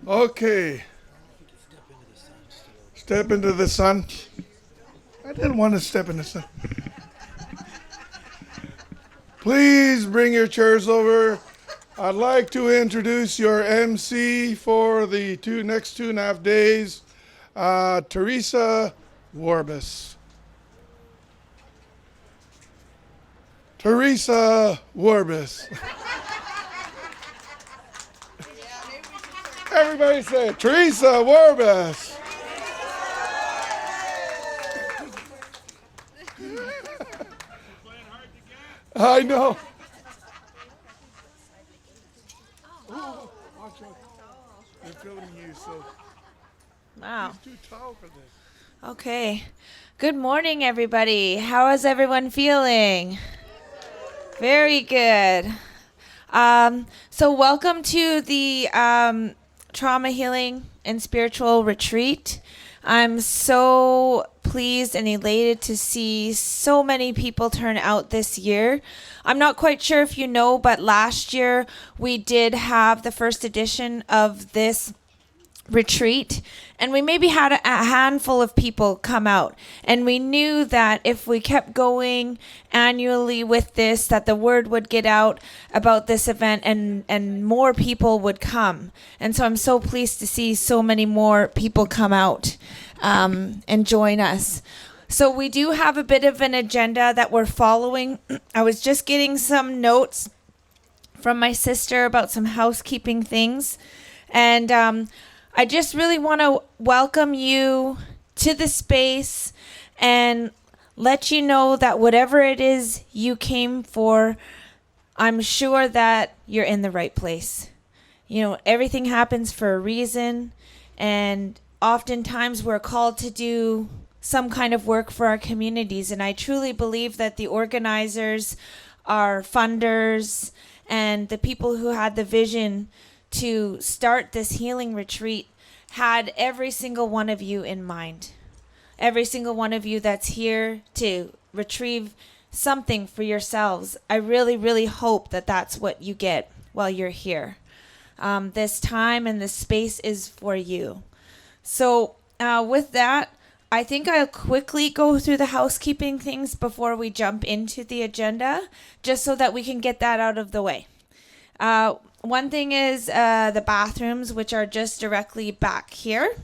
Okay. Step into the sun. I didn't want to step in the sun. Please bring your chairs over. I'd like to introduce your MC for the next 2.5 days, Teresa Warbus. Teresa Warbus. Everybody say Teresa Warbus. I know. Oh, watch out. They're filming you, so Wow. he's too tall for this. Okay. Good morning, everybody. How is everyone feeling? Very good. So welcome to the Trauma Healing and Spiritual Retreat. I'm so pleased and elated to see so many people turn out this year. I'm not quite sure if you know, but last year we did have the first edition of this retreat, and we maybe had a handful of people come out, and we knew that if we kept going annually with this, that the word would get out about this event, and more people would come. And so I'm so pleased to see so many more people come out and join us. So we do have a bit of an agenda that we're following. I was just getting some notes from my sister about some housekeeping things, and I just really want to welcome you to the space and let you know that whatever it is you came for, I'm sure that you're in the right place. You know, everything happens for a reason, and oftentimes we're called to do some kind of work for our communities, and I truly believe that the organizers, our funders, and the people who had the vision to start this healing retreat had every single one of you in mind. Every single one of you that's here to retrieve something for yourselves. I really, really hope that that's what you get while you're here. This time and this space is for you. So with that, I think I'll quickly go through the housekeeping things before we jump into the agenda, just so that we can get that out of the way. One thing is the bathrooms, which are just directly back here.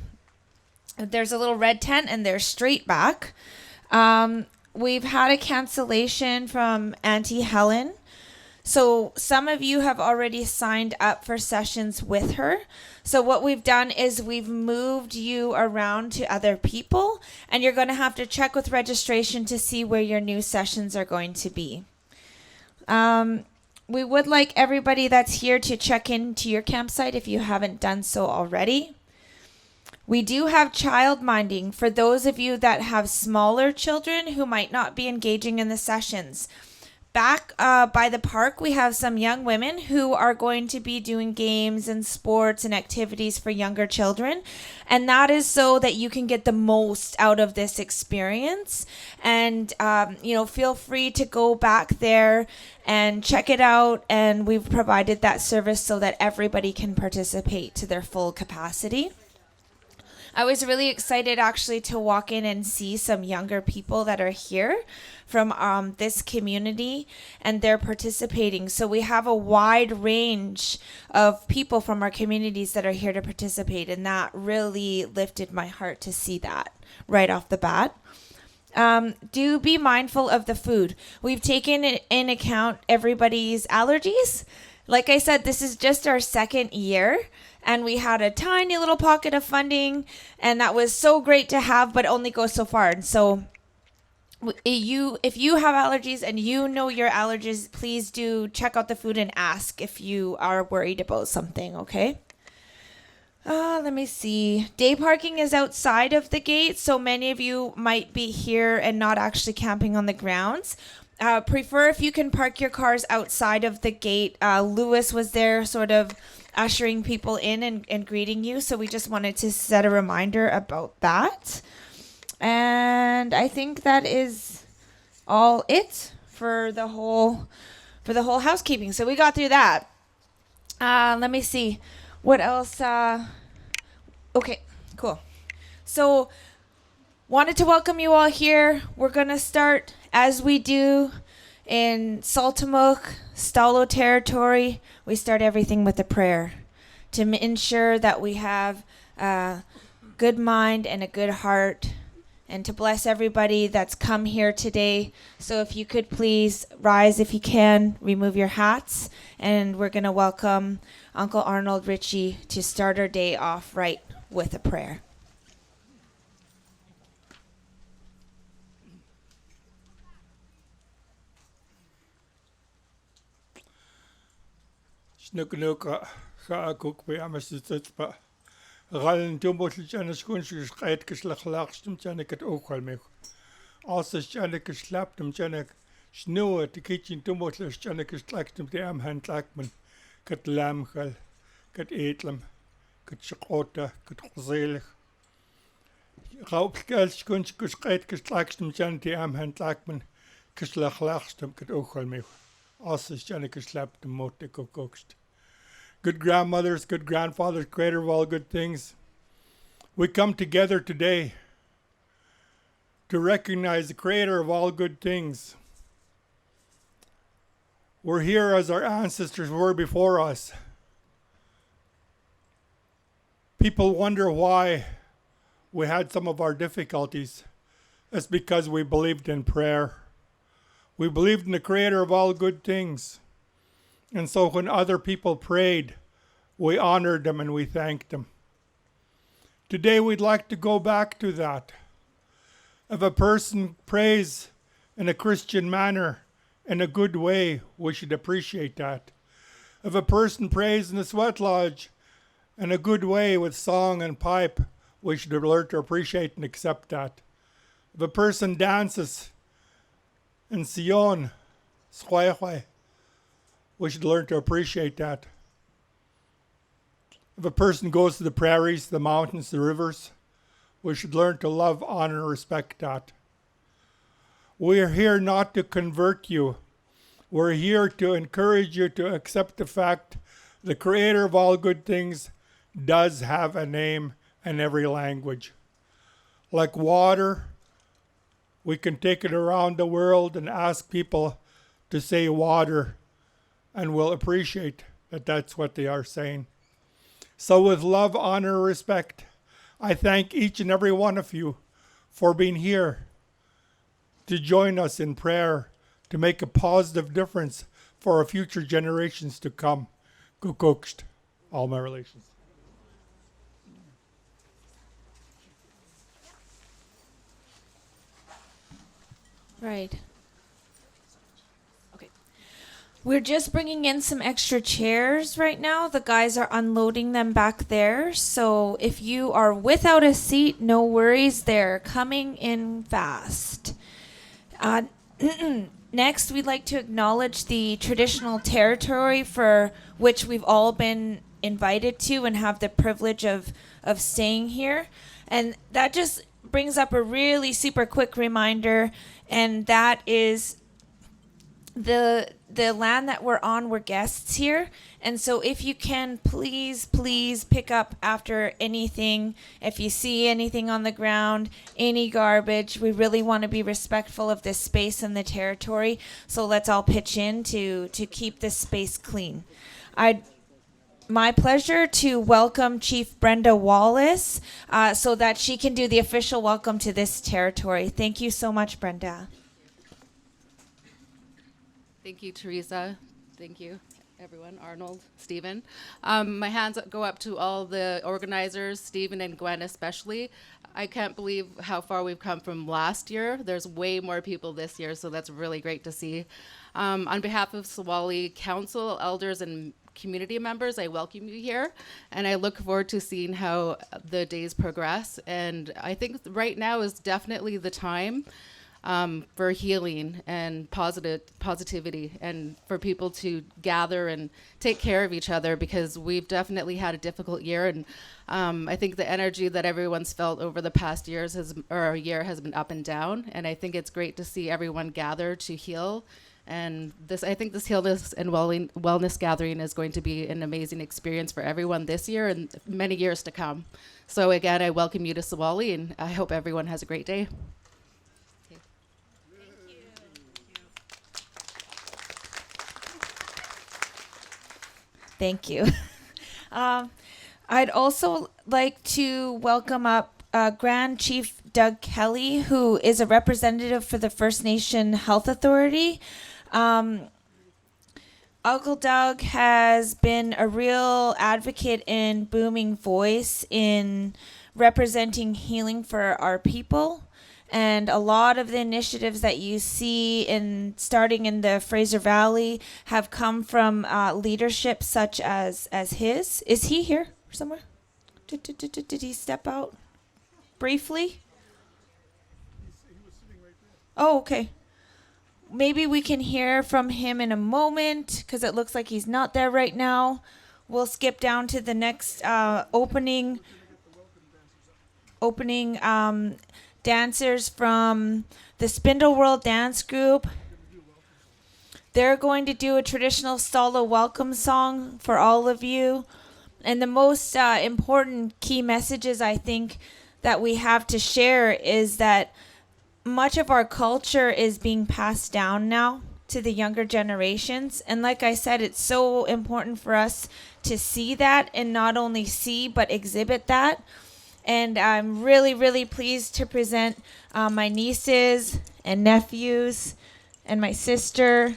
There's a little red tent, and they're straight back. We've had a cancellation from Auntie Helen. So some of you have already signed up for sessions with her. So what we've done is we've moved you around to other people, and you're going to have to check with registration to see where your new sessions are going to be. We would like everybody that's here to check into your campsite if you haven't done so already. We do have child minding for those of you that have smaller children who might not be engaging in the sessions. Back by the park, we have some young women who are going to be doing games and sports and activities for younger children. And that is so that you can get the most out of this experience. And, feel free to go back there and check it out. And we've provided that service so that everybody can participate to their full capacity. I was really excited actually to walk in and see some younger people that are here from this community, and they're participating. So we have a wide range of people from our communities that are here to participate, and that really lifted my heart to see that right off the bat. Do be mindful of the food. We've taken in account everybody's allergies. Like I said, this is just our second year, and we had a tiny little pocket of funding, and that was so great to have, but only goes so far. And so if you have allergies and you know your allergies, please do check out the food and ask if you are worried about something, okay? Let me see. Day parking is outside of the gate, so many of you might be here and not actually camping on the grounds. Prefer if you can park your cars outside of the gate. Lewis was there sort of ushering people in and greeting you, so we just wanted to set a reminder about that. And I think that is all it for the whole housekeeping. So we got through that. Let me see. What else Okay, cool. So, wanted to welcome you all here. We're going to start as we do in Saltamuk, Stalo territory. We start everything with a prayer to ensure that we have a good mind and a good heart, and to bless everybody that's come here today. So if you could please rise if you can, remove your hats, and we're going to welcome Uncle Arnold Ritchie to start our day off right with a prayer. Snukunuka Haakuk by Amasitspa. Rallen Tumbotel Janis Kunschis Reit geschlachlachstum Janek Okalmich. Also Janek geschlapptum Janek Snow at the kitchen Tumbotel Janek geschlachtum the Amhand Lackman. Kat Lamchel, Kat Etlam, Kat Shakota, Kat Zelig. Raupskels Kunschis Reit geschlachtum Janek the Amhand Lackman. Geschlachlachstum Kat Okalmich. Also Janek geschlapptum Mote Kokokst. Good grandmothers, good grandfathers, creator of all good things. We come together today to recognize the creator of all good things. We're here as our ancestors were before us. People wonder why we had some of our difficulties. It's because we believed in prayer. We believed in the creator of all good things. And so when other people prayed, we honored them and we thanked them. Today we'd like to go back to that. If a person prays in a Christian manner, in a good way, we should appreciate that. If a person prays in the sweat lodge in a good way with song and pipe, we should learn to appreciate and accept that. If a person dances in Sion, we should learn to appreciate that. If a person goes to the prairies, the mountains, the rivers, we should learn to love, honor, and respect that. We are here not to convert you. We're here to encourage you to accept the fact the creator of all good things does have a name in every language. Like water, we can take it around the world and ask people to say water, and we'll appreciate that that's what they are saying. So with love, honor, respect, I thank each and every one of you for being here to join us in prayer to make a positive difference for our future generations to come. Kukukst, all my relations. Right. Okay. We're just bringing in some extra chairs right now. The guys are unloading them back there. So if you are without a seat, no worries. They're coming in fast. Next, we'd like to acknowledge the traditional territory for which we've all been invited to and have the privilege of staying here. And that just brings up a really super quick reminder, and that is the land that we're on, we're guests here. And so if you can, please pick up after anything. If you see anything on the ground, any garbage, we really want to be respectful of this space and the territory. So let's all pitch in to keep this space clean. My pleasure to welcome Chief Brenda Wallace so that she can do the official welcome to this territory. Thank you so much, Brenda. Thank you, Teresa. Thank you, everyone, Arnold, Stephen. My hands go up to all the organizers, Stephen and Gwen especially. I can't believe how far we've come from last year. There's way more people this year, so that's really great to see. On behalf of Swali Council, elders, and community members, I welcome you here, and I look forward to seeing how the days progress. And I think right now is definitely the time for healing and positivity, and for people to gather and take care of each other, because we've definitely had a difficult year. And I think the energy that everyone's felt over the past year has been up and down. And I think it's great to see everyone gather to heal And I think this Healness and Wellness Gathering is going to be an amazing experience for everyone this year and many years to come. So again, I welcome you to Sewali, and I hope everyone has a great day. Thank you. I'd also like to welcome up Grand Chief Doug Kelly, who is a representative for the First Nation Health Authority. Uncle Doug has been a real advocate and booming voice in representing healing for our people. And a lot of the initiatives that you see starting in the Fraser Valley have come from leadership such as his. Is he here somewhere? Did he step out briefly? Oh, okay. Maybe we can hear from him in a moment because it looks like he's not there right now. We'll skip down to the next opening dancers from the Spindle World Dance Group. They're going to do a traditional Stalo welcome song for all of you. And the most important key messages I think that we have to share is that much of our culture is being passed down now to the younger generations. And like I said, it's so important for us to see that and not only see but exhibit that. And I'm really, really pleased to present my nieces and nephews and my sister,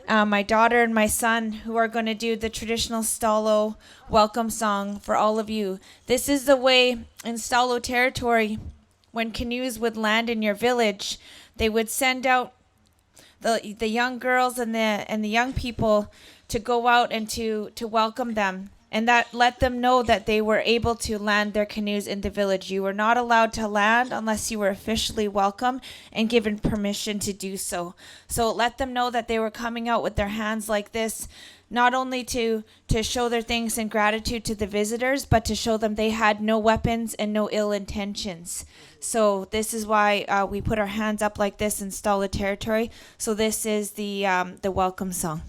my daughter and my son, who are going to do the traditional Stalo welcome song for all of you. This is the way in Stalo territory, when canoes would land in your village, they would send out the young girls and the young people to go out and to welcome them. And that let them know that they were able to land their canoes in the village. You were not allowed to land unless you were officially welcome and given permission to do so. So let them know that they were coming out with their hands like this, not only to show their thanks and gratitude to the visitors, but to show them they had no weapons and no ill intentions. So this is why we put our hands up like this in Stalo territory. So this is the welcome song.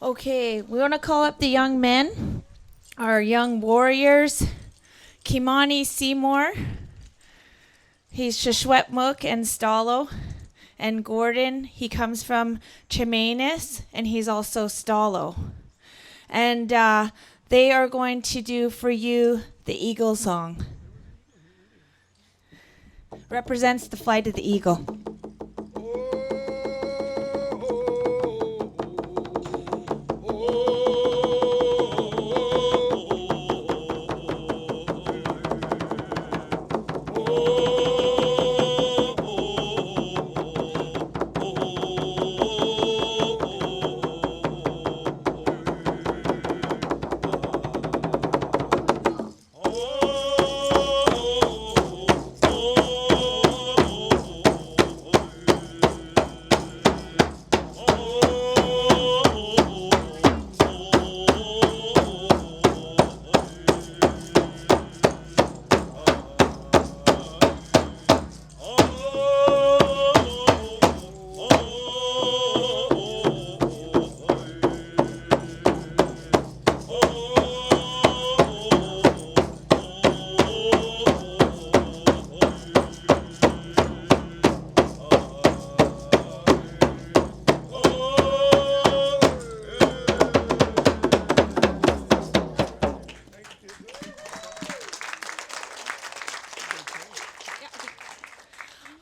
Okay, we want to call up the young men, our young warriors. Kimani Seymour, he's Shashwetmuk and Stalo. And Gordon, he comes from Chemainus, and he's also Stalo. And they are going to do for you the Eagle song. Represents the flight of the eagle.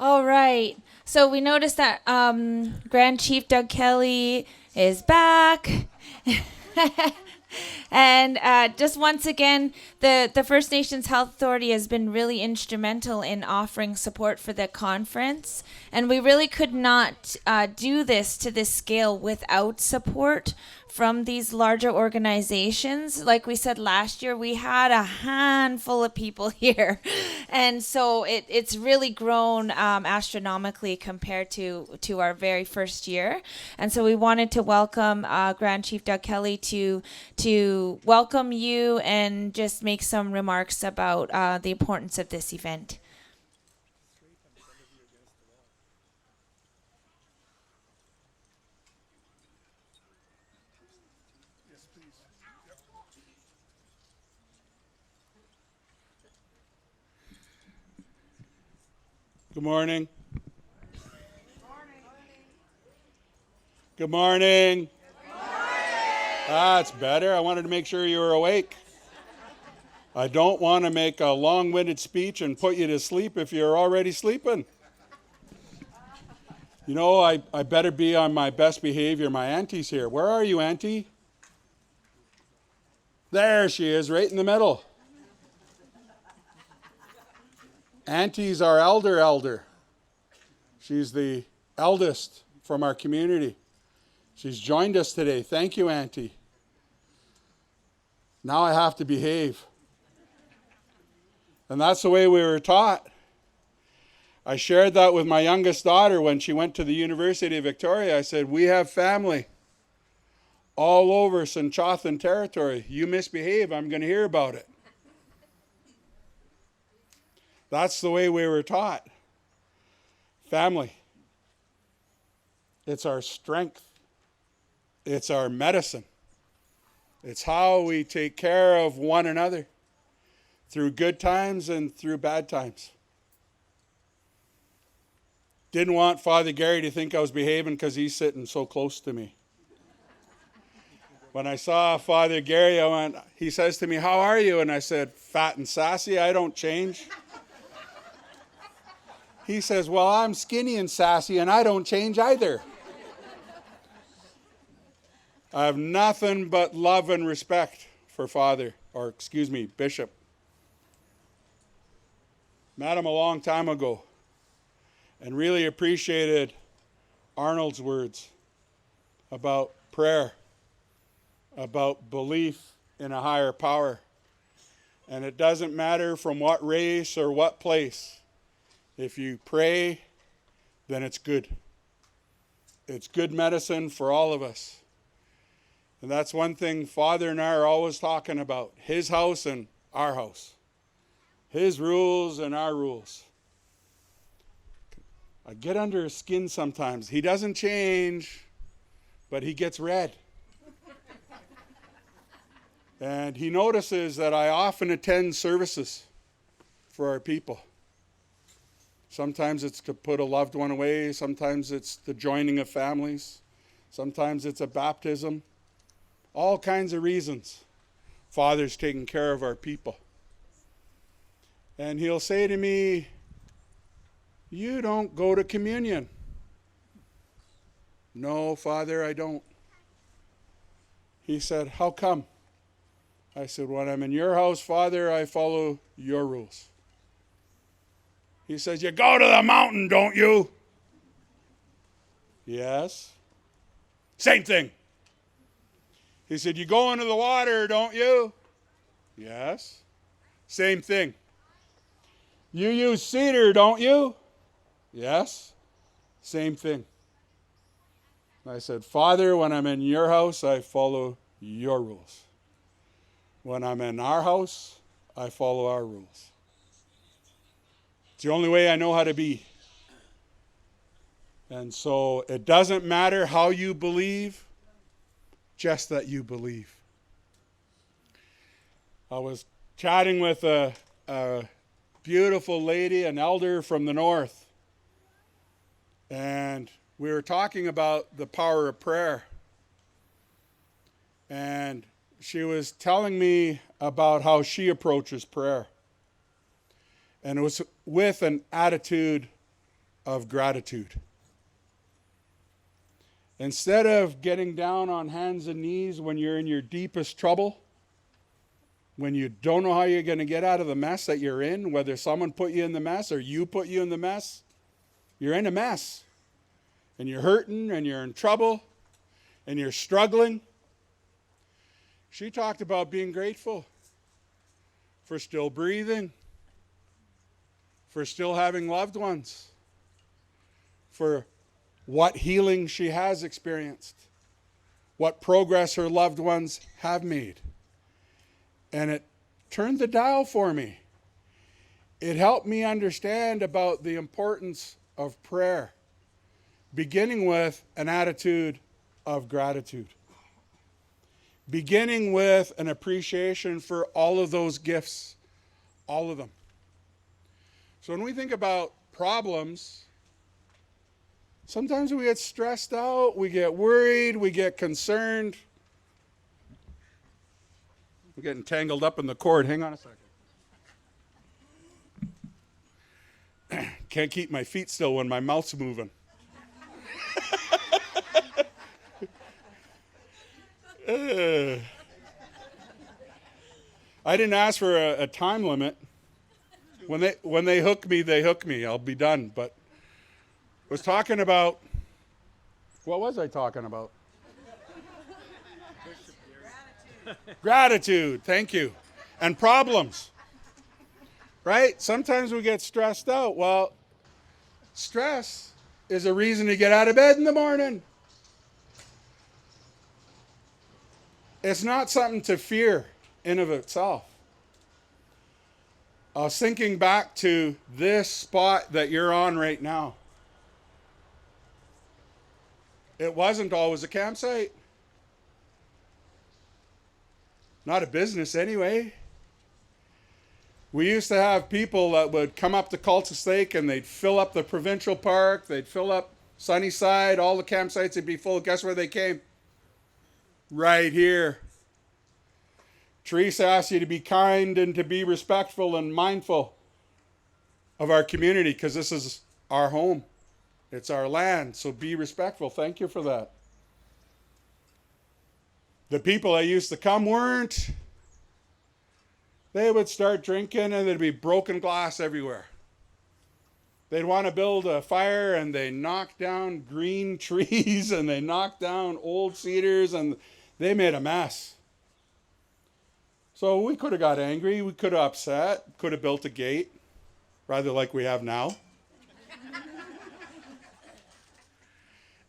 All right. So we noticed that Grand Chief Doug Kelly is back. And just once again, the First Nations Health Authority has been really instrumental in offering support for the conference. And we really could not do this to this scale without support from these larger organizations. Like we said last year, we had a handful of people here. And so it's really grown astronomically compared to our very first year. And so we wanted to welcome Grand Chief Doug Kelly to welcome you and just make some remarks about the importance of this event. Good morning. Good morning. That's better. I wanted to make sure you were awake. I don't want to make a long-winded speech and put you to sleep if you're already sleeping. You know, I better be on my best behavior. My auntie's here. Where are you, Auntie? There she is, right in the middle. Auntie's our elder. She's the eldest from our community. She's joined us today. Thank you, Auntie. Now I have to behave. And that's the way we were taught. I shared that with my youngest daughter when she went to the University of Victoria. I said, we have family all over Senchothan territory. You misbehave, I'm going to hear about it. That's the way we were taught. Family. It's our strength. It's our medicine. It's how we take care of one another through good times and through bad times. Didn't want Father Gary to think I was behaving because he's sitting so close to me. When I saw Father Gary, he says to me, how are you? And I said, fat and sassy, I don't change. He says, well, I'm skinny and sassy, and I don't change either. I have nothing but love and respect for Bishop. Met him a long time ago and really appreciated Arnold's words about prayer, about belief in a higher power. And it doesn't matter from what race or what place. If you pray, then it's good. It's good medicine for all of us. And that's one thing Father and I are always talking about. His house and our house. His rules and our rules. I get under his skin sometimes. He doesn't change, but he gets red. And he notices that I often attend services for our people. Sometimes it's to put a loved one away. Sometimes it's the joining of families. Sometimes it's a baptism. All kinds of reasons. Father's taking care of our people. And he'll say to me, you don't go to communion. No, Father, I don't. He said, how come? I said, when I'm in your house, Father, I follow your rules. He says, you go to the mountain, don't you? Yes. Same thing. He said, you go into the water, don't you? Yes. Same thing. You use cedar, don't you? Yes. Same thing. I said, Father, when I'm in your house, I follow your rules. When I'm in our house, I follow our rules. It's the only way I know how to be. And so it doesn't matter how you believe, just that you believe. I was chatting with a beautiful lady, an elder from the north, and we were talking about the power of prayer. And she was telling me about how she approaches prayer. And it was with an attitude of gratitude. Instead of getting down on hands and knees when you're in your deepest trouble, when you don't know how you're going to get out of the mess that you're in, whether someone put you in the mess or you put you in the mess, you're in a mess. And you're hurting and you're in trouble and you're struggling. She talked about being grateful for still breathing, for still having loved ones, for what healing she has experienced, what progress her loved ones have made. And it turned the dial for me. It helped me understand about the importance of prayer, beginning with an attitude of gratitude, beginning with an appreciation for all of those gifts, all of them. So when we think about problems, sometimes we get stressed out, we get worried, we get concerned. We're getting tangled up in the cord. Hang on a second. Can't keep my feet still when my mouth's moving. I didn't ask for a time limit. When they hook me, they hook me. I'll be done. But I was talking about, what was I talking about? Gratitude, thank you. And problems, right? Sometimes we get stressed out. Well, stress is a reason to get out of bed in the morning. It's not something to fear in of itself. I was thinking back to this spot that you're on right now. It wasn't always a campsite. Not a business anyway. We used to have people that would come up to Cultus Lake and they'd fill up the provincial park, they'd fill up Sunnyside, all the campsites would be full. Guess where they came? Right here. Teresa asks you to be kind and to be respectful and mindful of our community because this is our home. It's our land, so be respectful. Thank you for that. The people that used to come weren't. They would start drinking and there'd be broken glass everywhere. They'd want to build a fire and they knock down green trees and they knock down old cedars and they made a mess. So we could have got angry, we could have upset, could have built a gate, rather like we have now,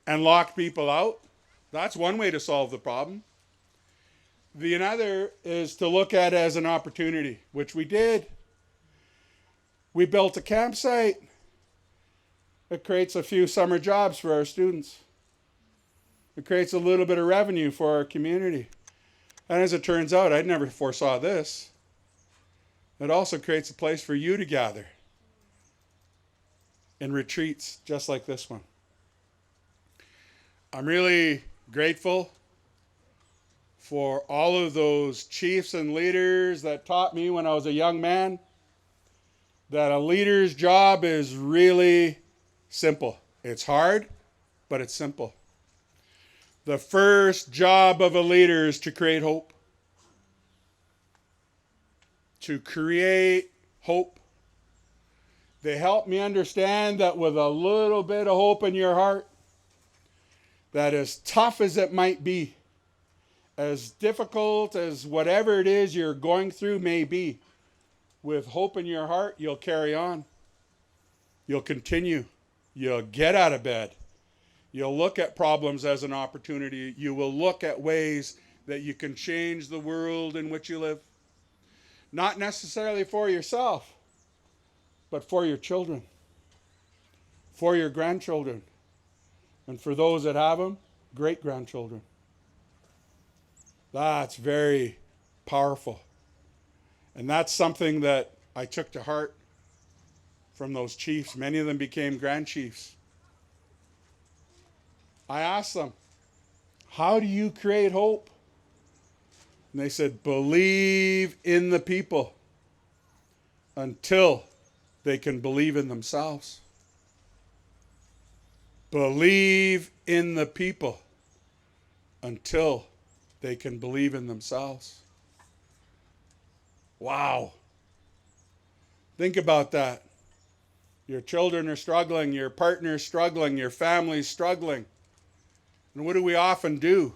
and locked people out. That's one way to solve the problem. The other is to look at it as an opportunity, which we did. We built a campsite. It creates a few summer jobs for our students. It creates a little bit of revenue for our community. And as it turns out, I never foresaw this. It also creates a place for you to gather in retreats just like this one. I'm really grateful for all of those chiefs and leaders that taught me when I was a young man that a leader's job is really simple. It's hard, but it's simple. The first job of a leader is to create hope. To create hope. They help me understand that with a little bit of hope in your heart, that as tough as it might be, as difficult as whatever it is you're going through may be, with hope in your heart, you'll carry on. You'll continue. You'll get out of bed. You'll look at problems as an opportunity. You will look at ways that you can change the world in which you live. Not necessarily for yourself, but for your children, for your grandchildren, and for those that have them, great-grandchildren. That's very powerful. And that's something that I took to heart from those chiefs. Many of them became grand chiefs. I asked them, how do you create hope? And they said, believe in the people until they can believe in themselves. believe in the people until they can believe in themselves. Wow. Think about that. Your children are struggling, your partner's struggling, your family's struggling. And what do we often do?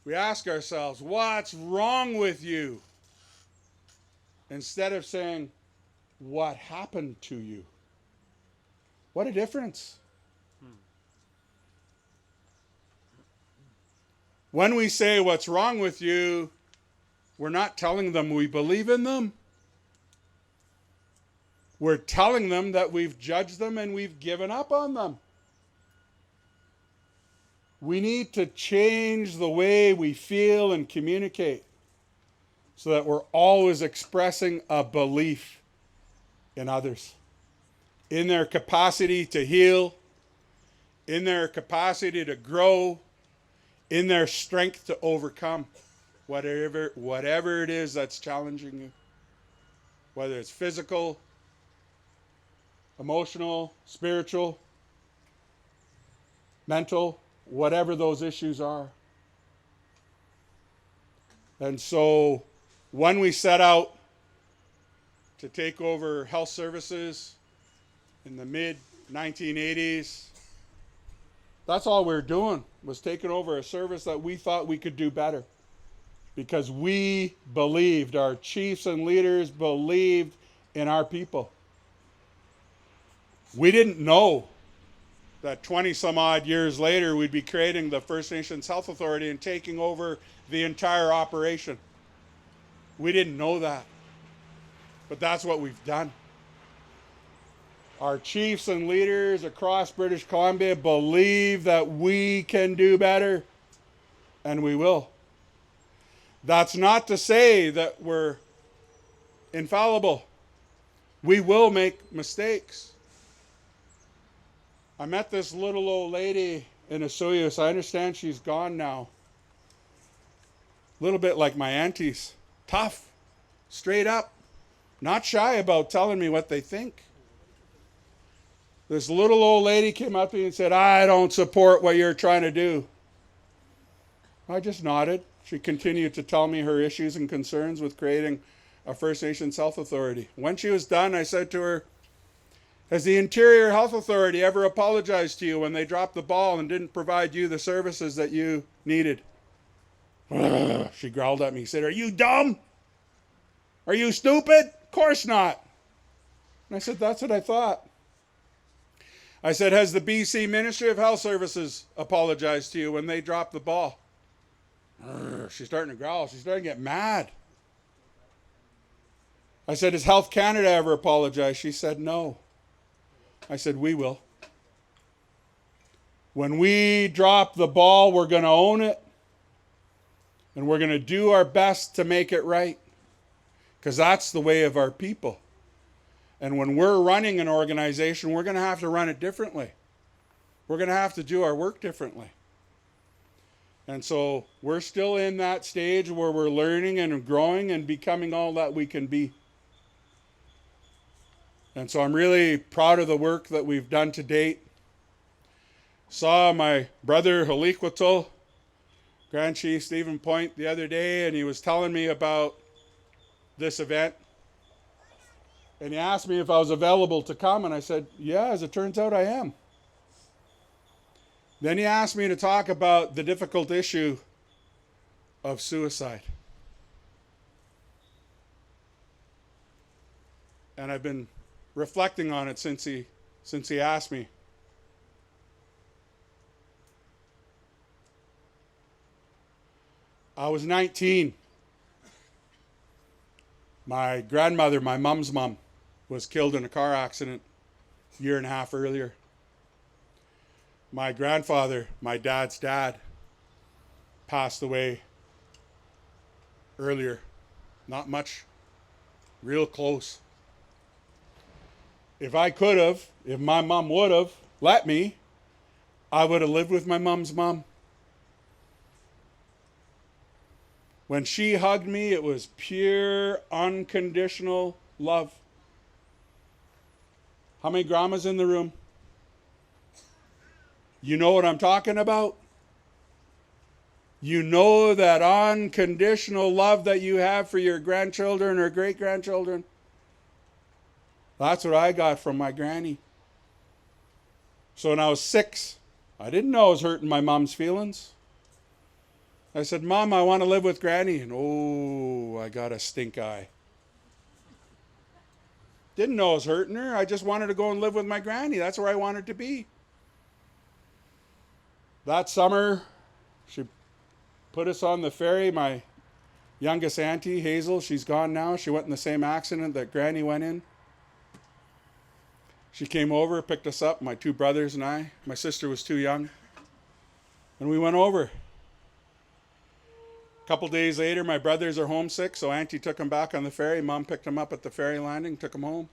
We ask ourselves, what's wrong with you? Instead of saying, what happened to you? What a difference. When we say what's wrong with you, we're not telling them we believe in them. We're telling them that we've judged them and we've given up on them. We need to change the way we feel and communicate so that we're always expressing a belief in others, in their capacity to heal, in their capacity to grow, in their strength to overcome whatever it is that's challenging you, whether it's physical, emotional, spiritual, mental, whatever those issues are. And so when we set out to take over health services in the mid-1980s, that's all we were doing, was taking over a service that we thought we could do better. Because we believed, our chiefs and leaders believed in our people. We didn't know that 20 some odd years later we'd be creating the First Nations Health Authority and taking over the entire operation. We didn't know that. But that's what we've done. Our chiefs and leaders across British Columbia believe that we can do better, and we will. That's not to say that we're infallible. We will make mistakes. I met this little old lady in Osoyoos. I understand she's gone now. A little bit like my aunties. Tough, straight up, not shy about telling me what they think. This little old lady came up to me and said, I don't support what you're trying to do. I just nodded. She continued to tell me her issues and concerns with creating a First Nations Health Authority. When she was done, I said to her, has the Interior Health Authority ever apologized to you when they dropped the ball and didn't provide you the services that you needed? She growled at me. She said, are you dumb? Are you stupid? Of course not. And I said, that's what I thought. I said, has the BC Ministry of Health Services apologized to you when they dropped the ball? She's starting to growl. She's starting to get mad. I said, has Health Canada ever apologized? She said, no. I said, we will. When we drop the ball, we're going to own it. And we're going to do our best to make it right. Because that's the way of our people. And when we're running an organization, we're going to have to run it differently. We're going to have to do our work differently. And so we're still in that stage where we're learning and growing and becoming all that we can be. And so I'm really proud of the work that we've done to date. Saw my brother Haliquatul, Grand Chief Stephen Point, the other day, and he was telling me about this event. And he asked me if I was available to come, and I said, yeah, as it turns out, I am. Then he asked me to talk about the difficult issue of suicide. And I've been reflecting on it since he asked me. I was 19. My grandmother, my mom's mom, was killed in a car accident a year and a half earlier. My grandfather, my dad's dad, passed away earlier. Not much, real close. If I could have, if my mom would have let me, I would have lived with my mom's mom. When she hugged me, it was pure, unconditional love. How many grandmas in the room? You know what I'm talking about? You know that unconditional love that you have for your grandchildren or great-grandchildren? That's what I got from my granny. So when I was 6, I didn't know I was hurting my mom's feelings. I said, Mom, I want to live with Granny. And oh, I got a stink eye. Didn't know I was hurting her. I just wanted to go and live with my granny. That's where I wanted to be. That summer, she put us on the ferry. My youngest auntie, Hazel, she's gone now. She went in the same accident that Granny went in. She came over, picked us up, my 2 brothers and I. My sister was too young. And we went over. A couple days later, my brothers are homesick, so Auntie took them back on the ferry. Mom picked them up at the ferry landing, took them home.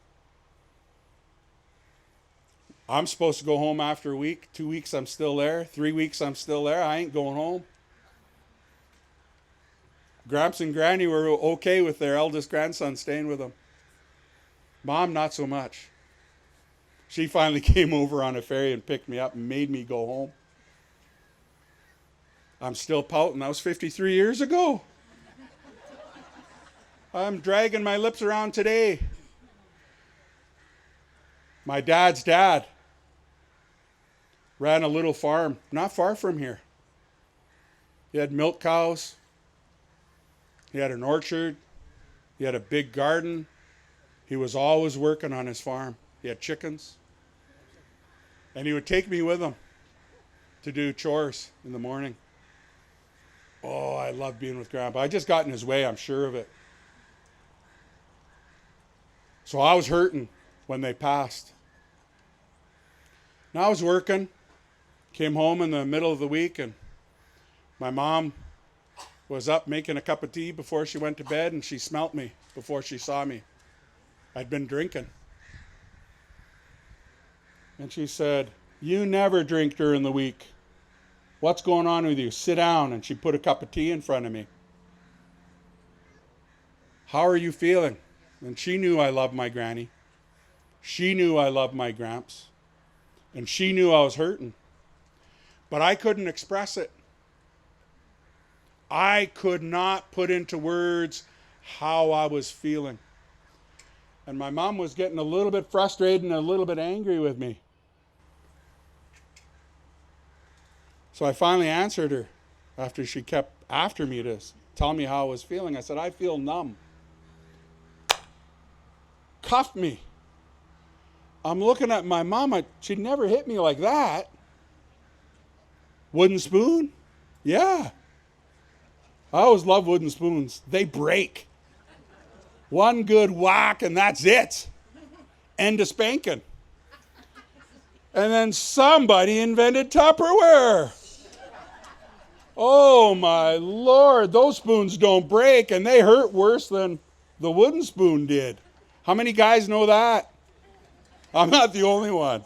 I'm supposed to go home after a week. 2 weeks, I'm still there. 3 weeks, I'm still there. I ain't going home. Gramps and Granny were okay with their eldest grandson staying with them. Mom, not so much. She finally came over on a ferry and picked me up and made me go home. I'm still pouting. That was 53 years ago. I'm dragging my lips around today. My dad's dad ran a little farm not far from here. He had milk cows. He had an orchard. He had a big garden. He was always working on his farm. He had chickens. And he would take me with him to do chores in the morning. Oh, I love being with Grandpa. I just got in his way, I'm sure of it. So I was hurting when they passed. Now I was working, came home in the middle of the week, and my mom was up making a cup of tea before she went to bed, and she smelt me before she saw me. I'd been drinking. And she said, "You never drink during the week. What's going on with you? Sit down." And she put a cup of tea in front of me. "How are you feeling?" And she knew I loved my granny. She knew I loved my gramps. And she knew I was hurting. But I couldn't express it. I could not put into words how I was feeling. And my mom was getting a little bit frustrated and a little bit angry with me. So I finally answered her after she kept after me to tell me how I was feeling. I said, "I feel numb." Cuffed me. I'm looking at my mama. She'd never hit me like that. Wooden spoon? Yeah. I always love wooden spoons. They break. One good whack and that's it. End of spanking. And then somebody invented Tupperware. Oh my Lord, those spoons don't break and they hurt worse than the wooden spoon did. How many guys know that? I'm not the only one.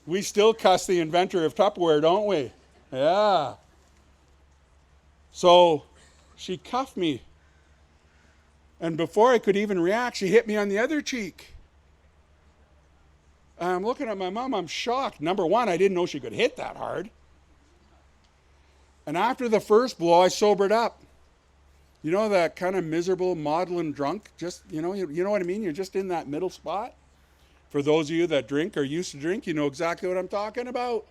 We still cuss the inventor of Tupperware, don't we? Yeah. So she cuffed me. And before I could even react, she hit me on the other cheek. And I'm looking at my mom, I'm shocked. Number one, I didn't know she could hit that hard. And after the first blow, I sobered up. You know that kind of miserable, maudlin drunk? Just, you know what I mean? You're just in that middle spot. For those of you that drink or used to drink, you know exactly what I'm talking about.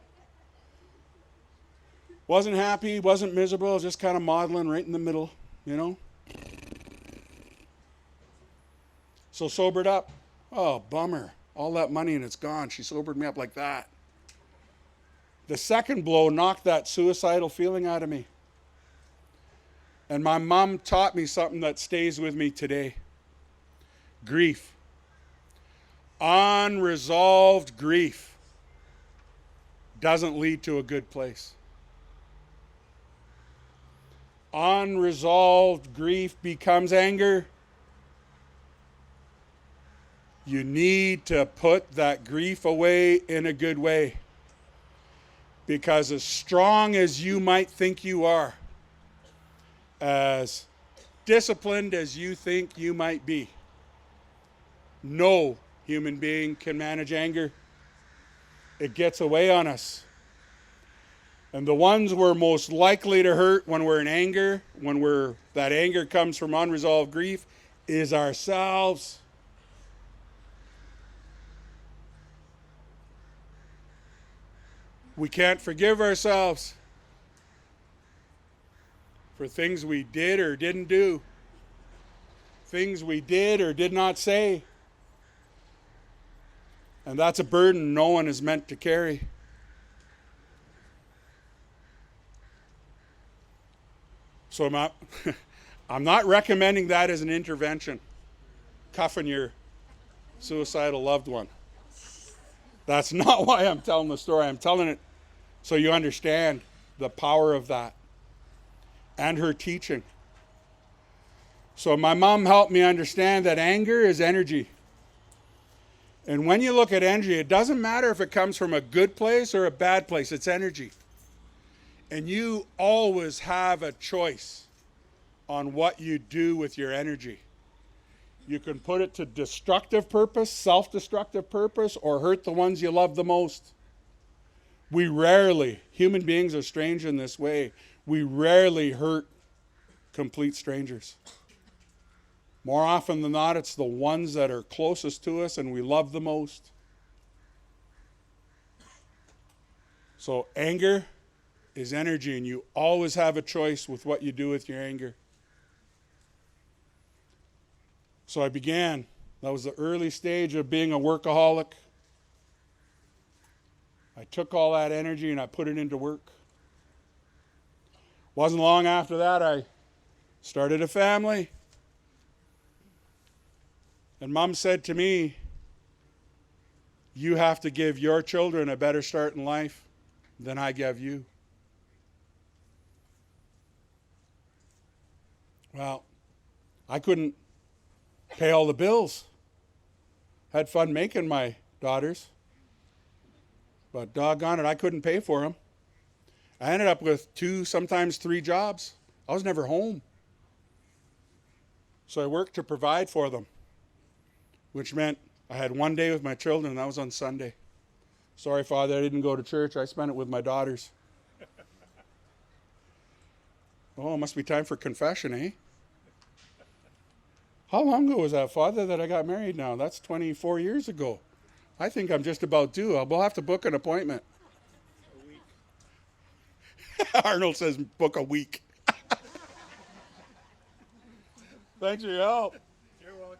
Wasn't happy, wasn't miserable, just kind of maudlin right in the middle, you know? So sobered up. Oh, bummer. All that money and it's gone. She sobered me up like that. The second blow knocked that suicidal feeling out of me. And my mom taught me something that stays with me today. Grief. Unresolved grief doesn't lead to a good place. Unresolved grief becomes anger. You need to put that grief away in a good way. Because as strong as you might think you are, as disciplined as you think you might be, no human being can manage anger. It gets away on us. And the ones we're most likely to hurt when we're in anger, that anger comes from unresolved grief, is ourselves. We can't forgive ourselves for things we did or didn't do, things we did or did not say. And that's a burden no one is meant to carry. So I'm not recommending that as an intervention, cuffing your suicidal loved one. That's not why I'm telling the story. I'm telling it so you understand the power of that and her teaching. So my mom helped me understand that anger is energy. And when you look at energy, it doesn't matter if it comes from a good place or a bad place, it's energy. And you always have a choice on what you do with your energy. You can put it to destructive purpose, self-destructive purpose, or hurt the ones you love the most. We rarely, human beings are strange in this way, we rarely hurt complete strangers. More often than not, it's the ones that are closest to us and we love the most. So anger is energy, and you always have a choice with what you do with your anger. So I began. That was the early stage of being a workaholic. I took all that energy and I put it into work. Wasn't long after that I started a family. And Mom said to me, you have to give your children a better start in life than I gave you. Well, I couldn't pay all the bills. Had fun making my daughters. But doggone it, I couldn't pay for them. I ended up with 2, sometimes 3 jobs. I was never home. So I worked to provide for them, which meant I had one day with my children, and that was on Sunday. Sorry, Father, I didn't go to church. I spent it with my daughters. Oh, it must be time for confession, eh? How long ago was that, Father, that I got married now? That's 24 years ago. I think I'm just about due. We'll have to book an appointment. A week. Arnold says book a week. Thanks for your help. You're welcome.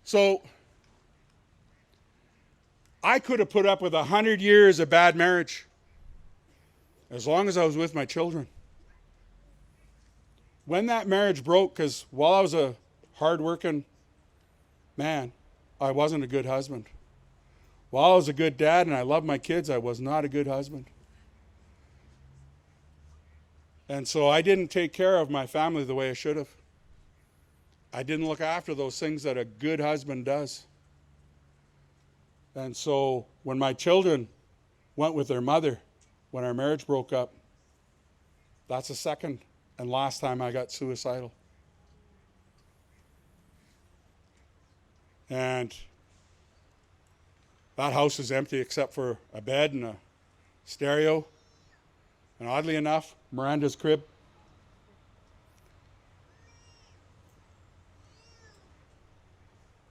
So, I could have put up with 100 years of bad marriage as long as I was with my children. When that marriage broke, because while I was a hard-working man, I wasn't a good husband. While I was a good dad and I loved my kids, I was not a good husband. And so I didn't take care of my family the way I should have. I didn't look after those things that a good husband does. And so when my children went with their mother, when our marriage broke up, that's the second and last time I got suicidal. And that house is empty except for a bed and a stereo. And oddly enough, Miranda's crib.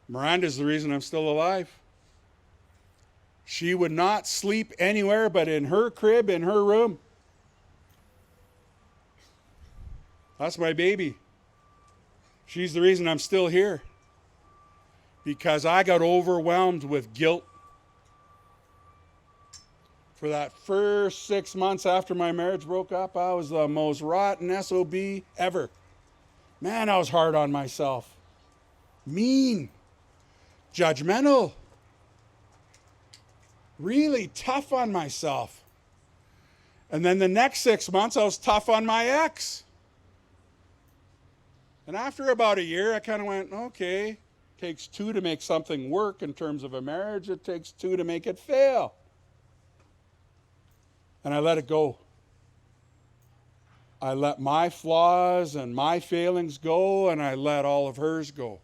Miranda's the reason I'm still alive. She would not sleep anywhere but in her crib, in her room. That's my baby. She's the reason I'm still here. Because I got overwhelmed with guilt. For that first 6 months after my marriage broke up, I was the most rotten SOB ever. Man, I was hard on myself. Mean. Judgmental. Really tough on myself. And then the next 6 months, I was tough on my ex. And after about a year, I kind of went, okay, it takes 2 to make something work in terms of a marriage. It takes 2 to make it fail. And I let it go. I let my flaws and my failings go, and I let all of hers go.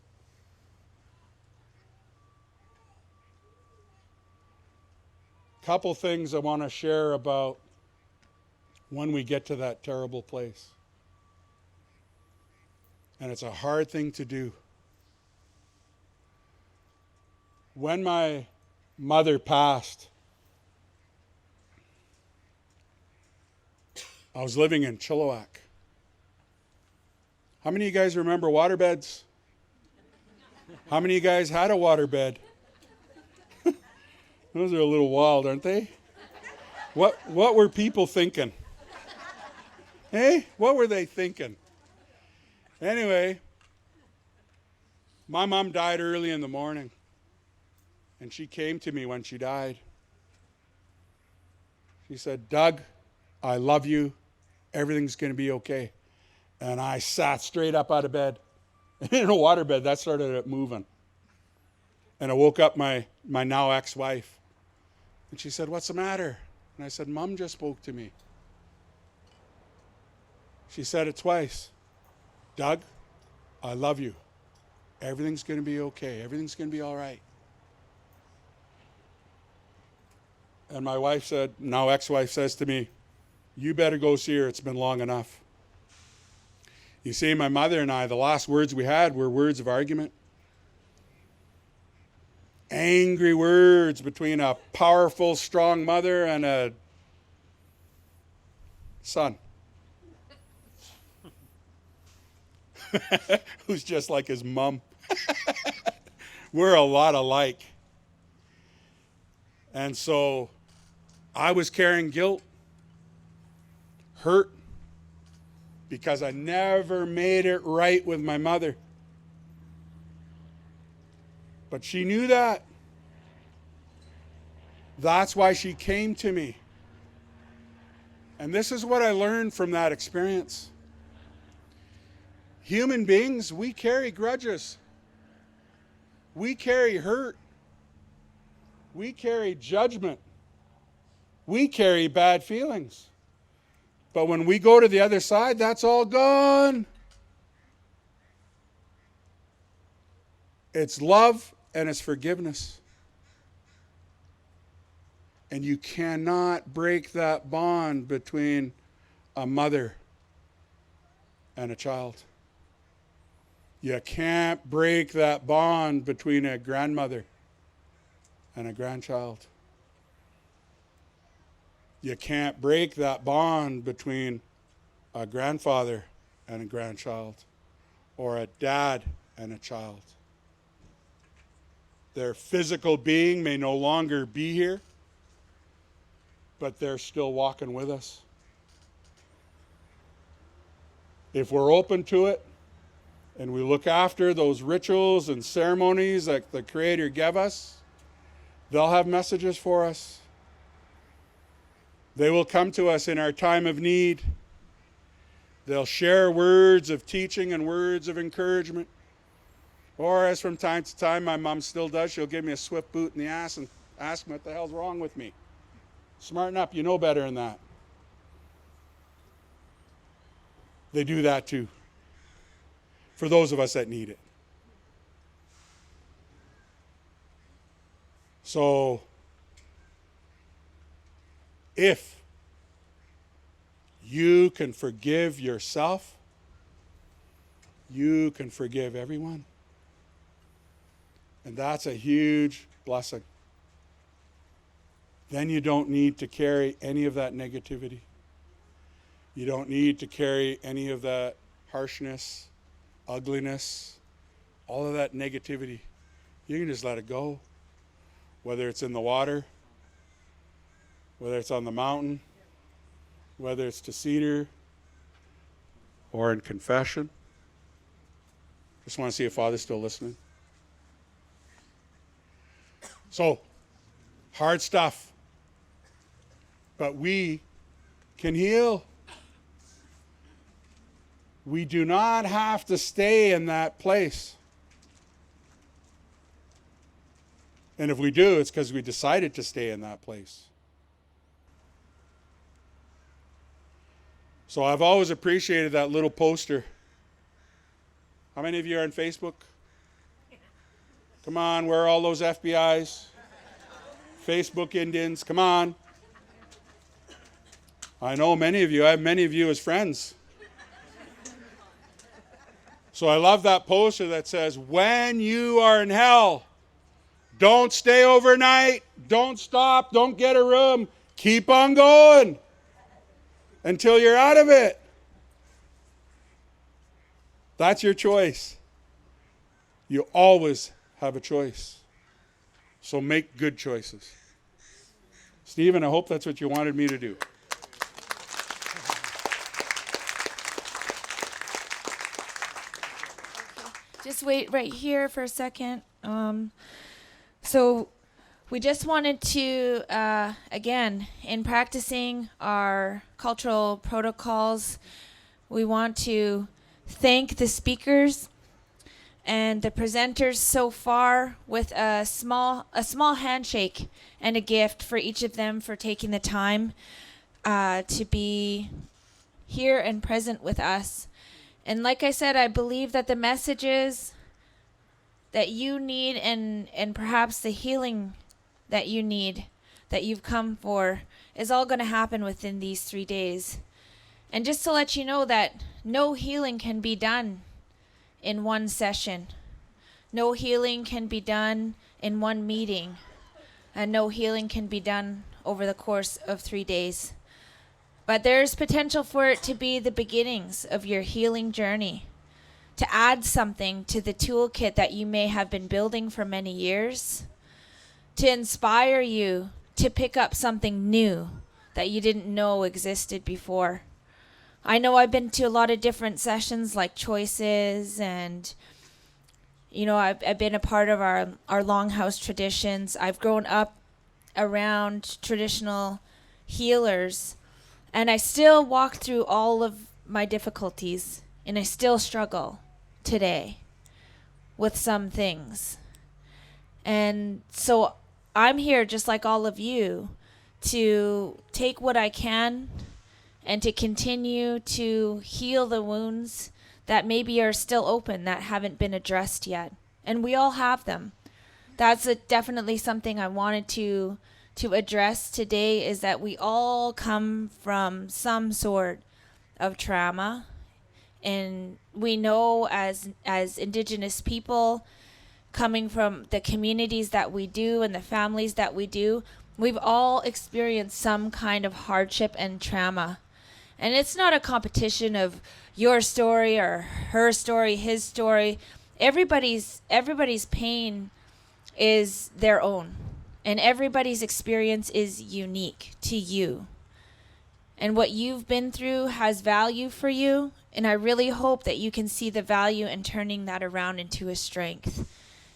Couple things I want to share about when we get to that terrible place. And it's a hard thing to do. When my mother passed, I was living in Chilliwack. How many of you guys remember waterbeds? How many of you guys had a waterbed? Those are a little wild, aren't they? What were people thinking? Hey, what were they thinking? Anyway, my mom died early in the morning, and she came to me when she died. She said, "Doug, I love you. Everything's going to be okay." And I sat straight up out of bed. In a waterbed, that started it moving. And I woke up my now ex-wife. And she said, "What's the matter?" And I said, "Mom just spoke to me." She said it twice. "Doug, I love you. Everything's going to be okay. Everything's going to be all right." And my wife said, now ex-wife says to me, "You better go see her. It's been long enough." You see, my mother and I, the last words we had were words of argument. Angry words between a powerful, strong mother and a son who's just like his mom. We're a lot alike. And so I was carrying guilt, hurt, because I never made it right with my mother. But she knew that. That's why she came to me. And this is what I learned from that experience. Human beings, we carry grudges. We carry hurt. We carry judgment. We carry bad feelings. But when we go to the other side, that's all gone. It's love and it's forgiveness. And you cannot break that bond between a mother and a child. You can't break that bond between a grandmother and a grandchild. You can't break that bond between a grandfather and a grandchild, or a dad and a child. Their physical being may no longer be here, but they're still walking with us. If we're open to it, and we look after those rituals and ceremonies that the Creator gave us, they'll have messages for us. They will come to us in our time of need. They'll share words of teaching and words of encouragement. Or, as from time to time my mom still does, she'll give me a swift boot in the ass and ask me what the hell's wrong with me. Smarten up, you know better than that. They do that too, for those of us that need it. So, if you can forgive yourself, you can forgive everyone. And that's a huge blessing. Then you don't need to carry any of that negativity. You don't need to carry any of that harshness, ugliness, all of that negativity. You can just let it go. Whether it's in the water, whether it's on the mountain, whether it's to Cedar, or in confession. Just want to see if Father's still listening. So, hard stuff. But we can heal. We do not have to stay in that place. And if we do, it's because we decided to stay in that place. So I've always appreciated that little poster. How many of you are on Facebook? Come on, where are all those FBIs? Facebook Indians, come on. I know many of you. I have many of you as friends. So I love that poster that says, when you are in hell, don't stay overnight, don't stop, don't get a room, keep on going until you're out of it. That's your choice. You always have a choice. So make good choices. Stephen, I hope that's what you wanted me to do. Just wait right here for a second. So we just wanted to, again, in practicing our cultural protocols, we want to thank the speakers and the presenters so far with a small handshake and a gift for each of them for taking the time to be here and present with us. And like I said, I believe that the messages that you need and perhaps the healing that you need, that you've come for, is all going to happen within these 3 days. And just to let you know that no healing can be done in one session. No healing can be done in one meeting. And no healing can be done over the course of 3 days. But there's potential for it to be the beginnings of your healing journey, to add something to the toolkit that you may have been building for many years, to inspire you to pick up something new that you didn't know existed before. I know I've been to a lot of different sessions like choices, and I've been a part of our longhouse traditions. I've grown up around traditional healers, and I still walk through all of my difficulties, and I still struggle today with some things. And so I'm here, just like all of you, to take what I can and to continue to heal the wounds that maybe are still open, that haven't been addressed yet. And we all have them. That's definitely something I wanted to address today, is that we all come from some sort of trauma. And we know as Indigenous people, coming from the communities that we do and the families that we do, we've all experienced some kind of hardship and trauma. And it's not a competition of your story or her story, his story. Everybody's pain is their own. And everybody's experience is unique to you. And what you've been through has value for you. And I really hope that you can see the value in turning that around into a strength.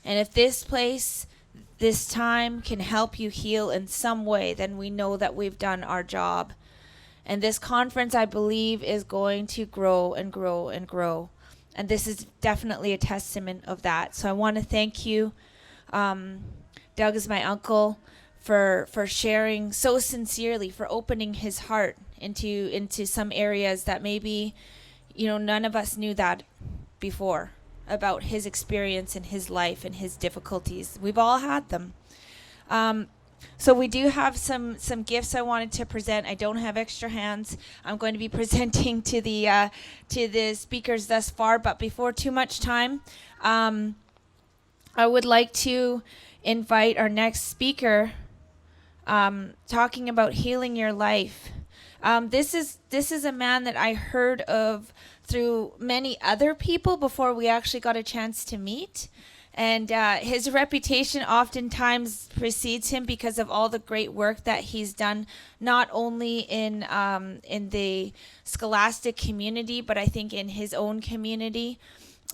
And if this place, this time can help you heal in some way, then we know that we've done our job. And this conference, I believe, is going to grow and grow and grow. And this is definitely a testament of that. So I want to thank you. Doug is my uncle, for sharing so sincerely, for opening his heart into some areas that maybe, none of us knew that before, about his experience in his life and his difficulties. We've all had them. So we do have some gifts I wanted to present. I don't have extra hands. I'm going to be presenting to the speakers thus far, but before too much time, I would like to invite our next speaker, talking about healing your life. This is a man that I heard of through many other people before we actually got a chance to meet. And his reputation oftentimes precedes him because of all the great work that he's done, not only in the scholastic community, but I think in his own community.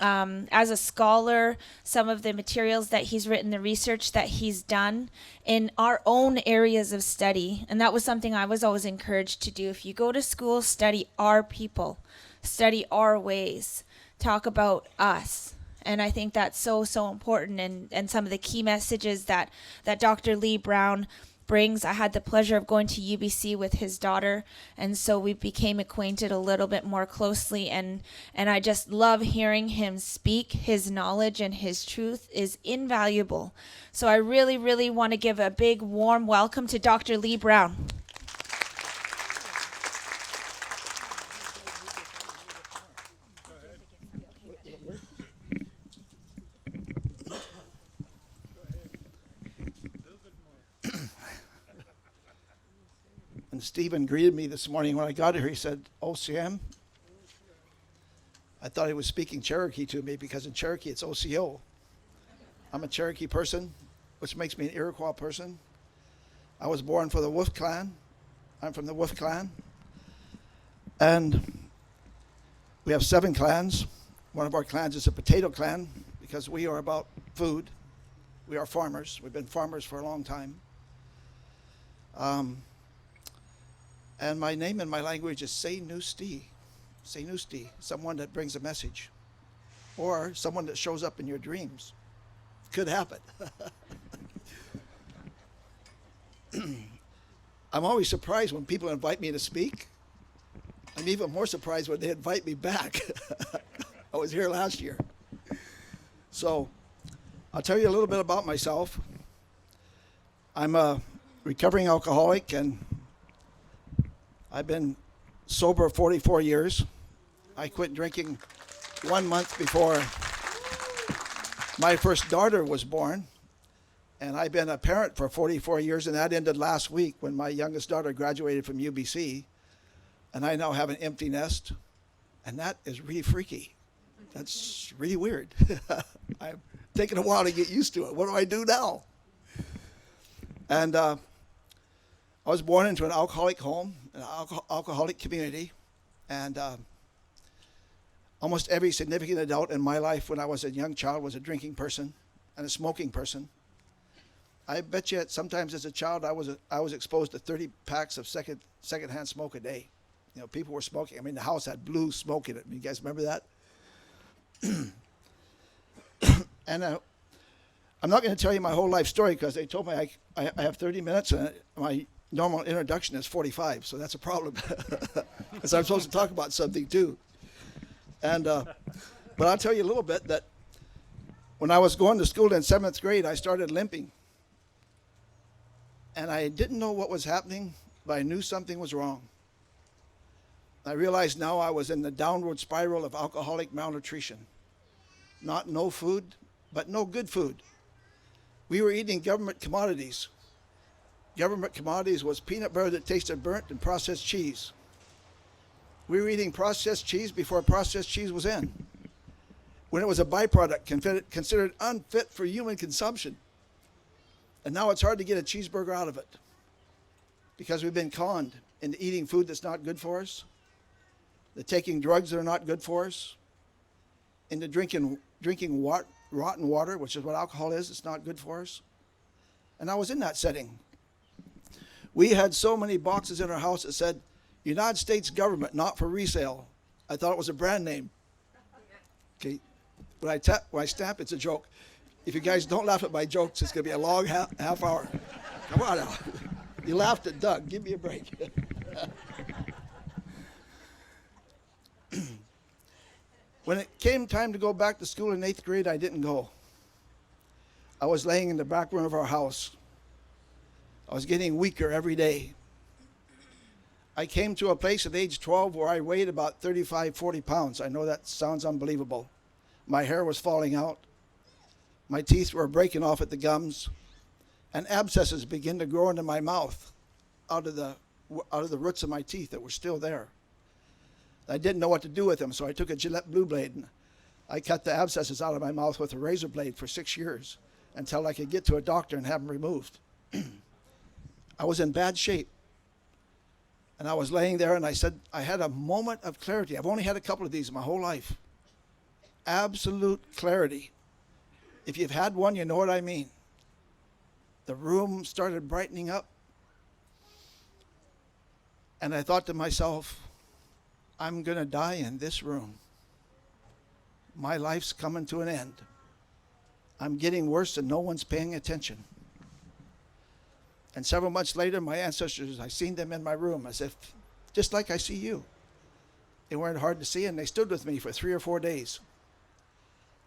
As a scholar, some of the materials that he's written, the research that he's done in our own areas of study, and that was something I was always encouraged to do. If you go to school, study our people, study our ways, talk about us. And I think that's so important, and some of the key messages that Dr. Lee Brown brings. I had the pleasure of going to UBC with his daughter, and so we became acquainted a little bit more closely, and I just love hearing him speak. His knowledge and his truth is invaluable. So I really, really want to give a big warm welcome to Dr. Lee Brown. when Stephen greeted me this morning when I got here, he said, OCM. I thought he was speaking Cherokee to me because in Cherokee it's OCO. I'm a Cherokee person, which makes me an Iroquois person. I was born for the Wolf Clan. I'm from the Wolf Clan. And we have 7 clans. One of our clans is a potato clan because we are about food. We are farmers. We've been farmers for a long time. And my name in my language is Seinusti. Seinusti, someone that brings a message. Or someone that shows up in your dreams. Could happen. I'm always surprised when people invite me to speak. I'm even more surprised when they invite me back. I was here last year. So I'll tell you a little bit about myself. I'm a recovering alcoholic, and I've been sober 44 years. I quit drinking 1 month before my first daughter was born. And I've been a parent for 44 years, and that ended last week when my youngest daughter graduated from UBC. And I now have an empty nest, and that is really freaky. That's really weird. I'm taking a while to get used to it. What do I do now? And I was born into an alcoholic home, an alcoholic community, and almost every significant adult in my life when I was a young child was a drinking person and a smoking person. I bet you sometimes as a child I was exposed to 30 packs of secondhand smoke a day. You know, people were smoking. I mean, the house had blue smoke in it. You guys remember that? And I'm not going to tell you my whole life story because they told me I have 30 minutes and my normal introduction is 45, so that's a problem. Because I'm supposed to talk about something too. And but I'll tell you a little bit that when I was going to school in 7th grade, I started limping. And I didn't know what was happening, but I knew something was wrong. I realized now I was in the downward spiral of alcoholic malnutrition. Not no food, but no good food. We were eating government commodities. Government commodities was peanut butter that tasted burnt and processed cheese. We were eating processed cheese before processed cheese was in, when it was a byproduct considered unfit for human consumption. And now it's hard to get a cheeseburger out of it because we've been conned into eating food that's not good for us, to taking drugs that are not good for us, into drinking rotten water, which is what alcohol is. It's not good for us. And I was in that setting. We had so many boxes in our house that said, United States government, not for resale. I thought it was a brand name. Okay, when I stamp, it's a joke. If you guys don't laugh at my jokes, it's going to be a long half hour. Come on now. You laughed at Doug. Give me a break. When it came time to go back to school in 8th grade, I didn't go. I was laying in the back room of our house. I was getting weaker every day. I came to a place at age 12 where I weighed about 35, 40 pounds. I know that sounds unbelievable. My hair was falling out. My teeth were breaking off at the gums, and abscesses began to grow into my mouth out of the roots of my teeth that were still there. I didn't know what to do with them, so I took a Gillette Blue Blade and I cut the abscesses out of my mouth with a razor blade for 6 years until I could get to a doctor and have them removed. I was in bad shape. And I was laying there and I said, I had a moment of clarity. I've only had a couple of these in my whole life. Absolute clarity. If you've had one, you know what I mean. The room started brightening up. And I thought to myself, I'm going to die in this room. My life's coming to an end. I'm getting worse and no one's paying attention. And several months later, my ancestors, I seen them in my room as if, just like I see you. They weren't hard to see, and they stood with me for 3 or 4 days.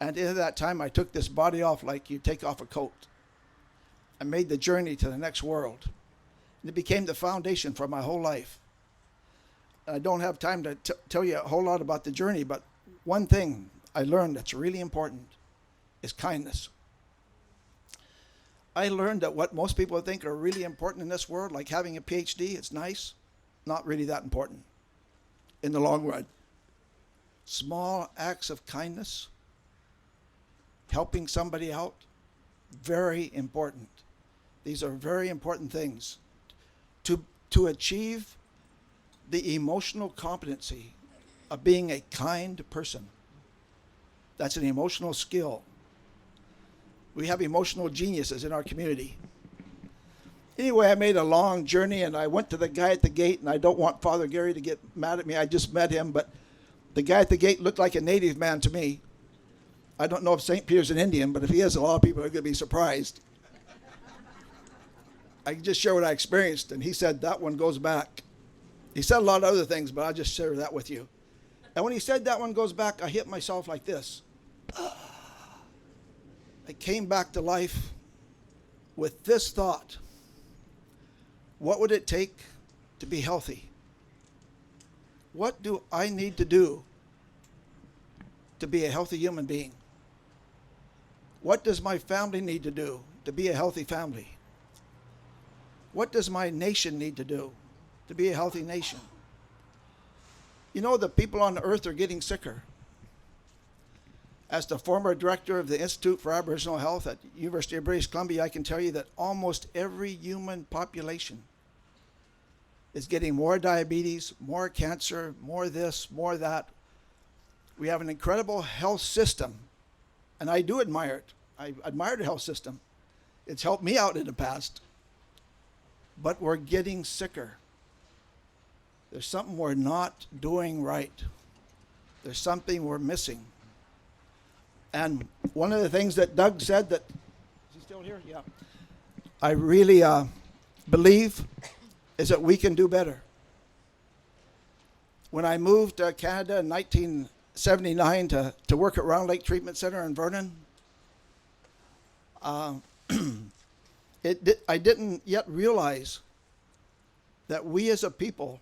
And in that time, I took this body off like you take off a coat. I made the journey to the next world. And it became the foundation for my whole life. I don't have time to tell you a whole lot about the journey, but one thing I learned that's really important is kindness. I learned that what most people think are really important in this world, like having a PhD, it's nice, not really that important in the long run. Small acts of kindness, helping somebody out, very important. These are very important things. To achieve the emotional competency of being a kind person, that's an emotional skill. We have emotional geniuses in our community. Anyway, I made a long journey, and I went to the guy at the gate, and I don't want Father Gary to get mad at me. I just met him, but the guy at the gate looked like a native man to me. I don't know if St. Peter's an Indian, but if he is, a lot of people are going to be surprised. I can just share what I experienced, and he said, that one goes back. He said a lot of other things, but I'll just share that with you. And when he said that one goes back, I hit myself like this. I came back to life with this thought. What would it take to be healthy? What do I need to do to be a healthy human being? What does my family need to do to be a healthy family? What does my nation need to do to be a healthy nation? You know, the people on earth are getting sicker. As the former director of the Institute for Aboriginal Health at the University of British Columbia, I can tell you that almost every human population is getting more diabetes, more cancer, more this, more that. We have an incredible health system, and I do admire it. I admire the health system. It's helped me out in the past. But we're getting sicker. There's something we're not doing right. There's something we're missing. And one of the things that Doug said that, is he still here? Yeah. I really believe is that we can do better. When I moved to Canada in 1979 to work at Round Lake Treatment Center in Vernon, I didn't yet realize that we as a people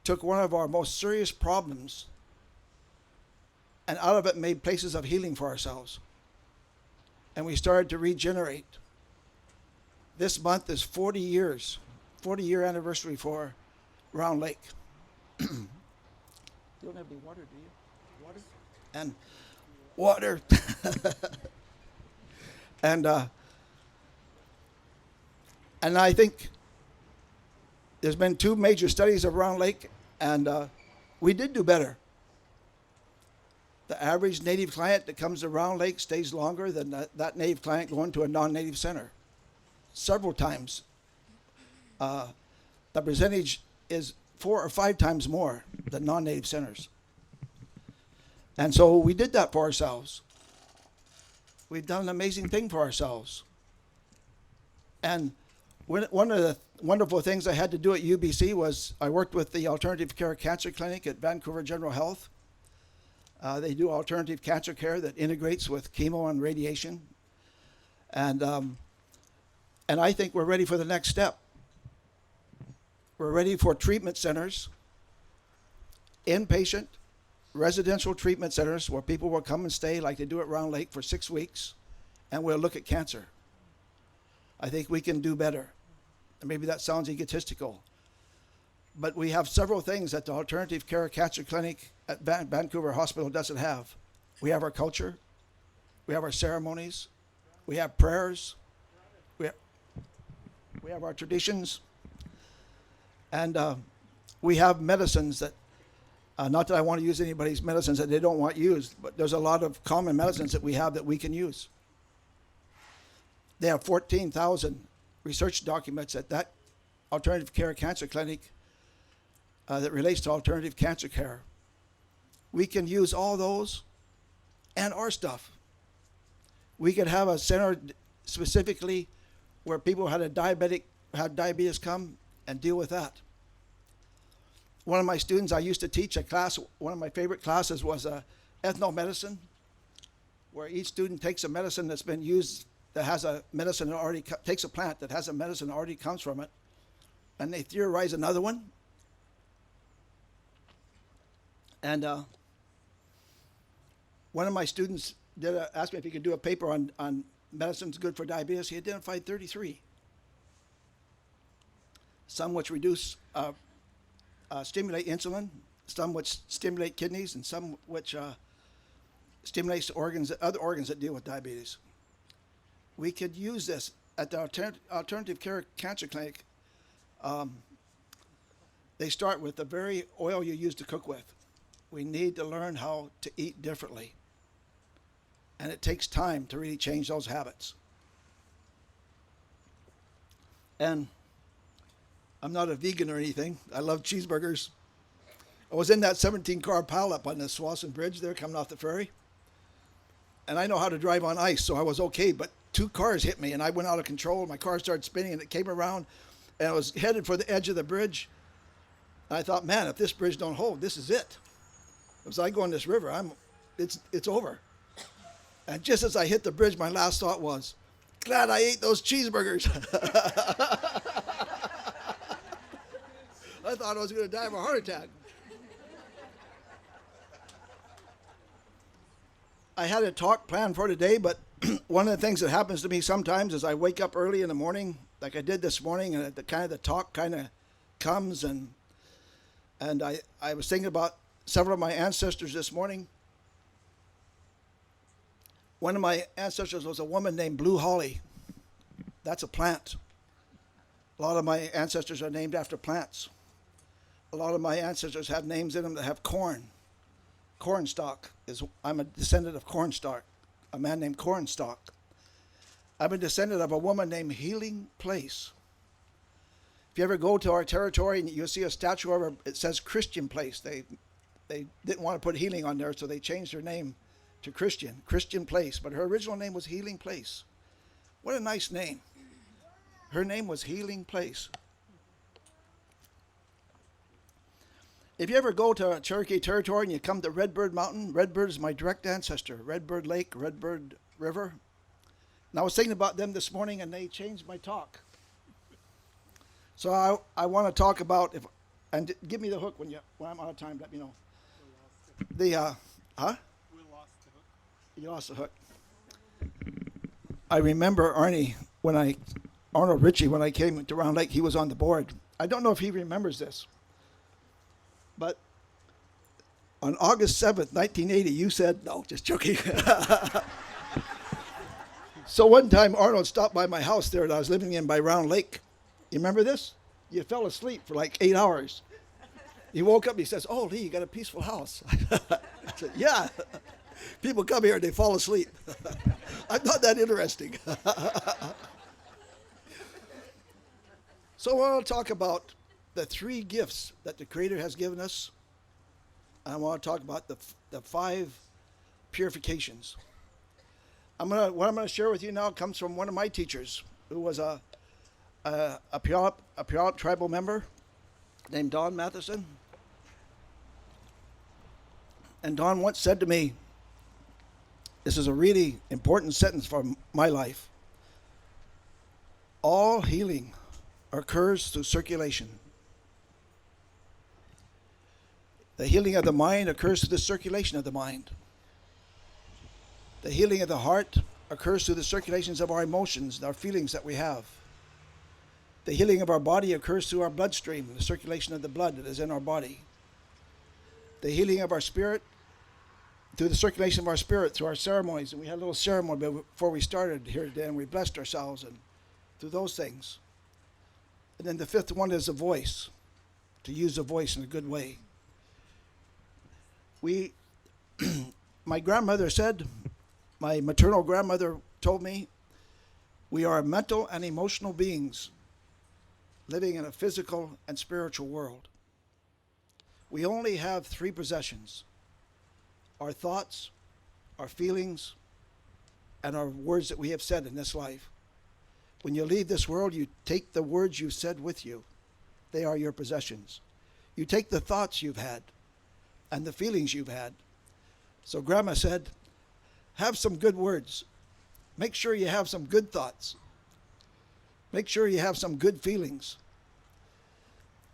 took one of our most serious problems and out of it made places of healing for ourselves. And we started to regenerate. This month is 40 year anniversary for Round Lake. You don't have any water, do you? Water? And water. And I think there's been 2 major studies of Round Lake, and we did do better. The average native client that comes to Round Lake stays longer than that native client going to a non-native center. Several times. The percentage is 4 or 5 times more than non-native centers. And so we did that for ourselves. We've done an amazing thing for ourselves. And one of the wonderful things I had to do at UBC was I worked with the Alternative Care Cancer Clinic at Vancouver General Health. They do alternative cancer care that integrates with chemo and radiation. And I think we're ready for the next step. We're ready for treatment centers, inpatient, residential treatment centers where people will come and stay like they do at Round Lake for 6 weeks, and we'll look at cancer. I think we can do better. And maybe that sounds egotistical, but we have several things that the Alternative Care Cancer Clinic at Vancouver Hospital doesn't have. We have our culture, we have our ceremonies, we have prayers, we have our traditions, and we have medicines that, not that I want to use anybody's medicines that they don't want used, but there's a lot of common medicines that we have that we can use. They have 14,000 research documents at that Alternative Care Cancer Clinic that relates to alternative cancer care. We can use all those and our stuff. We could have a center specifically where people had diabetes come and deal with that. One of my students, I used to teach a class, one of my favorite classes was ethnomedicine, where each student takes a medicine that's been used that has a medicine that already takes a plant that has a medicine that already comes from it, and they theorize another one. And one of my students asked me if he could do a paper on medicines good for diabetes. He identified 33. Some which reduce stimulate insulin, some which stimulate kidneys, and some which stimulates other organs that deal with diabetes. We could use this at the alternative care cancer clinic. They start with the very oil you use to cook with. We need to learn how to eat differently. And it takes time to really change those habits. And I'm not a vegan or anything. I love cheeseburgers. I was in that 17-car pileup on the Swanson Bridge there coming off the ferry. And I know how to drive on ice, so I was okay. But 2 cars hit me, and I went out of control. My car started spinning, and it came around, and I was headed for the edge of the bridge. And I thought, man, if this bridge don't hold, this is it. As I go on this river, it's over. And just as I hit the bridge, my last thought was, glad I ate those cheeseburgers. I thought I was going to die of a heart attack. I had a talk planned for today, but one of the things that happens to me sometimes is I wake up early in the morning, like I did this morning, and the talk kind of comes, and I was thinking about several of my ancestors this morning. One of my ancestors was a woman named Blue Holly. That's a plant. A lot of my ancestors are named after plants. A lot of my ancestors have names in them that have corn. Cornstalk I'm a descendant of Cornstalk, a man named Cornstalk. I'm a descendant of a woman named Healing Place. If you ever go to our territory and you'll see a statue of her, it says Christian Place. They didn't want to put healing on there, so they changed her name to Christian Place. But her original name was Healing Place. What a nice name. Her name was Healing Place. If you ever go to Cherokee Territory and you come to Redbird Mountain, Redbird is my direct ancestor. Redbird Lake, Redbird River. And I was thinking about them this morning, and they changed my talk. So I want to talk about, and give me the hook when I'm out of time, let me know. We lost the hook. You lost the hook. I remember Arnold Ritchie, when I came to Round Lake, he was on the board. I don't know if he remembers this. But on August 7th, 1980, you said, no, just joking. So one time Arnold stopped by my house there that I was living in by Round Lake. You remember this? You fell asleep for like 8 hours. He woke up and he says, oh, Lee, you got a peaceful house. I said, yeah. People come here and they fall asleep. I'm not that interesting. So I want to talk about the 3 gifts that the Creator has given us. I want to talk about the 5 purifications. What I'm going to share with you now comes from one of my teachers, who was a Puyallup tribal member named Don Matheson. And Don once said to me, this is a really important sentence for my life: all healing occurs through circulation. The healing of the mind occurs through the circulation of the mind. The healing of the heart occurs through the circulations of our emotions and our feelings that we have. The healing of our body occurs through our bloodstream, the circulation of the blood that is in our body. The healing of our spirit, through the circulation of our spirit, through our ceremonies. And we had a little ceremony before we started here today, and we blessed ourselves and through those things. And then the 5th one is the voice, to use the voice in a good way. My grandmother said, my maternal grandmother told me, we are mental and emotional beings living in a physical and spiritual world. We only have 3 possessions: our thoughts, our feelings, and our words that we have said in this life. When you leave this world, you take the words you've said with you. They are your possessions. You take the thoughts you've had and the feelings you've had. So Grandma said, have some good words. Make sure you have some good thoughts. Make sure you have some good feelings.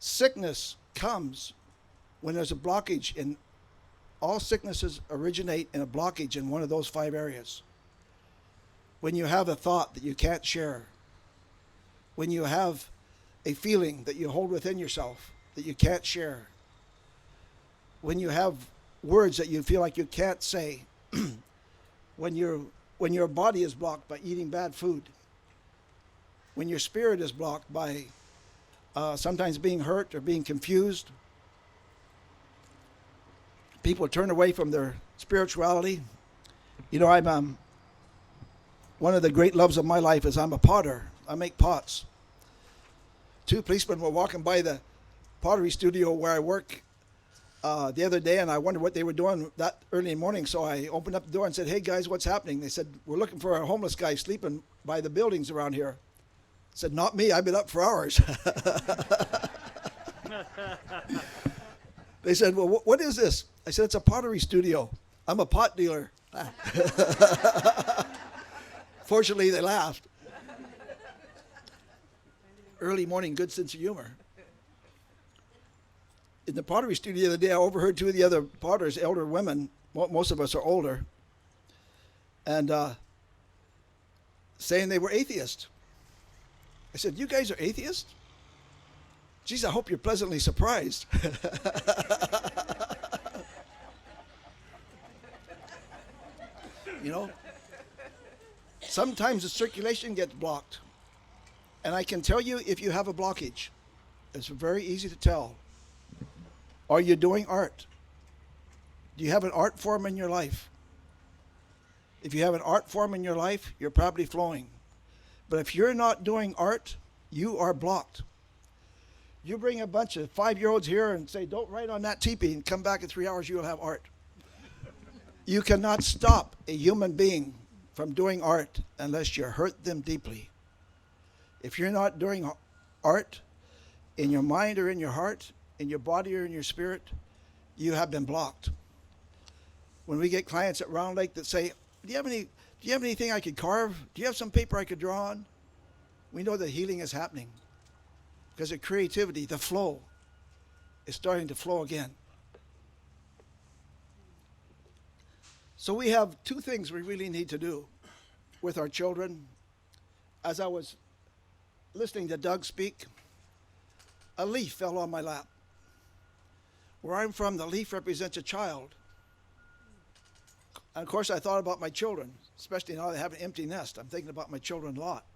Sickness comes when there's a blockage in. All sicknesses originate in a blockage in one of those 5 areas. When you have a thought that you can't share. When you have a feeling that you hold within yourself that you can't share, when you have words that you feel like you can't say, when your body is blocked by eating bad food, when your spirit is blocked by sometimes being hurt or being confused, people turn away from their spirituality. You know, I'm one of the great loves of my life is I'm a potter. I make pots. Two policemen were walking by the pottery studio where I work the other day, and I wondered what they were doing that early in the morning. So I opened up the door and said, "Hey guys, what's happening?" They said, "We're looking for a homeless guy sleeping by the buildings around here." I said, "Not me. I've been up for hours." They said, "Well, what is this?" I said, "It's a pottery studio. I'm a pot dealer." Fortunately, they laughed. Early morning, good sense of humor. In the pottery studio the other day, I overheard two of the other potters, elder women, most of us are older, and saying they were atheists. I said, "You guys are atheists? Geez, I hope you're pleasantly surprised." You know, sometimes the circulation gets blocked. And I can tell you if you have a blockage. It's very easy to tell. Are you doing art? Do you have an art form in your life? If you have an art form in your life, you're probably flowing. But if you're not doing art, you are blocked. You bring a bunch of 5-year-olds here and say, "Don't write on that teepee," and come back in 3 hours, you'll have art. You cannot stop a human being from doing art unless you hurt them deeply. If you're not doing art in your mind or in your heart, in your body or in your spirit, you have been blocked. When we get clients at Round Lake that say, do you have anything I could carve? Do you have some paper I could draw on? We know that healing is happening because the creativity, the flow, is starting to flow again. So we have two things we really need to do with our children. As I was listening to Doug speak, a leaf fell on my lap. Where I'm from, the leaf represents a child. And of course, I thought about my children, especially now they have an empty nest. I'm thinking about my children a lot.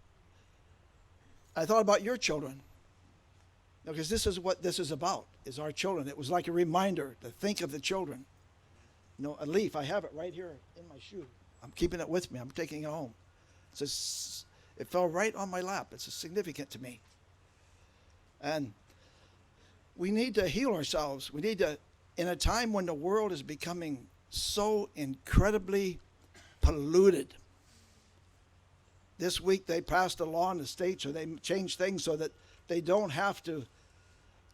I thought about your children, because this is what this is about, is our children. It was like a reminder to think of the children. You know, a leaf, I have it right here in my shoe. I'm keeping it with me. I'm taking it home. It fell right on my lap. It's significant to me. And we need to heal ourselves. We need to, in a time when the world is becoming so incredibly polluted. This week they passed a law in the States, or they changed things so that they don't have to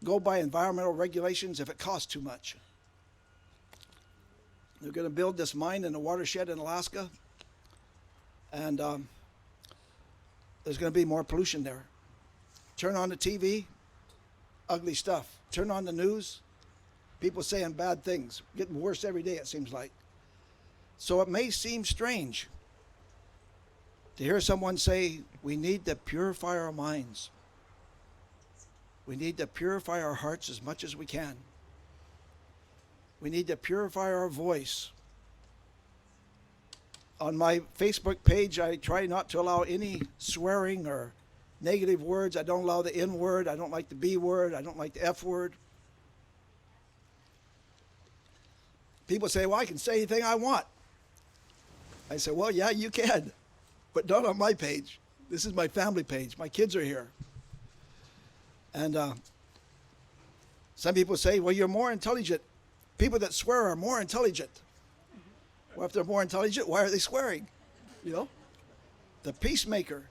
go by environmental regulations if it costs too much. They're going to build this mine in a watershed in Alaska, and there's going to be more pollution there. Turn on the TV, ugly stuff. Turn on the news, people saying bad things. Getting worse every day, it seems like. So it may seem strange to hear someone say, we need to purify our minds. We need to purify our hearts as much as we can. We need to purify our voice. On my Facebook page, I try not to allow any swearing or negative words. I don't allow the N word. I don't like the B word. I don't like the F word. People say, well, I can say anything I want. I say, well, yeah, you can, but not on my page. This is my family page. My kids are here. And some people say, well, you're more intelligent. People that swear are more intelligent. Well, if they're more intelligent, why are they swearing? You know? The peacemaker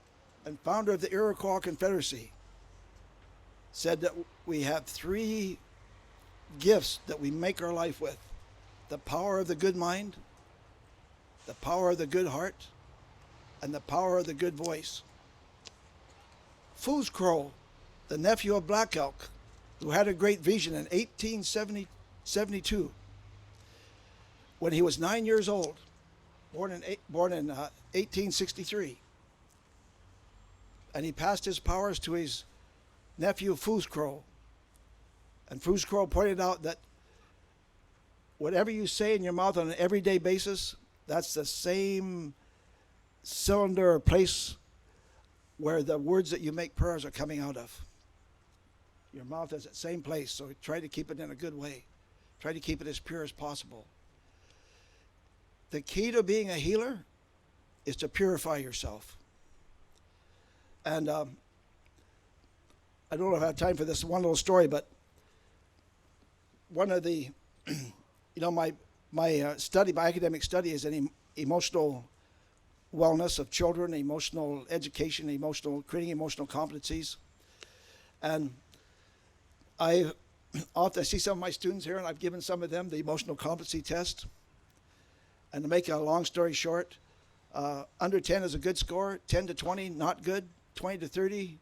and founder of the Iroquois Confederacy said that we have 3 gifts that we make our life with. The power of the good mind, the power of the good heart, and the power of the good voice. Fool's Crow, the nephew of Black Elk, who had a great vision in 1872, when he was 9 years old, born in 1863. And he passed his powers to his nephew Fool's Crow. And Fusco pointed out that whatever you say in your mouth on an everyday basis, that's the same cylinder or place where the words that you make prayers are coming out of. Your mouth is at the same place, so try to keep it in a good way. Try to keep it as pure as possible. The key to being a healer is to purify yourself. And I don't know if I have time for this one little story, but one of the, my academic study is in emotional wellness of children, emotional education, creating emotional competencies. And I often see some of my students here, and I've given some of them the emotional competency test. And to make a long story short, under 10 is a good score, 10 to 20, not good, 20 to 30,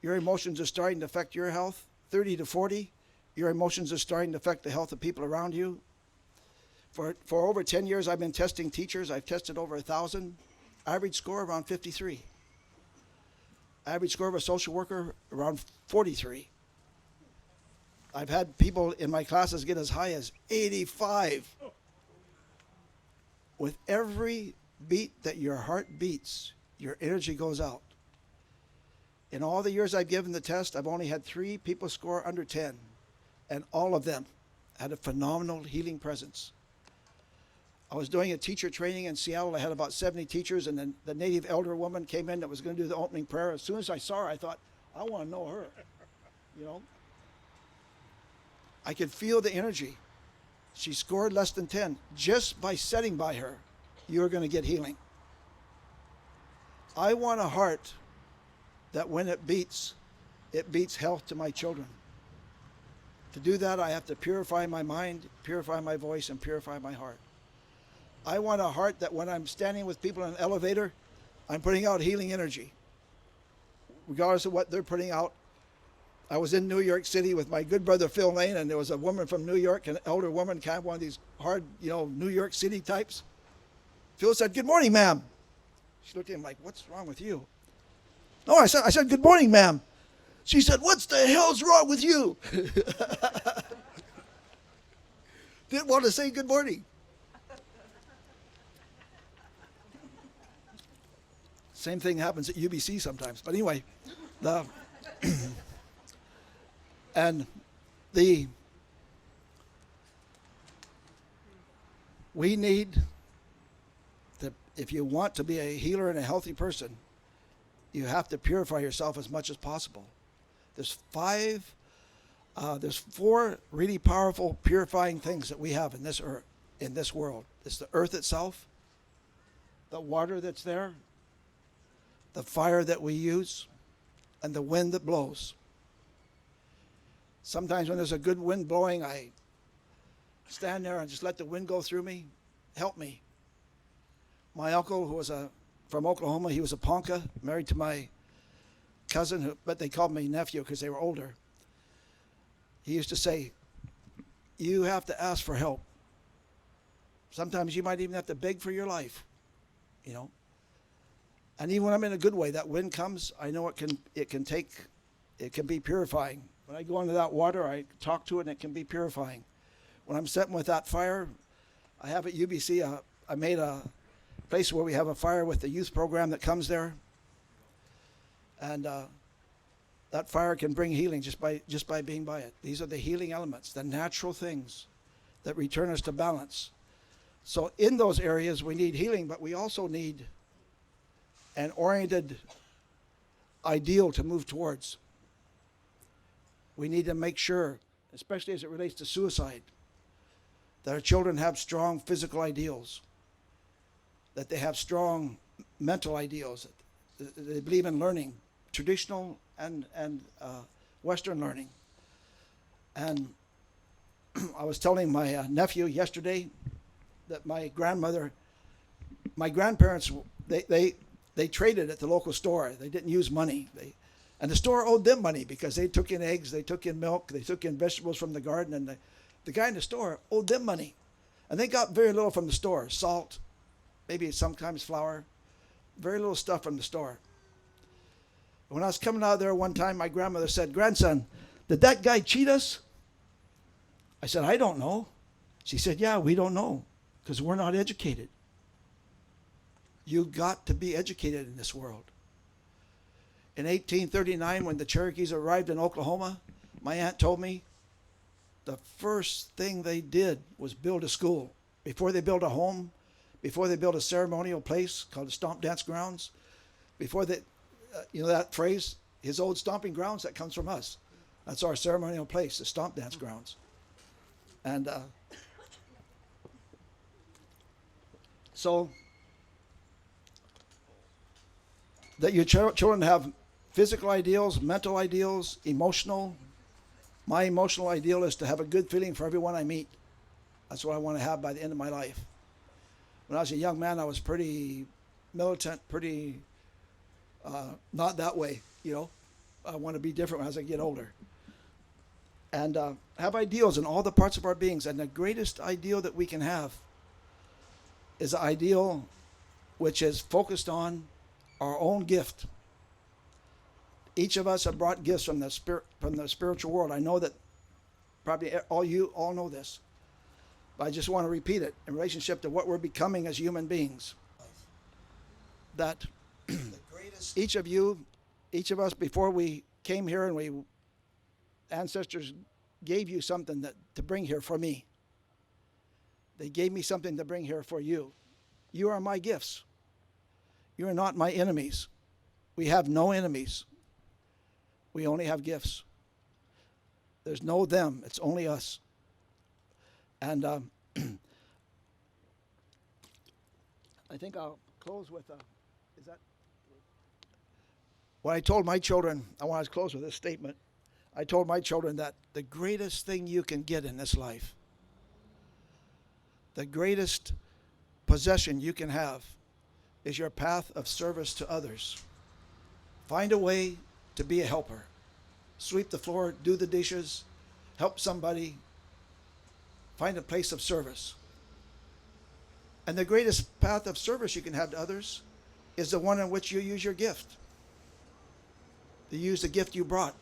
your emotions are starting to affect your health, 30 to 40, your emotions are starting to affect the health of people around you. For over 10 years, I've been testing teachers. I've tested over 1,000. Average score around 53. Average score of a social worker around 43. I've had people in my classes get as high as 85. With every beat that your heart beats, your energy goes out. In all the years I've given the test, I've only had 3 people score under 10, and all of them had a phenomenal healing presence. I was doing a teacher training in Seattle. I had about 70 teachers, and then the native elder woman came in that was going to do the opening prayer. As soon as I saw her, I thought, I want to know her. I could feel the energy. She scored less than 10. Just by sitting by her, you're going to get healing. I want a heart that when it beats health to my children. To do that, I have to purify my mind, purify my voice, and purify my heart. I want a heart that when I'm standing with people in an elevator, I'm putting out healing energy. Regardless of what they're putting out. I was in New York City with my good brother Phil Lane, and there was a woman from New York, an elder woman, kind of one of these hard, New York City types. Phil said, "Good morning, ma'am." She looked at him like, "What's wrong with you?" No, I said, "Good morning, ma'am." She said, "What's the hell's wrong with you?" Didn't want to say good morning. Same thing happens at UBC sometimes. But anyway, we need if you want to be a healer and a healthy person, you have to purify yourself as much as possible. There's 4 really powerful purifying things that we have in this earth, in this world. It's the earth itself, the water that's there, the fire that we use, and the wind that blows. Sometimes when there's a good wind blowing, I stand there and just let the wind go through me. Help me. My uncle, who was from Oklahoma, he was a Ponca, married to my cousin, but they called me nephew because they were older. He used to say, "You have to ask for help. Sometimes you might even have to beg for your life, And even when I'm in a good way, that wind comes, I know it can be purifying. When I go into that water, I talk to it, and it can be purifying. When I'm sitting with that fire, I have at UBC, I made a place where we have a fire with the youth program that comes there. And that fire can bring healing just by being by it. These are the healing elements, the natural things that return us to balance. So in those areas, we need healing, but we also need an oriented ideal to move towards. We need to make sure, especially as it relates to suicide, that our children have strong physical ideals, that they have strong mental ideals, that they believe in learning, traditional and Western learning. And I was telling my nephew yesterday that my grandparents, they traded at the local store. They didn't use money. And the store owed them money because they took in eggs, they took in milk, they took in vegetables from the garden, and the guy in the store owed them money. And they got very little from the store, salt, maybe sometimes flour, very little stuff from the store. When I was coming out of there one time, my grandmother said, "Grandson, did that guy cheat us?" I said, I don't know. She said, yeah, we don't know because we're not educated. You got to be educated in this world. In 1839, when the Cherokees arrived in Oklahoma, my aunt told me the first thing they did was build a school. Before they built a home, before they built a ceremonial place called the Stomp Dance Grounds, before they, you know that phrase, his old stomping grounds, that comes from us. That's our ceremonial place, the Stomp Dance Grounds. And so that your children have physical ideals, mental ideals, emotional. My emotional ideal is to have a good feeling for everyone I meet. That's what I want to have by the end of my life. When I was a young man, I was pretty militant, pretty not that way, you know. I want to be different as I get older. And have ideals in all the parts of our beings. And the greatest ideal that we can have is an ideal which is focused on our own gift. Each of us have brought gifts from the spiritual world. I know that probably you all know this, but I just want to repeat it in relationship to what we're becoming as human beings. That each of us, before we came here and ancestors gave you something to bring here for me. They gave me something to bring here for you. You are my gifts. You are not my enemies. We have no enemies. We only have gifts. There's no them. It's only us. And I think I'll close with what I told my children. I want to close with this statement. I told my children that the greatest thing you can get in this life, the greatest possession you can have, is your path of service to others. Find a way to be a helper. Sweep the floor, do the dishes, help somebody. Find a place of service. And the greatest path of service you can have to others is the one in which you use your gift. To use the gift you brought.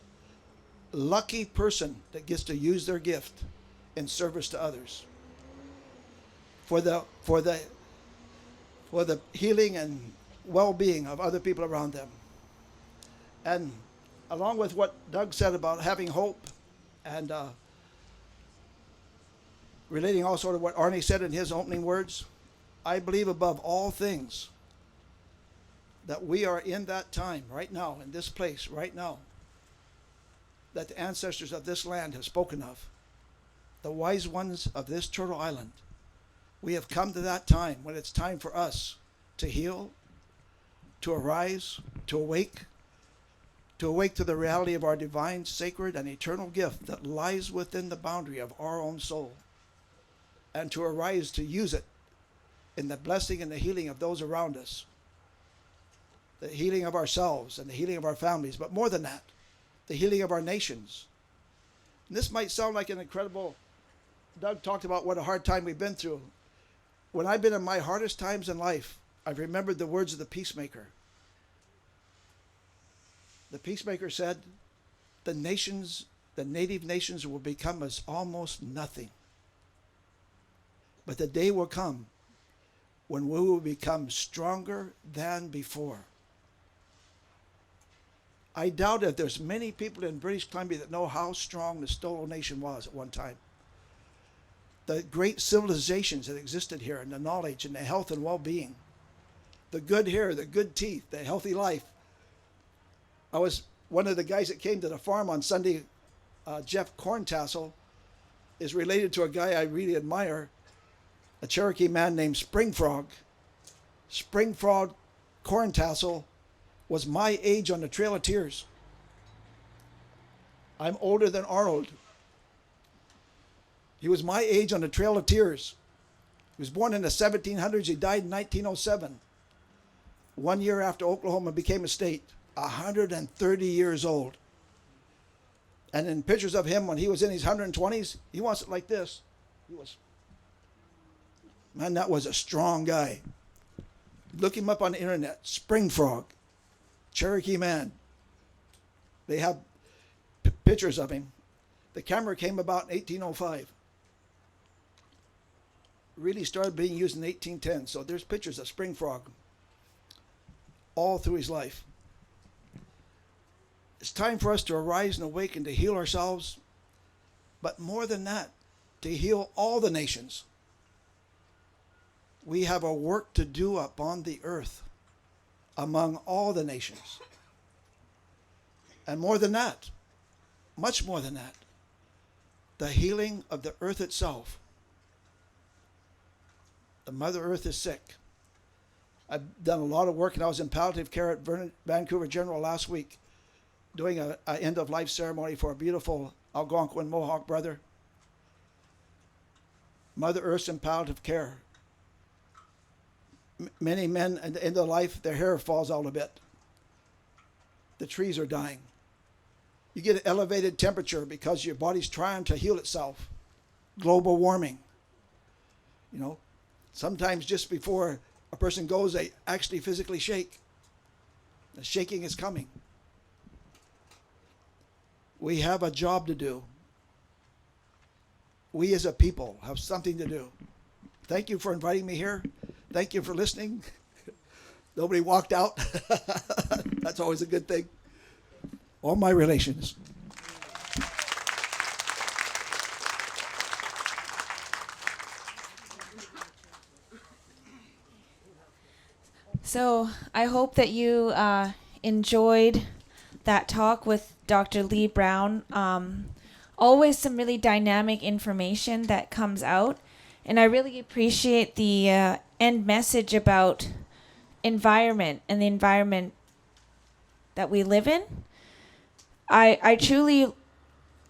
Lucky person that gets to use their gift in service to others. For the healing and well-being of other people around them. And along with what Doug said about having hope and relating also to what Arnie said in his opening words, I believe above all things that we are in that time right now, in this place right now, that the ancestors of this land have spoken of, the wise ones of this Turtle Island. We have come to that time when it's time for us to heal, to arise, to awake to the reality of our divine, sacred, and eternal gift that lies within the boundary of our own soul, and to arise to use it in the blessing and the healing of those around us, the healing of ourselves and the healing of our families, but more than that, the healing of our nations. And this might sound like an incredible, Doug talked about what a hard time we've been through. When I've been in my hardest times in life, I've remembered the words of the peacemaker. The peacemaker said, the native nations will become as almost nothing. But the day will come when we will become stronger than before. I doubt if there's many people in British Columbia that know how strong the Stolo Nation was at one time. The great civilizations that existed here, and the knowledge and the health and well-being, the good hair, the good teeth, the healthy life. I was one of the guys that came to the farm on Sunday. Jeff Corntassel is related to a guy I really admire, a Cherokee man named Springfrog. Springfrog Corntassel was my age on the Trail of Tears. I'm older than Arnold. He was my age on the Trail of Tears. He was born in the 1700s. He died in 1907. 1 year after Oklahoma became a state. 130 years old. And in pictures of him when he was in his 120s, he wants it like this. Man, that was a strong guy. Look him up on the internet. Springfrog. Cherokee man. They have pictures of him. The camera came about in 1805. really started being used in 1810. So there's pictures of spring frog all through his life. It's time for us to arise and awaken, to heal ourselves, but more than that, to heal all the nations. We have a work to do upon the earth among all the nations. And more than that, much more than that, the healing of the earth itself. The Mother Earth is sick. I've done a lot of work, and I was in palliative care at Vancouver General last week, doing an end-of-life ceremony for a beautiful Algonquin Mohawk brother. Mother Earth's in palliative care. Many men at the end of life, their hair falls out a bit. The trees are dying. You get an elevated temperature because your body's trying to heal itself. Global warming. You know, sometimes just before a person goes, they actually physically shake. The shaking is coming. We have a job to do. We as a people have something to do. Thank you for inviting me here. Thank you for listening. Nobody walked out. That's always a good thing. All my relations. So I hope that you enjoyed that talk with Dr. Lee Brown. Always some really dynamic information that comes out. And I really appreciate the end message about environment and the environment that we live in. I truly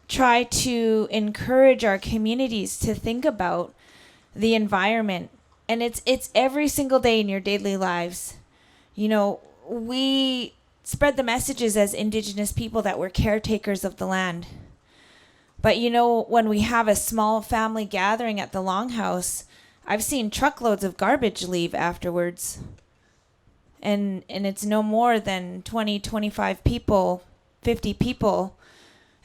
try to encourage our communities to think about the environment. And it's every single day in your daily lives. You know, we spread the messages as Indigenous people that we're caretakers of the land. But you know, when we have a small family gathering at the Longhouse, I've seen truckloads of garbage leave afterwards. And it's no more than 20, 25 people, 50 people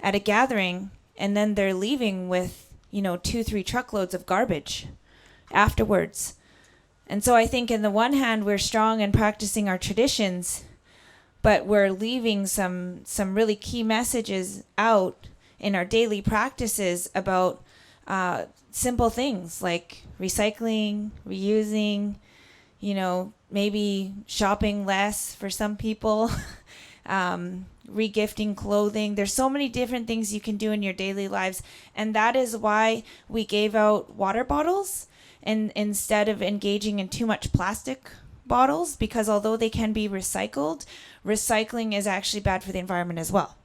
at a gathering, and then they're leaving with, 2-3 truckloads of garbage afterwards. And so I think in the one hand, we're strong in practicing our traditions, but we're leaving some really key messages out in our daily practices about simple things like recycling, reusing, maybe shopping less for some people, regifting clothing. There's so many different things you can do in your daily lives. And that is why we gave out water bottles and instead of engaging in too much plastic bottles, because although they can be recycled, recycling is actually bad for the environment as well.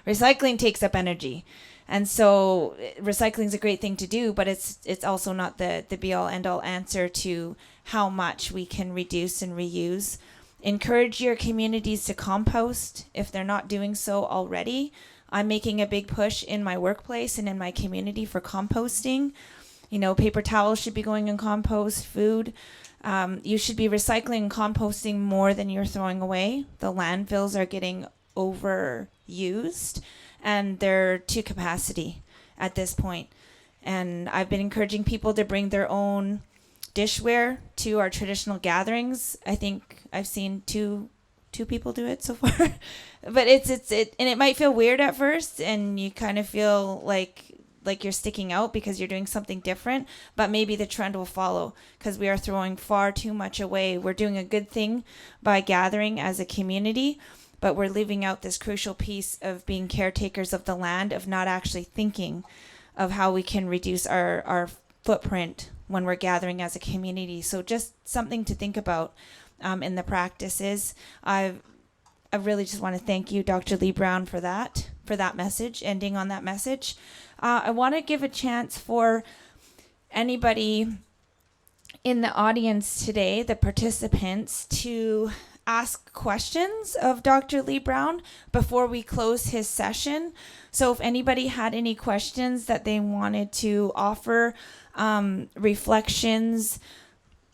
Recycling takes up energy. And so recycling is a great thing to do, but it's also not the be-all, end-all answer to how much we can reduce and reuse. Encourage your communities to compost if they're not doing so already. I'm making a big push in my workplace and in my community for composting. Paper towels should be going in compost, food. You should be recycling and composting more than you're throwing away. The landfills are getting overused and they're to capacity at this point. And I've been encouraging people to bring their own dishware to our traditional gatherings. I think I've seen two people do it so far. But it and it might feel weird at first and you kind of feel like you're sticking out because you're doing something different, but maybe the trend will follow because we are throwing far too much away. We're doing a good thing by gathering as a community, but we're leaving out this crucial piece of being caretakers of the land, of not actually thinking of how we can reduce our footprint when we're gathering as a community. So just something to think about in the practices. I really just want to thank you, Dr. Lee Brown, for that message, ending on that message. I want to give a chance for anybody in the audience today, the participants, to ask questions of Dr. Lee Brown before we close his session. So if anybody had any questions that they wanted to offer, reflections,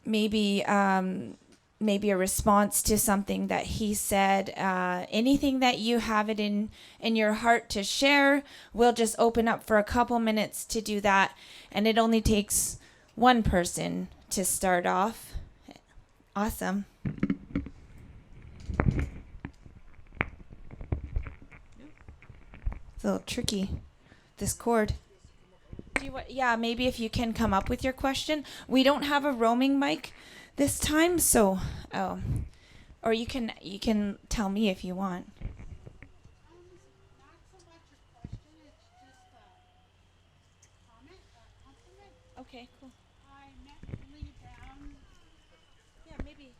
maybe a response to something that he said, anything that you have it in your heart to share, we'll just open up for a couple minutes to do that. And it only takes one person to start off. Awesome. It's a little tricky, this cord. Yeah, maybe if you can come up with your question. We don't have a roaming mic this time, so or you can tell me if you want. Not so much a question, it's just a comment, a compliment. Okay, cool. I met Lee Brown. Yeah, maybe.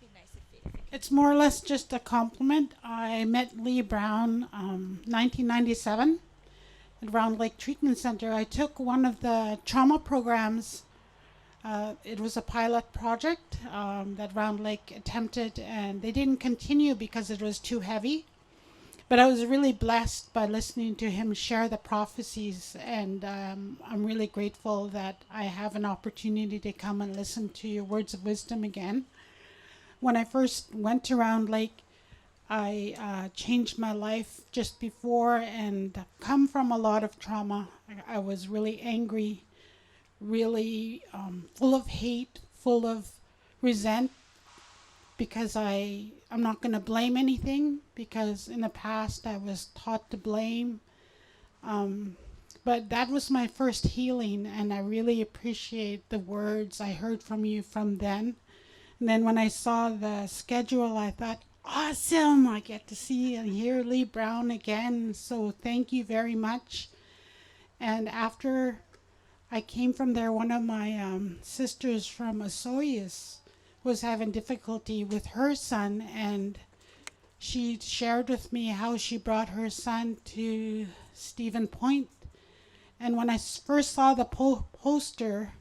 Be nice if It's more or less just a compliment. I met Lee Brown 1997 at Round Lake Treatment Center. I took one of the trauma programs. It was a pilot project that Round Lake attempted, and they didn't continue because it was too heavy. But I was really blessed by listening to him share the prophecies, and I'm really grateful that I have an opportunity to come and listen to your words of wisdom again. When I first went to Round Lake, I changed my life just before and come from a lot of trauma. I was really angry, really full of hate, full of resent, because I'm not going to blame anything, because in the past I was taught to blame. But that was my first healing, and I really appreciate the words I heard from you from then. And then when I saw the schedule, I thought, awesome, I get to see and hear Lee Brown again. So thank you very much. And after I came from there, one of my sisters from Osoyoos was having difficulty with her son, and she shared with me how she brought her son to Stephen Point. And when I first saw the poster,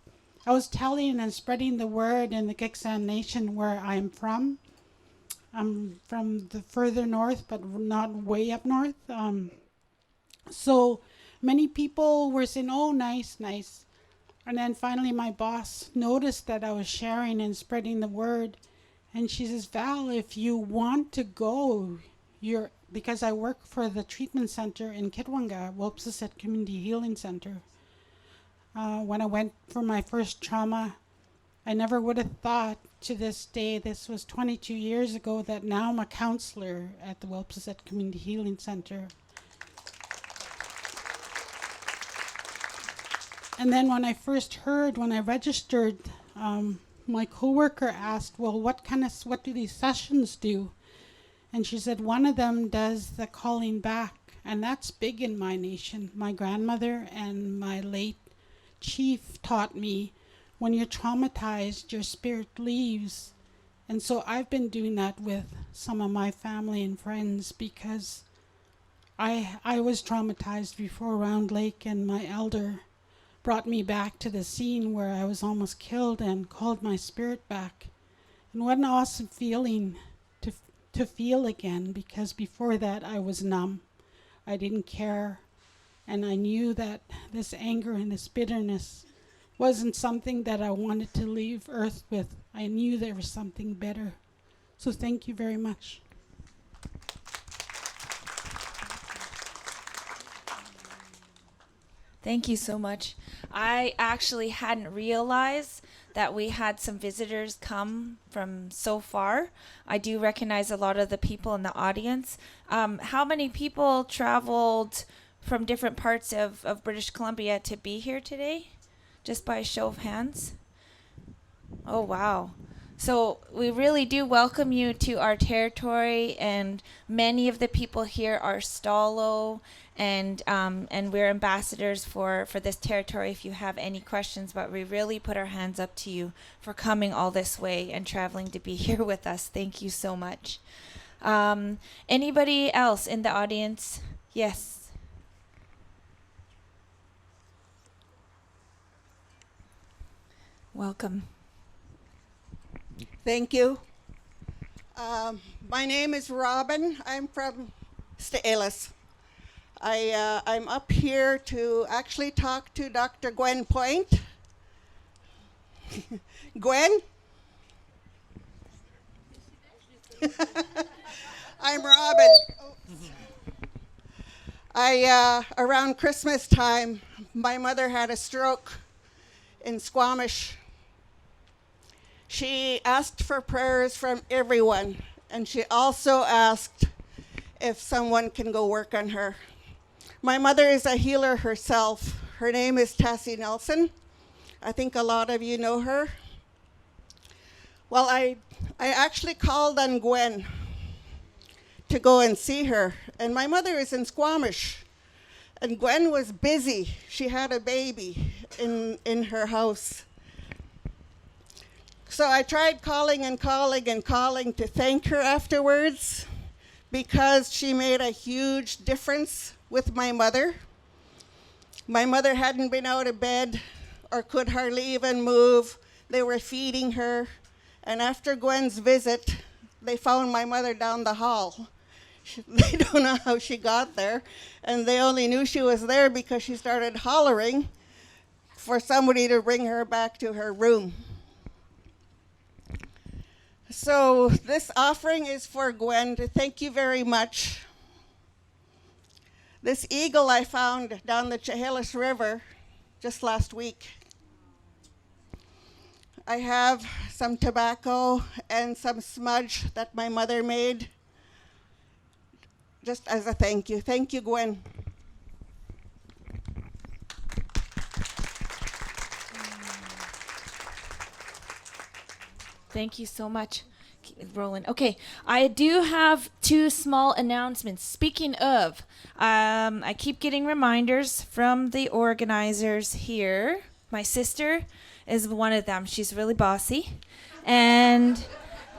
I was telling and spreading the word in the Gitxsan Nation where I'm from. I'm from the further north, but not way up north. So many people were saying, oh, nice, nice. And then finally my boss noticed that I was sharing and spreading the word. And she says, Val, if you want to go, because I work for the treatment center in Kitwanga, Wopsiset Community Healing Center. When I went for my first trauma, I never would have thought to this day, this was 22 years ago, that now I'm a counselor at the Wopsiset Community Healing Center. And then when I first heard, when I registered, my coworker asked, well, what do these sessions do? And she said, one of them does the calling back. And that's big in my nation. My grandmother and my late chief taught me, when you're traumatized, your spirit leaves. And so I've been doing that with some of my family and friends, because I was traumatized before Round Lake, and my elder brought me back to the scene where I was almost killed and called my spirit back. And what an awesome feeling to feel again, because before that I was numb. I didn't care. And I knew that this anger and this bitterness wasn't something that I wanted to leave Earth with. I knew there was something better. So thank you very much. Thank you so much. I actually hadn't realized that we had some visitors come from so far. I do recognize a lot of the people in the audience. How many people traveled from different parts of British Columbia to be here today? Just by a show of hands? Oh, wow. So we really do welcome you to our territory, and many of the people here are Stalo, and we're ambassadors for this territory if you have any questions, but we really put our hands up to you for coming all this way and traveling to be here with us. Thank you so much. Anybody else in the audience? Yes. Welcome. Thank you. My name is Robin. I'm from Sta'elis. I'm up here to actually talk to Dr. Gwen Point. Gwen? I'm Robin. Around Christmas time, my mother had a stroke, in Squamish. She asked for prayers from everyone, and she also asked if someone can go work on her. My mother is a healer herself. Her name is Tassie Nelson. I think a lot of you know her. Well, I actually called on Gwen to go and see her, and my mother is in Squamish, and Gwen was busy. She had a baby in her house. So I tried calling and calling and calling to thank her afterwards, because she made a huge difference with my mother. My mother hadn't been out of bed or could hardly even move. They were feeding her. And after Gwen's visit, they found my mother down the hall. They don't know how she got there. And they only knew she was there because she started hollering for somebody to bring her back to her room. So this offering is for Gwen to thank you very much. This eagle I found down the Chehalis River just last week. I have some tobacco and some smudge that my mother made, just as a thank you. Thank you, Gwen. Thank you so much. Keep it rolling. Okay, I do have two small announcements. Speaking of, I keep getting reminders from the organizers here. My sister is one of them. She's really bossy. And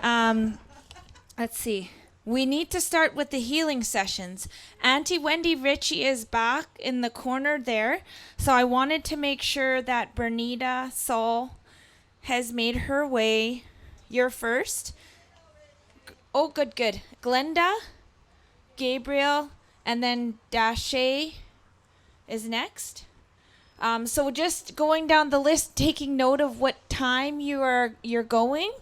let's see. We need to start with the healing sessions. Auntie Wendy Ritchie is back in the corner there. So I wanted to make sure that Bernita Saul has made her way. You're first. Oh, good. Glenda, Gabriel, and then Dashay is next. So just going down the list, taking note of what time you're going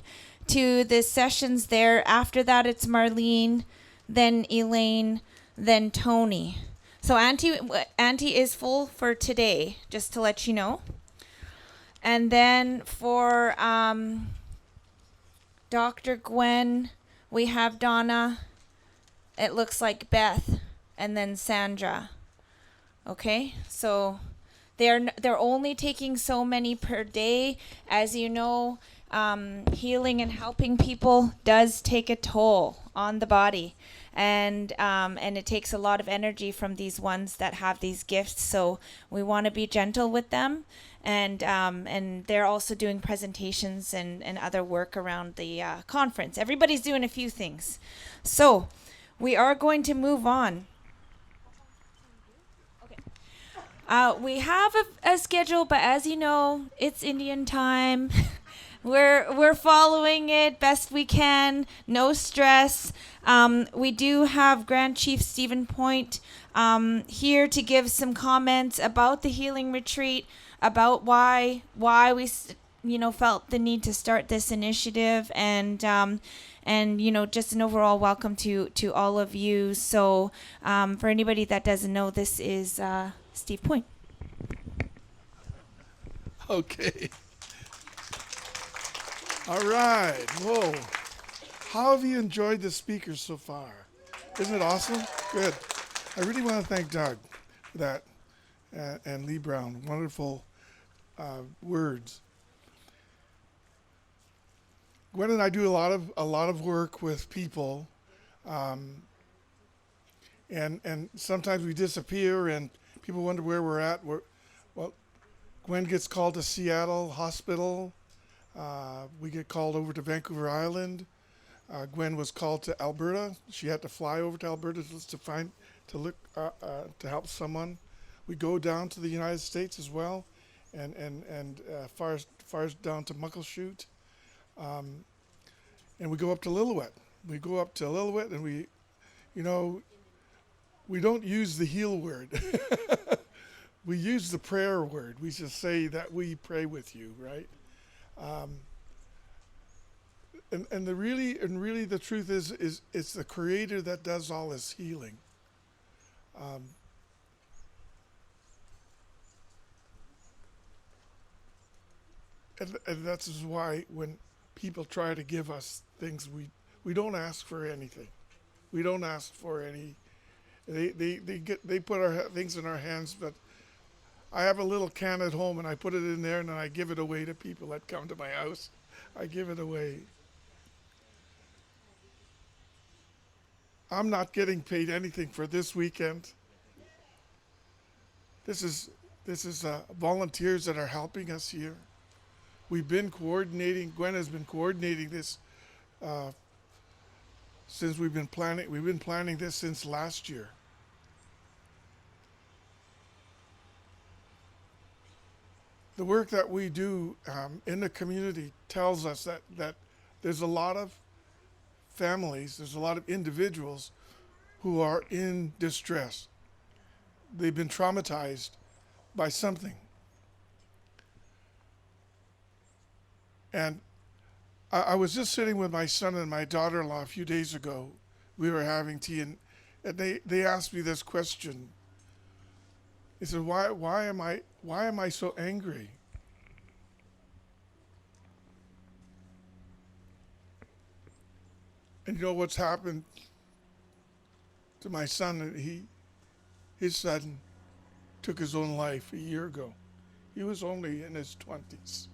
to the sessions there. After that, it's Marlene, then Elaine, then Tony. So Auntie is full for today, just to let you know. And then for Dr. Gwen, we have Donna, it looks like Beth, and then Sandra. Okay, so they're only taking so many per day. As you know, healing and helping people does take a toll on the body, and it takes a lot of energy from these ones that have these gifts. So we want to be gentle with them. And they're also doing presentations and other work around the conference. Everybody's doing a few things. So we are going to move on. Okay. We have a schedule, but as you know, it's Indian time. We're following it best we can. No stress. We do have Grand Chief Stephen Point here to give some comments about the healing retreat, about why we felt the need to start this initiative, and just an overall welcome to all of you. So for anybody that doesn't know, this is Steve Point. Okay. All right. Whoa. How have you enjoyed the speakers so far? Isn't it awesome? Good. I really want to thank Doug for that, and Lee Brown. Wonderful words. Gwen and I do a lot of work with people, and sometimes we disappear, and people wonder where we're at. Well, Gwen gets called to Seattle Hospital. We get called over to Vancouver Island. Gwen was called to Alberta. She had to fly over to Alberta to help someone. We go down to the United States as well, and far as down to Muckleshoot, and we go up to Lillooet. We go up to Lillooet, and we don't use the heal word. We use the prayer word. We just say that we pray with you, right? And really the truth is it's the Creator that does all this healing. And that's is why when people try to give us things, we don't ask for anything. We don't ask for any. They put our things in our hands, but I have a little can at home and I put it in there and then I give it away to people that come to my house. I give it away. I'm not getting paid anything for this weekend. This is volunteers that are helping us here. We've been coordinating. Gwen has been coordinating this since we've been planning. We've been planning this since last year. The work that we do in the community tells us that there's a lot of families, there's a lot of individuals who are in distress. They've been traumatized by something. And I was just sitting with my son and my daughter-in-law a few days ago. We were having tea, and they asked me this question. They said, why am I so angry? And you know what's happened to my son? His son took his own life a year ago. He was only in his 20s.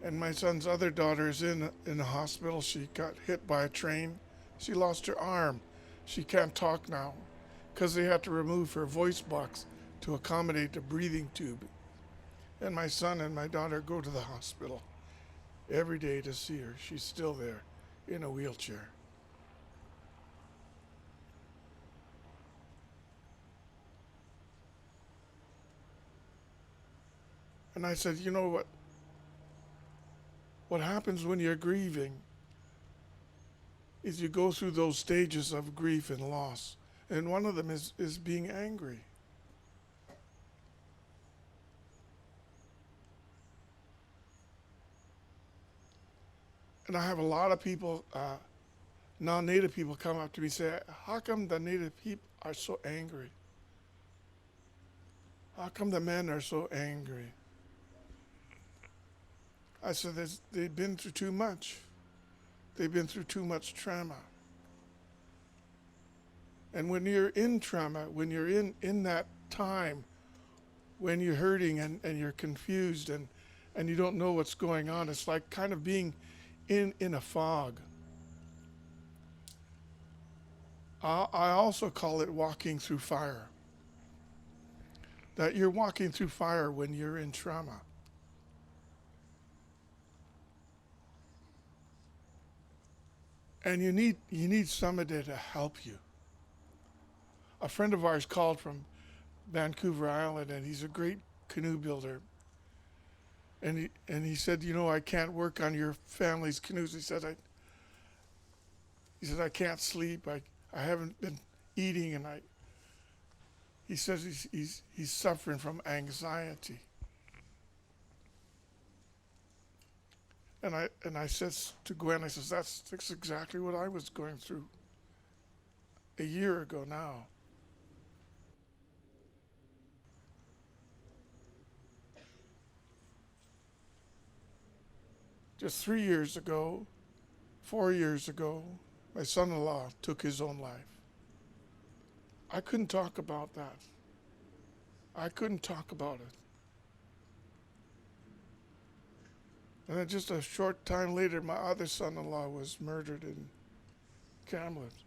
And my son's other daughter is in the hospital. She got hit by a train. She lost her arm. She can't talk now because they had to remove her voice box to accommodate the breathing tube. And my son and my daughter go to the hospital every day to see her. She's still there in a wheelchair. And I said, you know what? What happens when you're grieving is you go through those stages of grief and loss. And one of them is being angry. And I have a lot of people, non-native people, come up to me and say, how come the native people are so angry? How come the men are so angry? I said, they've been through too much. They've been through too much trauma. And when you're in trauma, when you're in that time, when you're hurting and you're confused and you don't know what's going on, it's like kind of being in a fog. I also call it walking through fire. That you're walking through fire when you're in trauma. And you need somebody to help you. A friend of ours called from Vancouver Island, and he's a great canoe builder. And he said, you know, I can't work on your family's canoes. He said, I can't sleep. I haven't been eating, and he says he's suffering from anxiety. And I said to Gwen, I says, that's exactly what I was going through a year ago now. Just 3 years ago, 4 years ago, my son-in-law took his own life. I couldn't talk about that. I couldn't talk about it. And then just a short time later, my other son-in-law was murdered in Kamloops.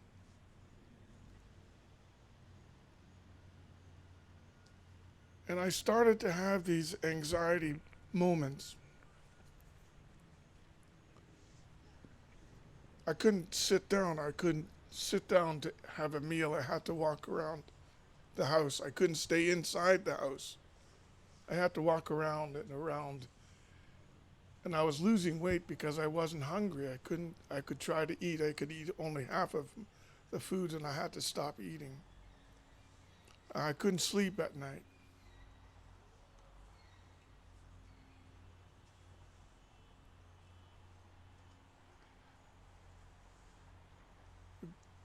And I started to have these anxiety moments. I couldn't sit down. I couldn't sit down to have a meal. I had to walk around the house. I couldn't stay inside the house. I had to walk around and around. And I was losing weight because I wasn't hungry. I could try to eat. I could eat only half of the food, and I had to stop eating. I couldn't sleep at night.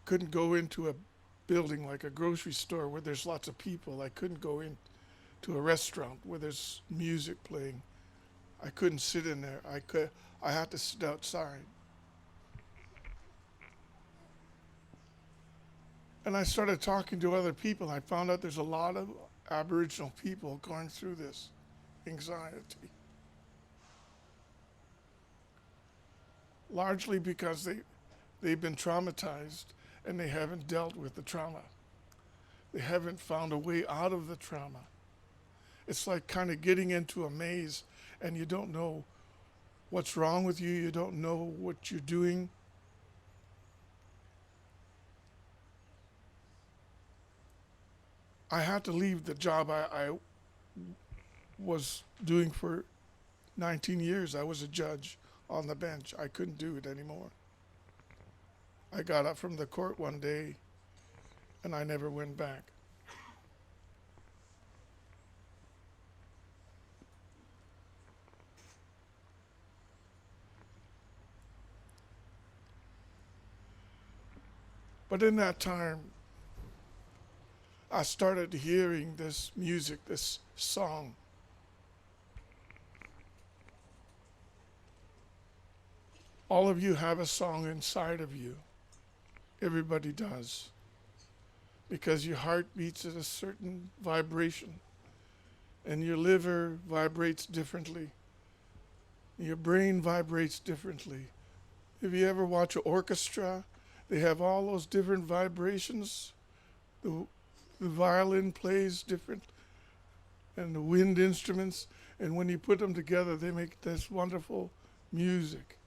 Couldn't go into building like a grocery store where there's lots of people. I couldn't go in to a restaurant where there's music playing. I couldn't sit in there. I had to sit outside. And I started talking to other people. I found out there's a lot of Aboriginal people going through this anxiety. Largely because they've been traumatized and they haven't dealt with the trauma. They haven't found a way out of the trauma. It's like kind of getting into a maze and you don't know what's wrong with you, you don't know what you're doing. I had to leave the job I was doing for 19 years. I was a judge on the bench. I couldn't do it anymore. I got up from the court one day and I never went back. But in that time, I started hearing this music, this song. All of you have a song inside of you. Everybody does. Because your heart beats at a certain vibration. And your liver vibrates differently. Your brain vibrates differently. If you ever watch an orchestra, they have all those different vibrations. The violin plays different, and the wind instruments, and when you put them together, they make this wonderful music.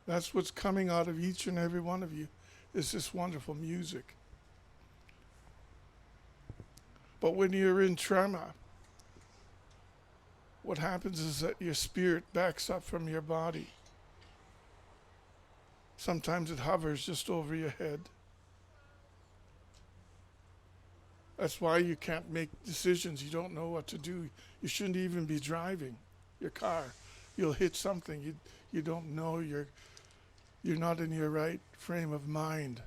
That's what's coming out of each and every one of you, is this wonderful music. But when you're in trauma, what happens is that your spirit backs up from your body. Sometimes it hovers just over your head. That's why you can't make decisions. You don't know what to do. You shouldn't even be driving your car. You'll hit something. You don't know. You're not in your right frame of mind.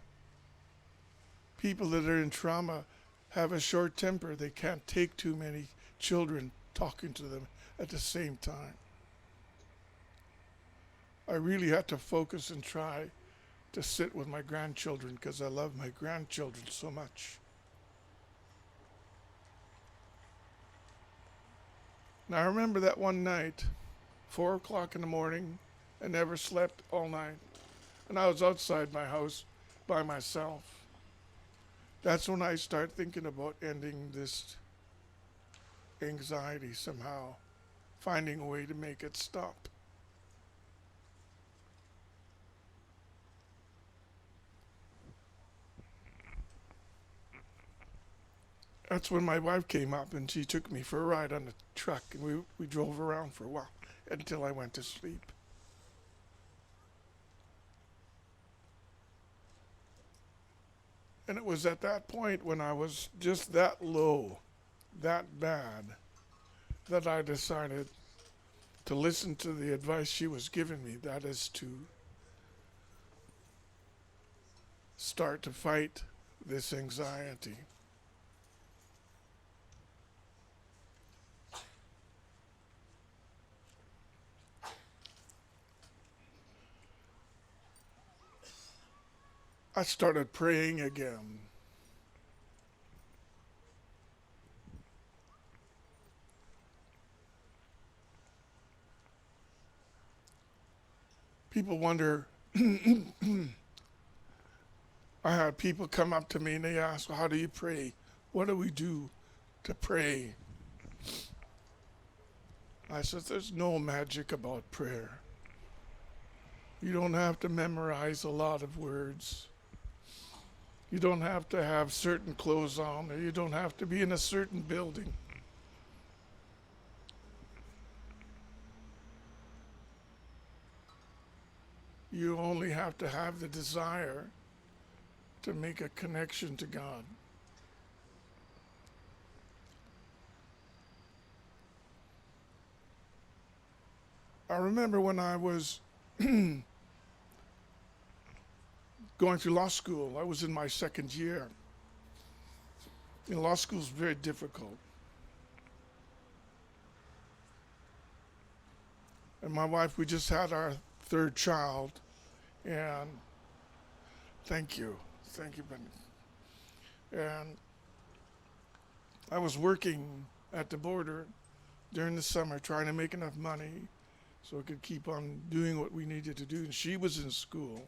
People that are in trauma have a short temper. They can't take too many children talking to them at the same time. I really had to focus and try to sit with my grandchildren because I love my grandchildren so much. Now I remember that one night, 4 o'clock in the morning, I never slept all night. And I was outside my house by myself. That's when I started thinking about ending this anxiety somehow, finding a way to make it stop. That's when my wife came up and she took me for a ride on the truck, and we drove around for a while until I went to sleep. And it was at that point when I was just that low, that bad, that I decided to listen to the advice she was giving me. That is to start to fight this anxiety. I started praying again. People wonder, I had people come up to me and they ask, well, how do you pray? What do we do to pray? I said, there's no magic about prayer. You don't have to memorize a lot of words. You don't have to have certain clothes on, or you don't have to be in a certain building. You only have to have the desire to make a connection to God. I remember when I was going through law school. I was in my second year. Law school is very difficult. And my wife, we just had our third child, and thank you, Ben. And I was working at the border during the summer, trying to make enough money so we could keep on doing what we needed to do. And she was in school.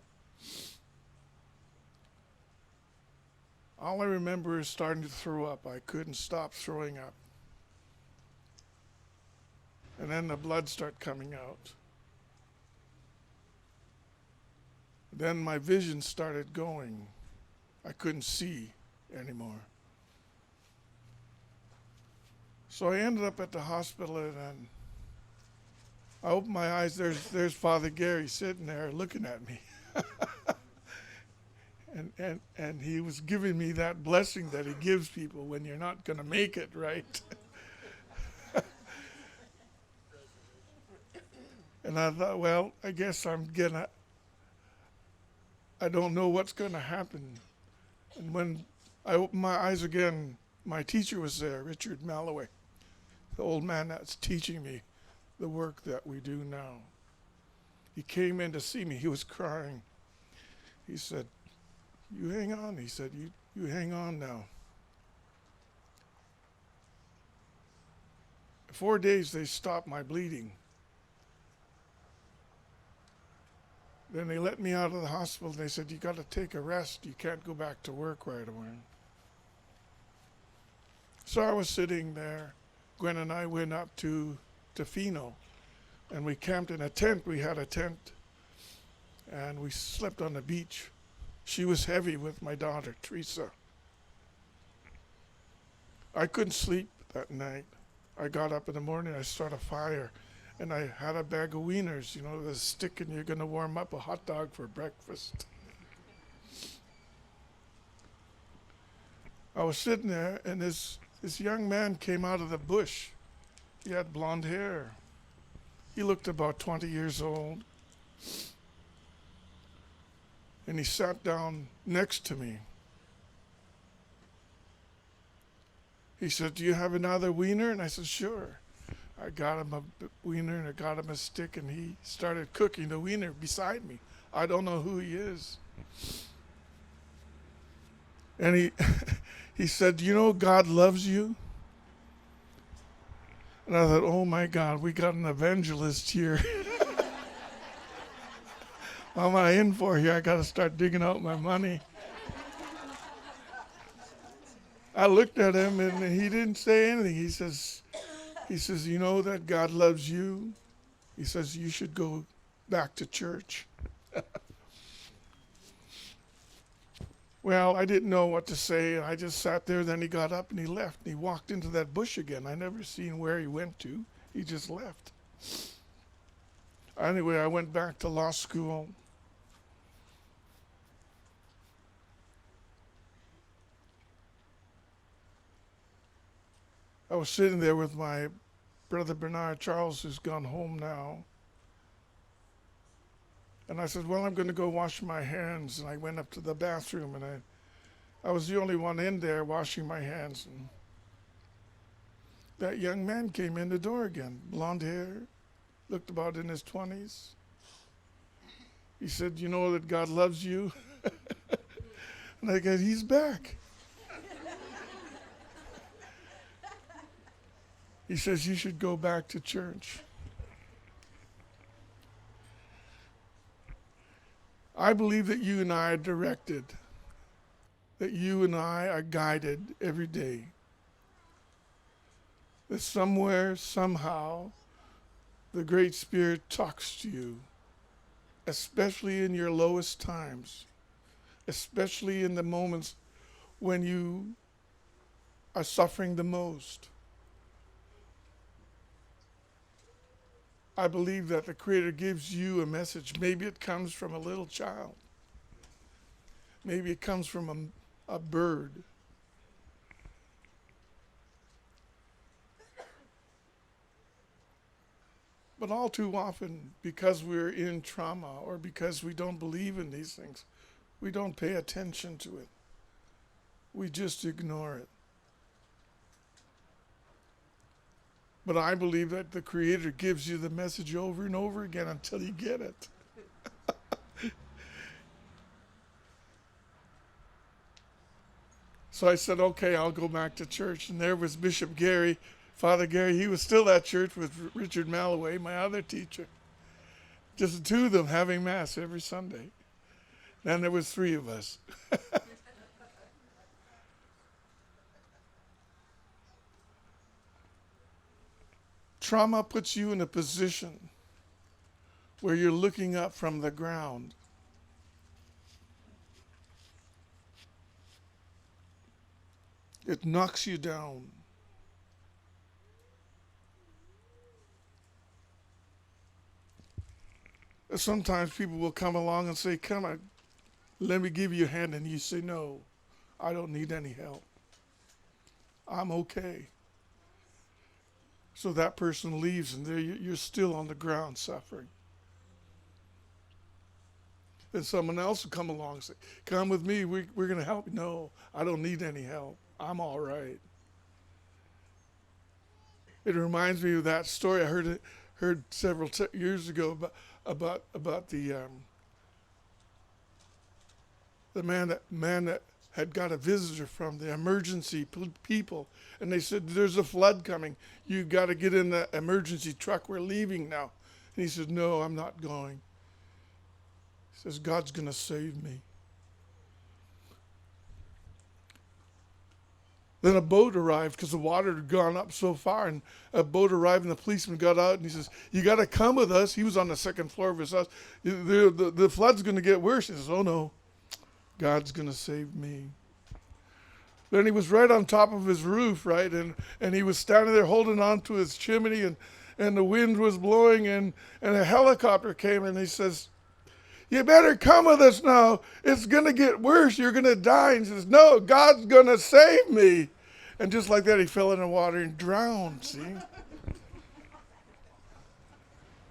All I remember is starting to throw up. I couldn't stop throwing up. And then the blood started coming out. Then my vision started going. I couldn't see anymore. So I ended up at the hospital, and I opened my eyes. There's Father Gary sitting there looking at me. And he was giving me that blessing that he gives people when you're not going to make it, right? And I thought, well, I guess I don't know what's going to happen. And when I opened my eyes again, my teacher was there, Richard Malloway, the old man that's teaching me the work that we do now. He came in to see me. He was crying. He said, "You hang on." He said, you hang on now. 4 days they stopped my bleeding. Then they let me out of the hospital. They said, "You got to take a rest. You can't go back to work right away." So I was sitting there. Gwen and I went up to Tofino, and we camped in a tent. We had a tent, and we slept on the beach. She was heavy with my daughter, Teresa. I couldn't sleep that night. I got up in the morning, I started a fire, and I had a bag of wieners, the stick, and you're going to warm up a hot dog for breakfast. I was sitting there, and this young man came out of the bush. He had blonde hair. He looked about 20 years old. And he sat down next to me. He said, "Do you have another wiener?" And I said, "Sure." I got him a wiener and I got him a stick, and he started cooking the wiener beside me. I don't know who he is. And he said, "You know, God loves you." And I thought, oh my God, we got an evangelist here. What am I in for here? I got to start digging out my money. I looked at him, and he didn't say anything. He says, "You know that God loves you?" He says, "You should go back to church." Well, I didn't know what to say. I just sat there. Then he got up and he left. And he walked into that bush again. I never seen where he went to. He just left. Anyway, I went back to law school. I was sitting there with my brother Bernard Charles, who's gone home now. And I said, well, I'm going to go wash my hands. And I went up to the bathroom, and I was the only one in there washing my hands. And that young man came in the door again, blonde hair, looked about in his 20s. He said, "You know that God loves you?" And I said, "He's back." He says, "You should go back to church." I believe that you and I are directed, that you and I are guided every day, that somewhere, somehow, the Great Spirit talks to you, especially in your lowest times, especially in the moments when you are suffering the most. I believe that the Creator gives you a message. Maybe it comes from a little child. Maybe it comes from a bird. But all too often, because we're in trauma or because we don't believe in these things, We don't pay attention to it. We just ignore it. But I believe that the Creator gives you the message over and over again until you get it. So I said, okay, I'll go back to church. And there was Bishop Gary, Father Gary. He was still at church with Richard Malloway, my other teacher. Just the two of them having Mass every Sunday. Then there was three of us. Trauma puts you in a position where you're looking up from the ground. It knocks you down. Sometimes people will come along and say, come on, let me give you a hand. And you say, no, I don't need any help. I'm okay. So that person leaves and there you're still on the ground suffering. Then someone else will come along and say, come with me, we're going to help you. No, I don't need any help. I'm all right. It reminds me of that story I heard several years ago about the man that had got a visitor from the emergency people, and they said, there's a flood coming. You've got to get in the emergency truck. We're leaving now. And he said, no, I'm not going. He says, God's going to save me. Then a boat arrived because the water had gone up so far, and a boat arrived and the policeman got out and he says, you got to come with us. He was on the second floor of his house. The flood's going to get worse. He says, oh no, God's going to save me. Then he was right on top of his roof, right? And he was standing there holding on to his chimney, and the wind was blowing, and a helicopter came, and he says, you better come with us now. It's going to get worse. You're going to die. And he says, no, God's going to save me. And just like that, he fell in the water and drowned, see?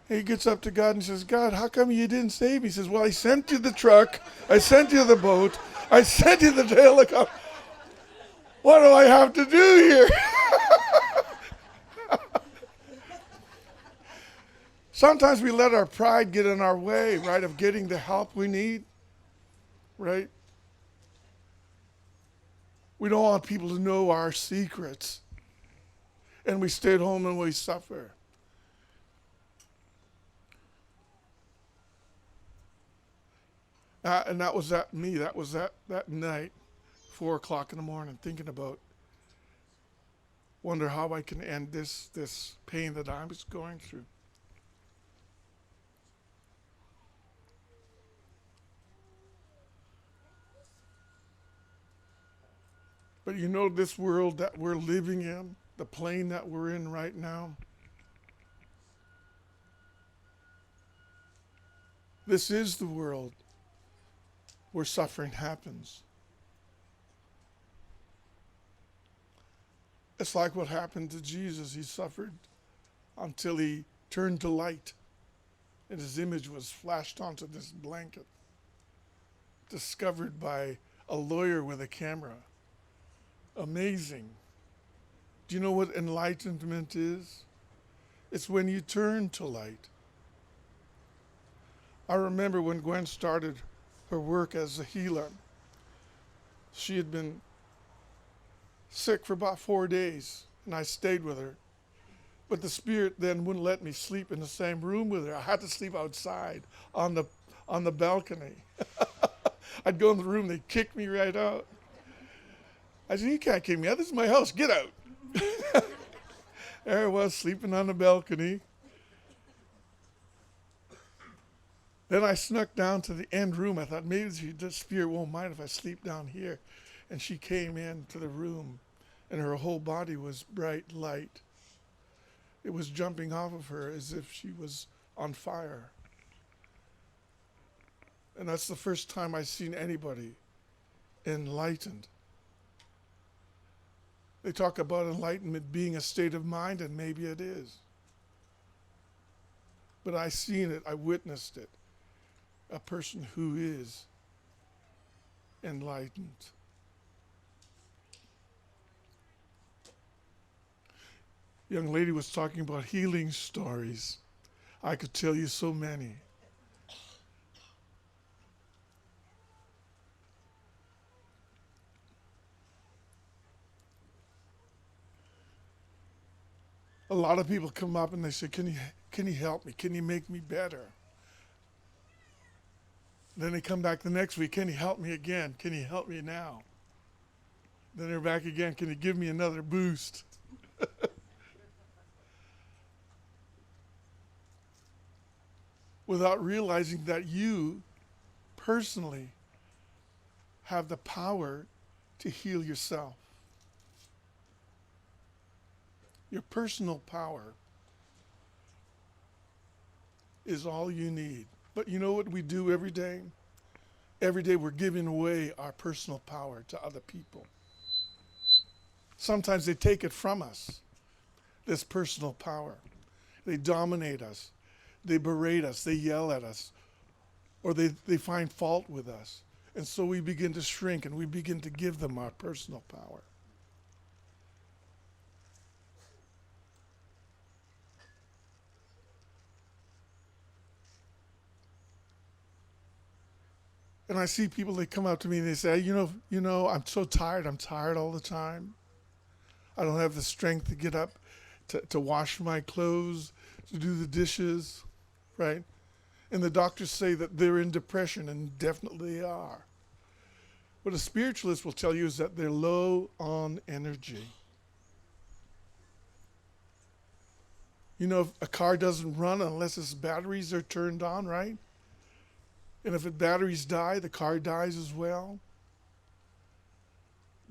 He gets up to God and says, God, how come you didn't save me? He says, well, I sent you the truck. I sent you the boat. I sent you the helicopter. What do I have to do here? Sometimes we let our pride get in our way, right, of getting the help we need, right? We don't want people to know our secrets. And we stay at home and we suffer. And that was me. That was that night, 4 o'clock in the morning, thinking about, wonder how I can end this pain that I was going through. But you know, this world that we're living in, the plane that we're in right now, this is the world where suffering happens. It's like what happened to Jesus. He suffered until he turned to light, and his image was flashed onto this blanket, discovered by a lawyer with a camera. Amazing. Do you know what enlightenment is? It's when you turn to light. I remember when Gwen started her work as a healer. She had been sick for about 4 days, and I stayed with her. But the Spirit then wouldn't let me sleep in the same room with her. I had to sleep outside on the balcony. I'd go in the room, they'd kick me right out. I said, you can't kick me out. This is my house. Get out. There I was, sleeping on the balcony. Then I snuck down to the end room. I thought, maybe the Spirit won't mind if I sleep down here. And she came into the room, and her whole body was bright light. It was jumping off of her as if she was on fire. And that's the first time I've seen anybody enlightened. They talk about enlightenment being a state of mind, and maybe it is. But I seen it, I witnessed it. A person who is enlightened. Young lady was talking about healing stories. I could tell you so many. A lot of people come up and they say, can you help me? Can you make me better? Then they come back the next week, can you help me again? Can you help me now? Then they're back again, can you give me another boost? Without realizing that you personally have the power to heal yourself. Your personal power is all you need. But you know what we do every day? Every day we're giving away our personal power to other people. Sometimes they take it from us, this personal power. They dominate us. They berate us. They yell at us. Or they find fault with us. And so we begin to shrink and we begin to give them our personal power. And I see people, they come up to me and they say, you know, I'm so tired. I'm tired all the time. I don't have the strength to get up to wash my clothes, to do the dishes, right? And the doctors say that they're in depression, and definitely they are. What a spiritualist will tell you is that they're low on energy. You know, if a car doesn't run unless its batteries are turned on, right? And if its batteries die, the car dies as well.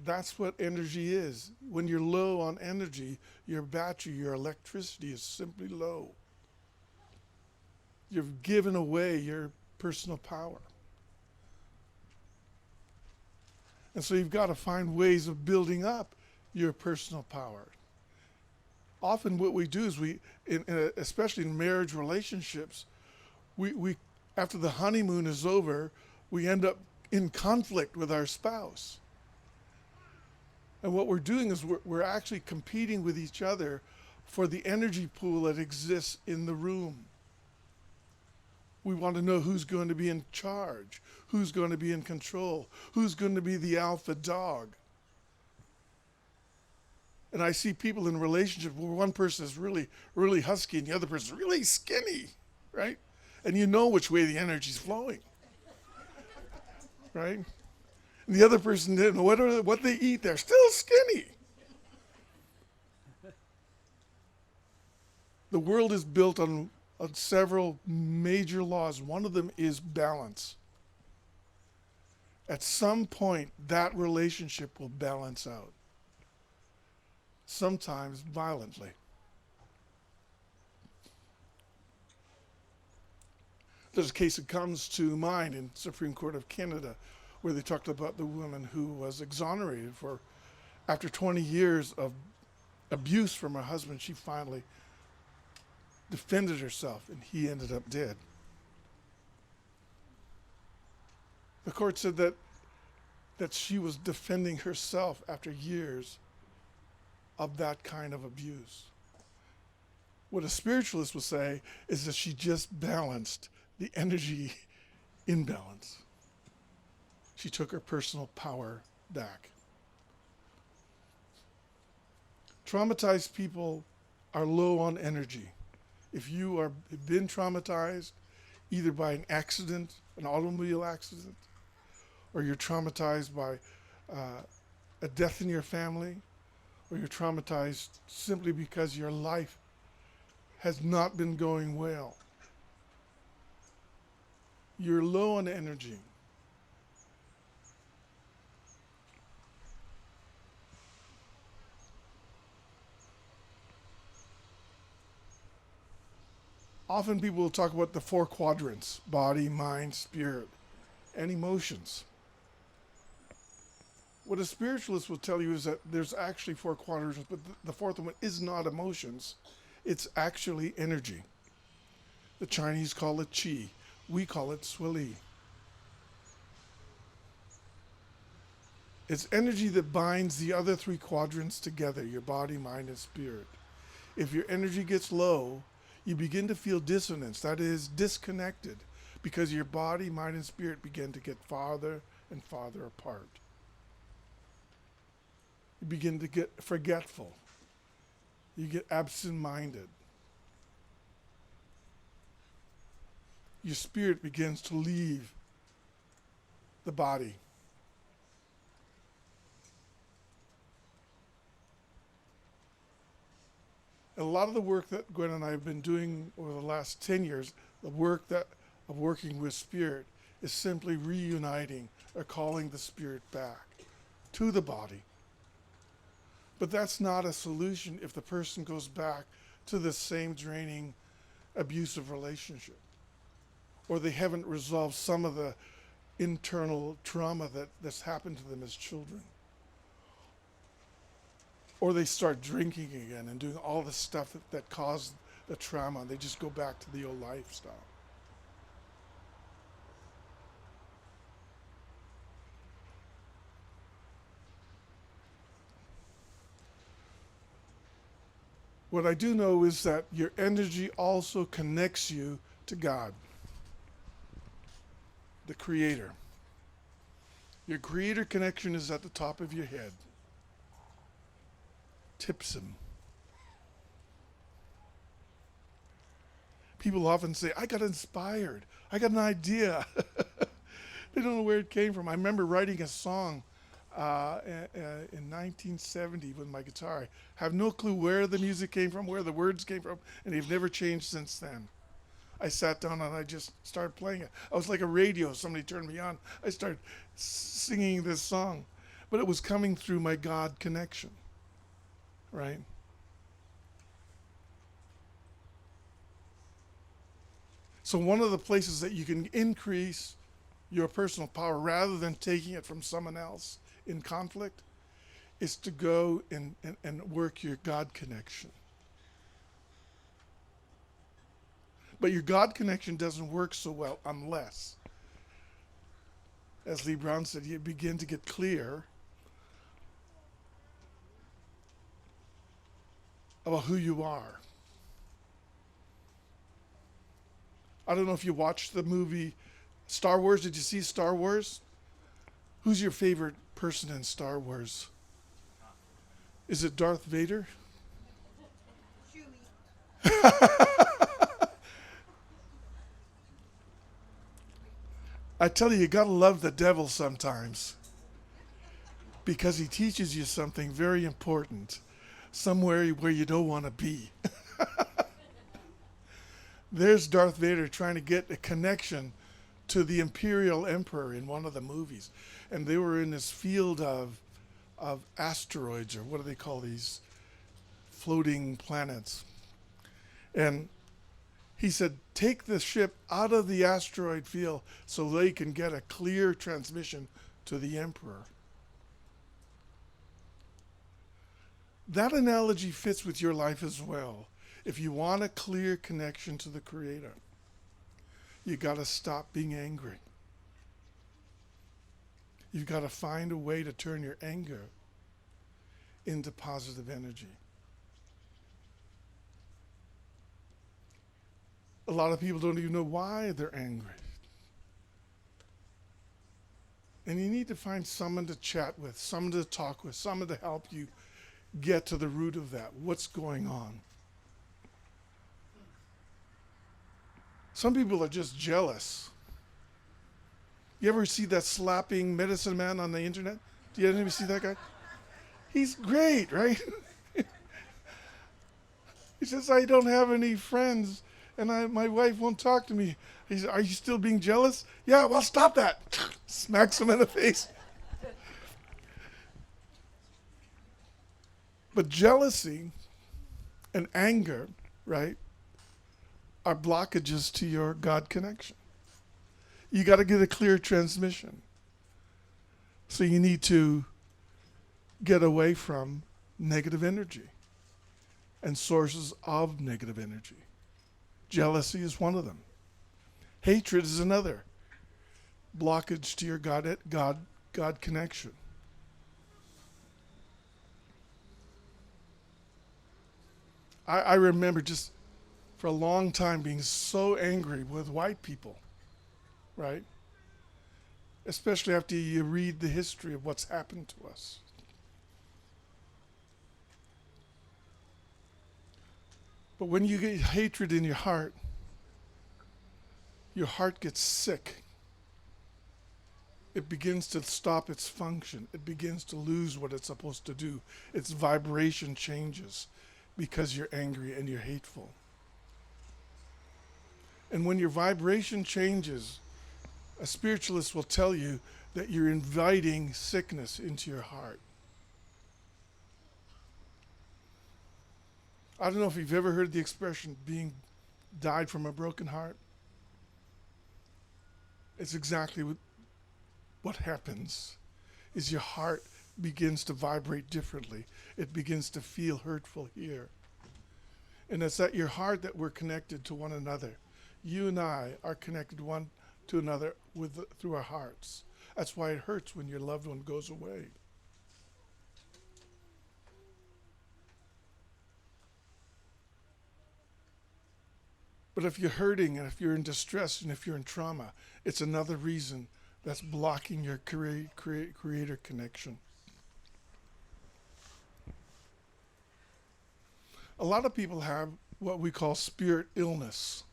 That's what energy is. When you're low on energy, your battery, your electricity is simply low. You've given away your personal power. And so you've got to find ways of building up your personal power. Often what we do is especially in marriage relationships, we after the honeymoon is over, we end up in conflict with our spouse. And what we're doing is we're actually competing with each other for the energy pool that exists in the room. We want to know who's going to be in charge, who's going to be in control, who's going to be the alpha dog. And I see people in relationships where one person is really, really husky and the other person is really skinny, right? And you know which way the energy's flowing, right? And the other person didn't know what they eat, they're still skinny. The world is built on several major laws. One of them is balance. At some point, that relationship will balance out. Sometimes violently. There's a case that comes to mind in Supreme Court of Canada where they talked about the woman who was exonerated for, after 20 years of abuse from her husband, she finally defended herself and he ended up dead. The court said that she was defending herself after years of that kind of abuse. What a spiritualist would say is that she just balanced the energy imbalance. She took her personal power back. Traumatized people are low on energy. If you have been traumatized, either by an accident, an automobile accident, or you're traumatized by a death in your family, or you're traumatized simply because your life has not been going well, you're low on energy. Often people will talk about the 4 quadrants: body, mind, spirit, and emotions. What a spiritualist will tell you is that there's actually 4 quadrants, but the fourth one is not emotions. It's actually energy. The Chinese call it qi. We call it sui li. It's energy that binds the other three quadrants together, your body, mind, and spirit. If your energy gets low, you begin to feel dissonance, that is, disconnected, because your body, mind, and spirit begin to get farther and farther apart. You begin to get forgetful. You get absent-minded. Your spirit begins to leave the body. And a lot of the work that Gwen and I have been doing over the last 10 years, the work that of working with spirit, is simply reuniting or calling the spirit back to the body. But that's not a solution if the person goes back to the same draining, abusive relationship, or they haven't resolved some of the internal trauma that's happened to them as children. Or they start drinking again and doing all the stuff that caused the trauma. They just go back to the old lifestyle. What I do know is that your energy also connects you to God, the Creator. Your Creator connection is at the top of your head. Tips him. People often say, I got inspired. I got an idea. They don't know where it came from. I remember writing a song in 1970 with my guitar. I have no clue where the music came from, where the words came from, and they've never changed since then. I sat down and I just started playing it. I was like a radio. Somebody turned me on. I started singing this song. But it was coming through my God connection, right? So one of the places that you can increase your personal power rather than taking it from someone else in conflict is to go and work your God connection. But your God connection doesn't work so well unless, as Lee Brown said, you begin to get clear about who you are. I don't know if you watched the movie Star Wars. Did you see Star Wars? Who's your favorite person in Star Wars? Is it Darth Vader? I tell you gotta love the devil sometimes, because he teaches you something very important, somewhere where you don't want to be. There's Darth Vader trying to get a connection to the Imperial Emperor in one of the movies. And they were in this field of asteroids, or what do they call these floating planets? And he said, take the ship out of the asteroid field so they can get a clear transmission to the Emperor. That analogy fits with your life as well. If you want a clear connection to the Creator, you got to stop being angry. You've got to find a way to turn your anger into positive energy. A lot of people don't even know why they're angry. And you need to find someone to chat with, someone to talk with, someone to help you get to the root of that. What's going on? Some people are just jealous. You ever see that slapping medicine man on the internet? Do you ever see that guy? He's great, right? He says, I don't have any friends, and my wife won't talk to me. He said, are you still being jealous? Yeah, well, stop that. Smacks him in the face. But jealousy and anger, right, are blockages to your God connection. You got to get a clear transmission. So you need to get away from negative energy and sources of negative energy. Jealousy is one of them. Hatred is another blockage to your God connection. I remember just for a long time being so angry with white people, right? Especially after you read the history of what's happened to us. But when you get hatred in your heart gets sick. It begins to stop its function. It begins to lose what it's supposed to do. Its vibration changes because you're angry and you're hateful. And when your vibration changes, a spiritualist will tell you that you're inviting sickness into your heart. I don't know if you've ever heard the expression being died from a broken heart. It's exactly what happens is your heart begins to vibrate differently. It begins to feel hurtful here. And it's at your heart that we're connected to one another. You and I are connected one to another through our hearts. That's why it hurts when your loved one goes away. But if you're hurting and if you're in distress and if you're in trauma, it's another reason that's blocking your creator connection. A lot of people have what we call spirit illness.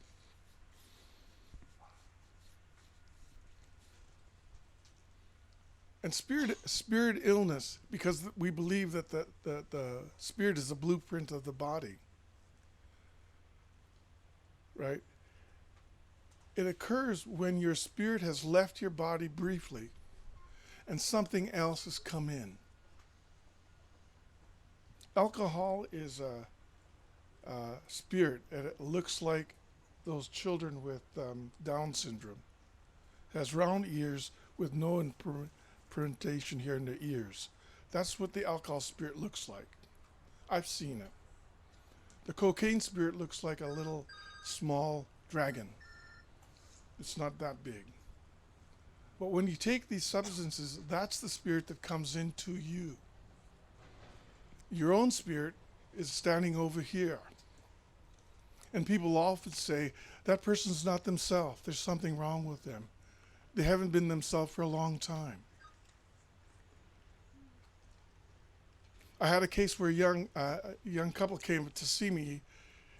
And spirit illness, because we believe that the spirit is a blueprint of the body, right? It occurs when your spirit has left your body briefly and something else has come in. Alcohol is a spirit, and it looks like those children with Down syndrome. It has round ears with no imprintation here in their ears. That's what the alcohol spirit looks like. I've seen it. The cocaine spirit looks like a little small dragon. It's not that big. But when you take these substances, that's the spirit that comes into you. Your own spirit is standing over here. And people often say, that person's not themselves. There's something wrong with them. They haven't been themselves for a long time. I had a case where a young couple came to see me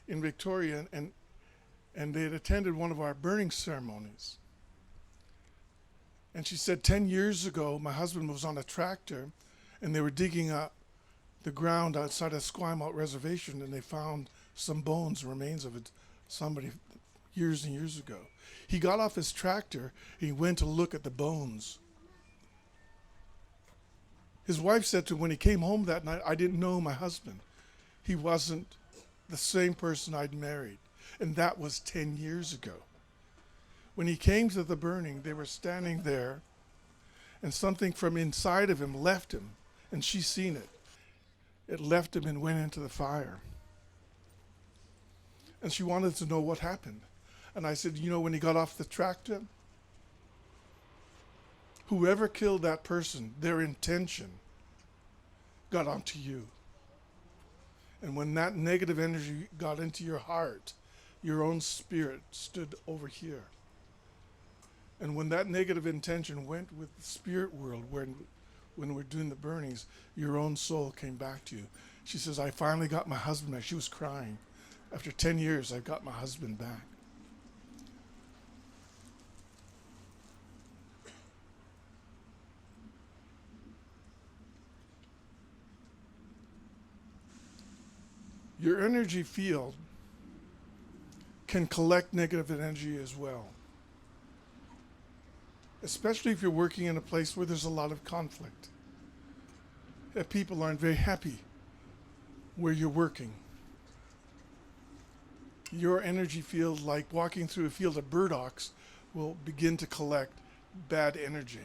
in Victoria, and they had attended one of our burning ceremonies. And she said, 10 years ago, my husband was on a tractor, and they were digging up the ground outside of Esquimalt Reservation, and they found some bones, remains of somebody years and years ago. He got off his tractor, and he went to look at the bones. His wife said to him when he came home that night, I didn't know my husband. He wasn't the same person I'd married. And that was 10 years ago. When he came to the burning, they were standing there, and something from inside of him left him, and she's seen it. It left him and went into the fire. And she wanted to know what happened. And I said, when he got off the tractor, whoever killed that person, their intention got onto you. And when that negative energy got into your heart, your own spirit stood over here. And when that negative intention went with the spirit world, when we're doing the burnings, your own soul came back to you. She says, I finally got my husband back. She was crying. After 10 years, I got my husband back. Your energy field can collect negative energy as well. Especially if you're working in a place where there's a lot of conflict. If people aren't very happy where you're working. Your energy field, like walking through a field of burdocks, will begin to collect bad energy.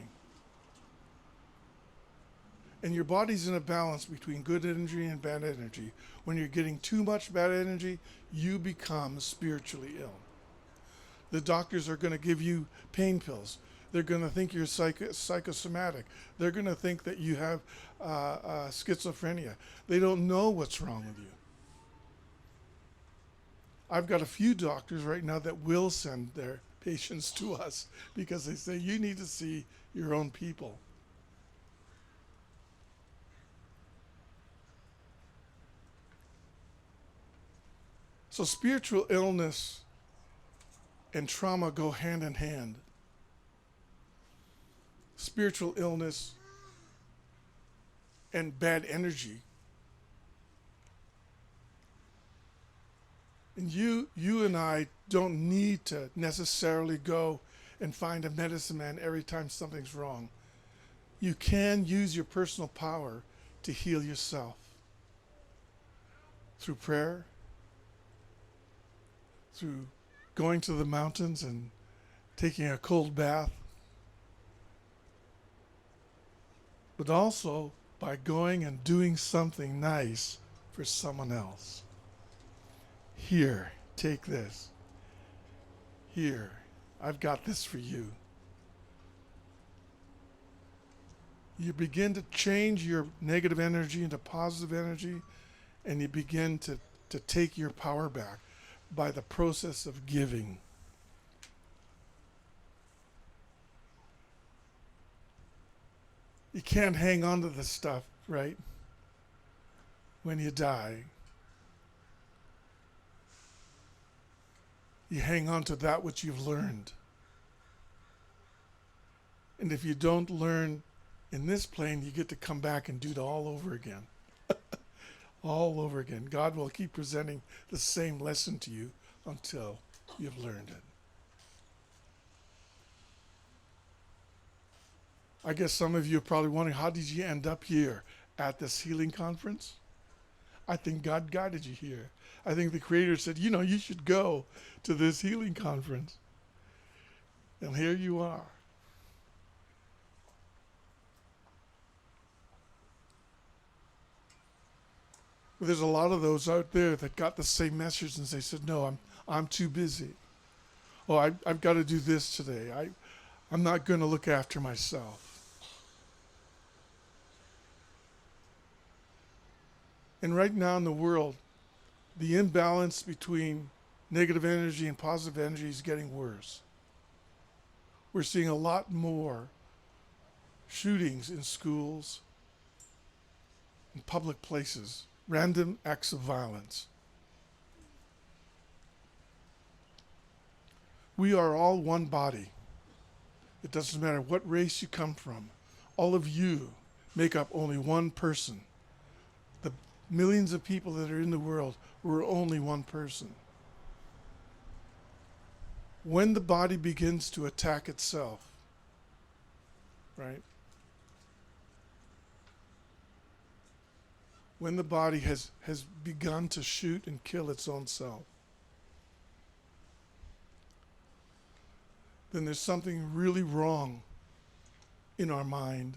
And your body's in a balance between good energy and bad energy. When you're getting too much bad energy, you become spiritually ill. The doctors are going to give you pain pills. They're going to think you're psychosomatic. They're going to think that you have schizophrenia. They don't know what's wrong with you. I've got a few doctors right now that will send their patients to us because they say, you need to see your own people. So spiritual illness and trauma go hand in hand. Spiritual illness and bad energy. And you and I don't need to necessarily go and find a medicine man every time something's wrong. You can use your personal power to heal yourself through prayer, through going to the mountains and taking a cold bath, but also by going and doing something nice for someone else. Here, take this. Here, I've got this for you. You begin to change your negative energy into positive energy, and you begin to take your power back by the process of giving. You can't hang on to the stuff, right? When you die. You hang on to that which you've learned. And if you don't learn in this plane, you get to come back and do it all over again. All over again. God will keep presenting the same lesson to you until you've learned it. I guess some of you are probably wondering, how did you end up here at this healing conference? I think God guided you here. I think the Creator said, you should go to this healing conference. And here you are. But there's a lot of those out there that got the same message and they said, no, I'm too busy. Oh, I've got to do this today. I'm not going to look after myself. And right now in the world, the imbalance between negative energy and positive energy is getting worse. We're seeing a lot more shootings in schools, in public places, random acts of violence. We are all one body. It doesn't matter what race you come from. All of you make up only one person. The millions of people that are in the world were only one person. When the body begins to attack itself, right? When the body has begun to shoot and kill its own self, then there's something really wrong in our mind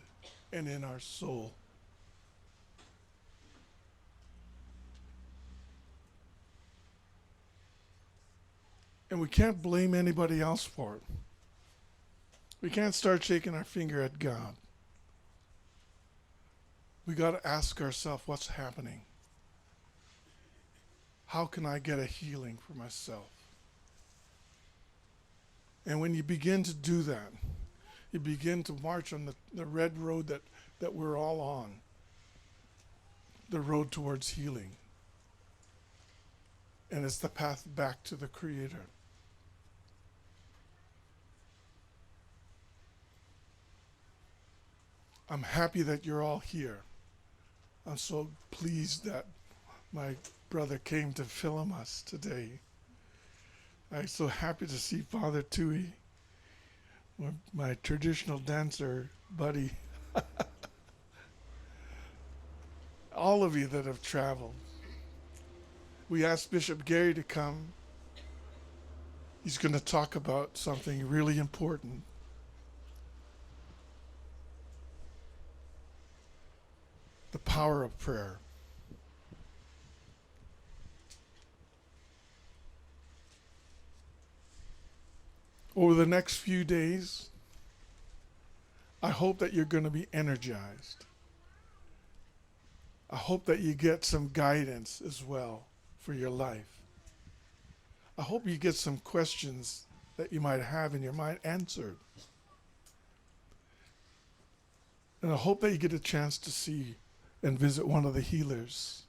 and in our soul. And we can't blame anybody else for it. We can't start shaking our finger at God. We got to ask ourselves, what's happening? How can I get a healing for myself? And when you begin to do that, you begin to march on the red road that we're all on, the road towards healing. And it's the path back to the Creator. I'm happy that you're all here. I'm so pleased that my brother came to film us today. I'm so happy to see Father Tui, my traditional dancer buddy. All of you that have traveled. We asked Bishop Gary to come. He's going to talk about something really important. The power of prayer. Over the next few days, I hope that you're going to be energized. I hope that you get some guidance as well for your life. I hope you get some questions that you might have in your mind answered. And I hope that you get a chance to see and visit one of the healers.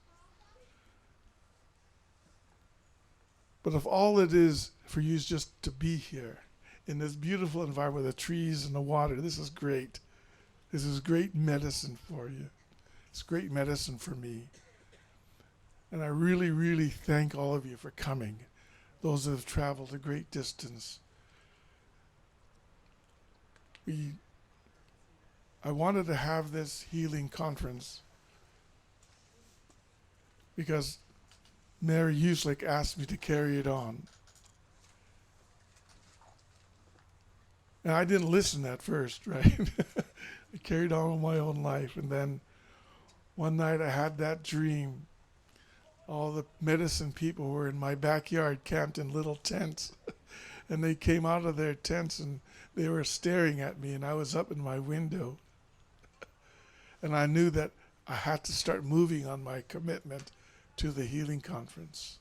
But if all it is for you is just to be here in this beautiful environment with the trees and the water, this is great. This is great medicine for you. It's great medicine for me. And I really, really thank all of you for coming, those that have traveled a great distance. I wanted to have this healing conference because Mary Uslick asked me to carry it on. And I didn't listen at first, right? I carried on with my own life. And then one night I had that dream. All the medicine people were in my backyard, camped in little tents. And they came out of their tents and they were staring at me, and I was up in my window. And I knew that I had to start moving on my commitment to the healing conference.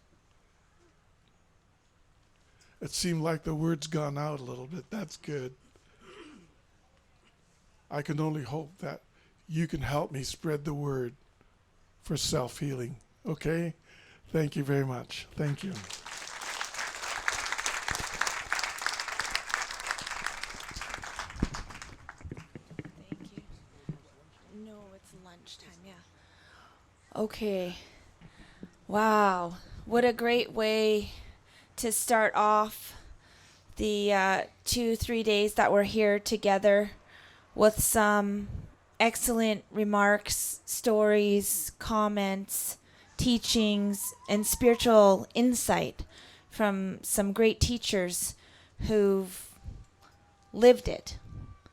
It seemed like the word's gone out a little bit. That's good. I can only hope that you can help me spread the word for self-healing. Okay? Thank you very much. Thank you. Thank you. No, it's lunchtime, yeah. Okay. Wow. What a great way to start off the 2-3 days that we're here together with some excellent remarks, stories, comments, teachings, and spiritual insight from some great teachers who've lived it.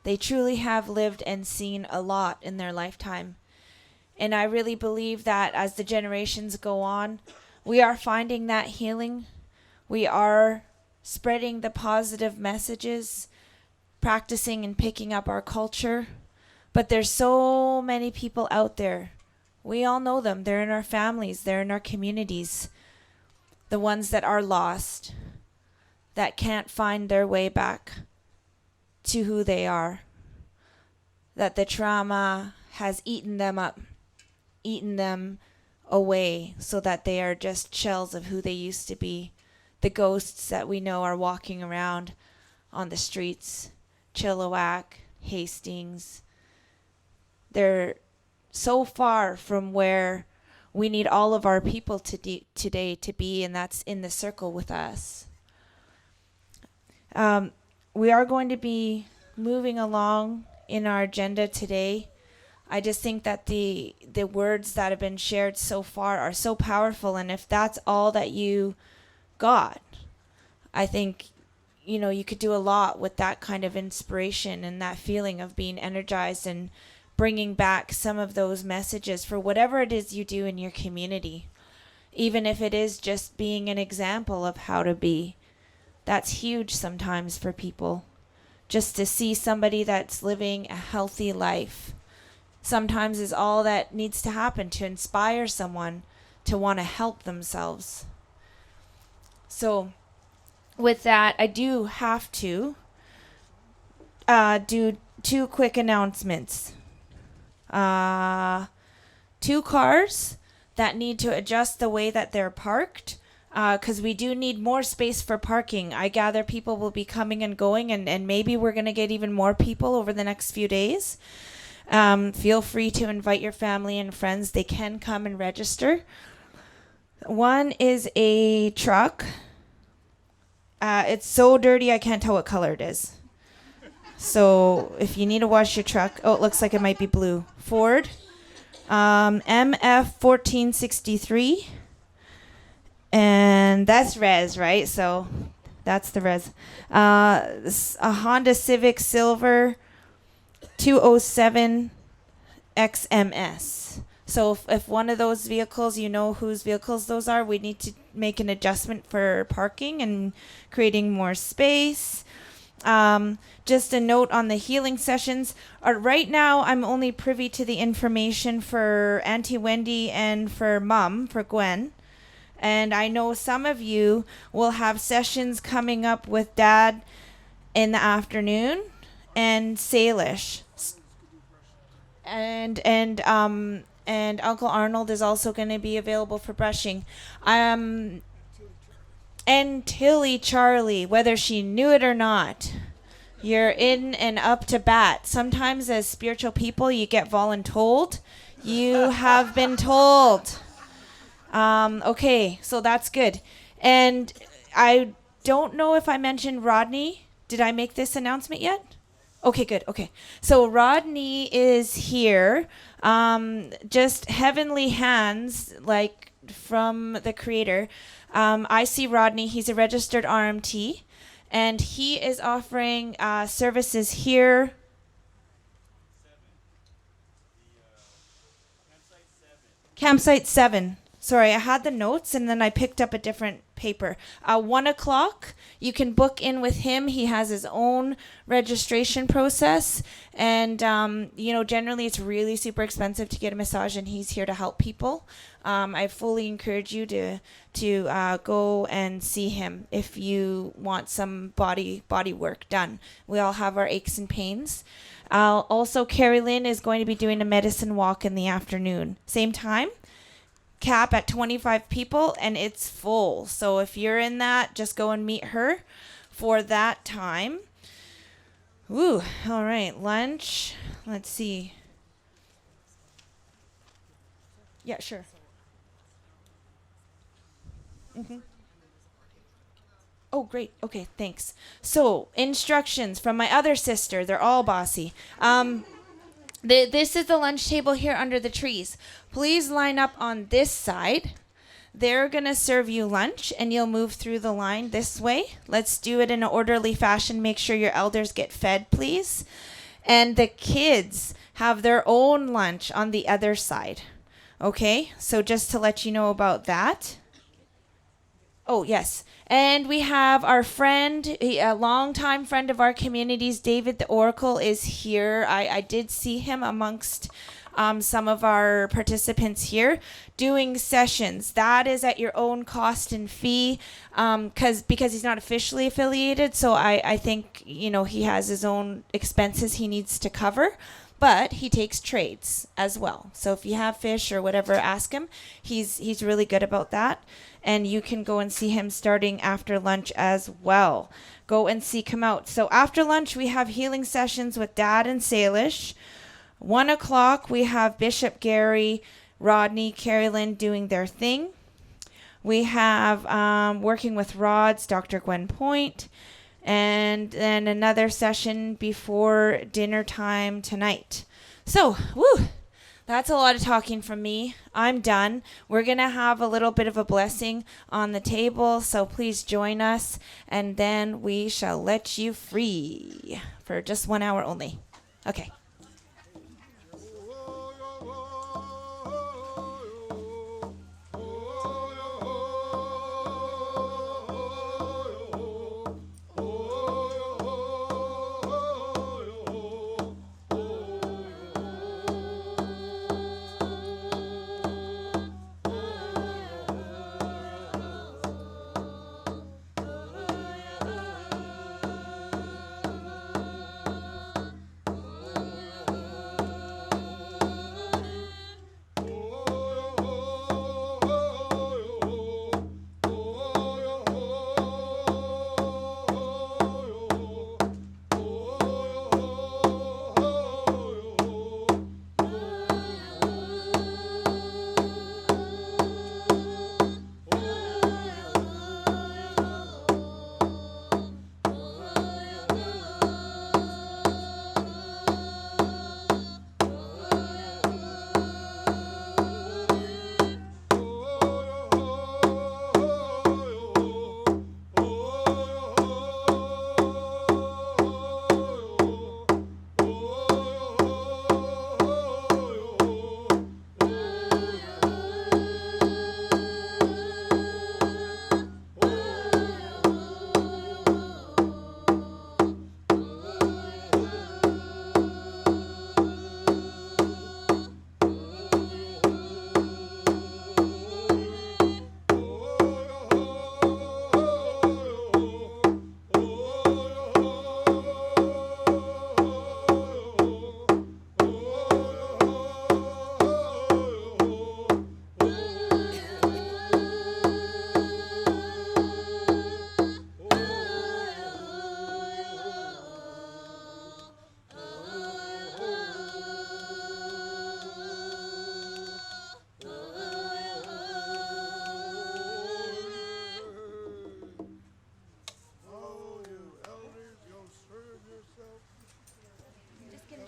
They truly have lived and seen a lot in their lifetime. And I really believe that as the generations go on, we are finding that healing. We are spreading the positive messages, practicing and picking up our culture. But there's so many people out there. We all know them. They're in our families. They're in our communities. The ones that are lost, that can't find their way back to who they are. That the trauma has eaten them up, eaten them away, so that they are just shells of who they used to be. The ghosts that we know are walking around on the streets, Chilliwack, Hastings. They're so far from where we need all of our people today to be, and that's in the circle with us. We are going to be moving along in our agenda today. I just think that the words that have been shared so far are so powerful, and if that's all that you got, I think you could do a lot with that kind of inspiration and that feeling of being energized and bringing back some of those messages for whatever it is you do in your community, even if it is just being an example of how to be. That's huge sometimes for people, just to see somebody that's living a healthy life. Sometimes is all that needs to happen to inspire someone to want to help themselves. So with that, I do have to do 2 quick announcements. 2 cars that need to adjust the way that they're parked, because we do need more space for parking. I gather people will be coming and going, and maybe we're going to get even more people over the next few days. Feel free to invite your family and friends. They can come and register. One is a truck. It's so dirty I can't tell what color it is. So if you need to wash your truck, it looks like it might be blue. Ford, MF 1463, and that's res, right? So that's the res. A Honda Civic Silver 207 XMS. So if one of those vehicles, you know whose vehicles those are, we need to make an adjustment for parking and creating more space. Just a note on the healing sessions. Right now, I'm only privy to the information for Auntie Wendy and for Mom, for Gwen. And I know some of you will have sessions coming up with Dad in the afternoon and Salish. And Uncle Arnold is also going to be available for brushing. And Tilly Charlie, whether she knew it or not. You're in and up to bat. Sometimes as spiritual people, you get voluntold. You have been told. Okay, so that's good. And I don't know if I mentioned Rodney. Did I make this announcement yet? Okay, good. Okay. So Rodney is here. Just heavenly hands, like from the creator. I see Rodney. He's a registered RMT. And he is offering services here. Campsite 7. Sorry, I had the notes and then I picked up a different paper. 1 o'clock, you can book in with him. He has his own registration process. And, generally it's really super expensive to get a massage, and he's here to help people. I fully encourage you to go and see him if you want some body work done. We all have our aches and pains. Also, Carrie Lynn is going to be doing a medicine walk in the afternoon. Same time. Cap at 25 people, and it's full. So if you're in that, just go and meet her for that time. Ooh, all right. Lunch. Let's see. Yeah, sure. Mm-hmm. Oh, great. Okay, thanks. So, instructions from my other sister. They're all bossy. This is the lunch table here under the trees. Please line up on this side. They're going to serve you lunch, and you'll move through the line this way. Let's do it in an orderly fashion. Make sure your elders get fed, please. And the kids have their own lunch on the other side. Okay? So just to let you know about that. Oh, yes. And we have our friend, a longtime friend of our communities, David the Oracle, is here. I did see him amongst some of our participants here doing sessions. That is at your own cost and fee because he's not officially affiliated. So I think, he has his own expenses he needs to cover. But he takes trades as well. So if you have fish or whatever, ask him. He's really good about that. And you can go and see him starting after lunch as well. Go and seek him out. So after lunch, we have healing sessions with Dad and Salish. 1 o'clock, we have Bishop Gary, Rodney, Carrie Lynn doing their thing. We have working with rods, Dr. Gwen Point. And then another session before dinner time tonight. So, that's a lot of talking from me. I'm done. We're going to have a little bit of a blessing on the table, so please join us, and then we shall let you free for just 1 hour only. Okay.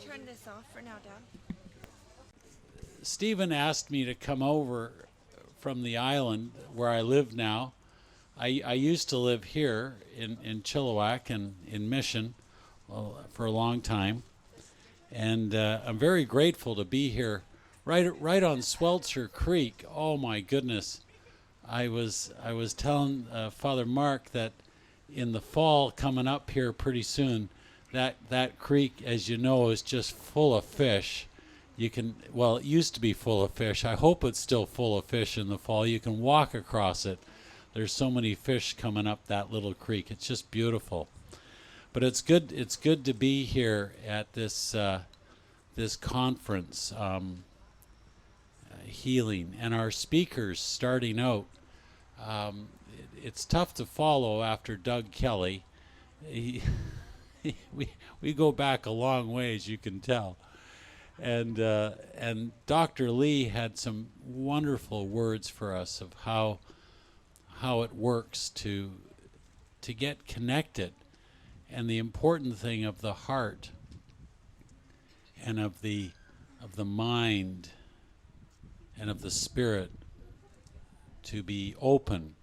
turn this off for now, Dad? Stephen asked me to come over from the island where I live now. I used to live here in Chilliwack and in Mission for a long time. And I'm very grateful to be here right on Swelter Creek. Oh my goodness. I was telling Father Mark that in the fall coming up here pretty soon, that creek, as you know, is just full of fish. It used to be full of fish. I hope it's still full of fish in the fall. You can walk across it. There's so many fish coming up that little creek. It's just beautiful. But it's good to be here at this conference, healing, and our speakers starting out. It's tough to follow after Doug Kelly. We go back a long ways, you can tell. And Dr. Lee had some wonderful words for us of how it works to get connected, and the important thing of the heart and of the mind and of the spirit to be open.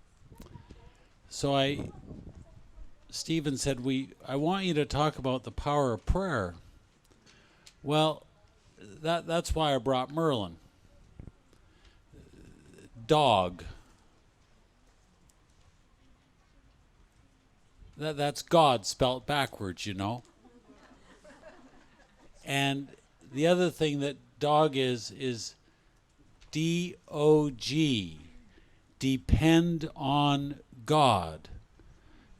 So Stephen said, I want you to talk about the power of prayer. Well, that's why I brought Merlin. Dog. That's God spelt backwards, you know. And the other thing that dog is D-O-G, depend on God.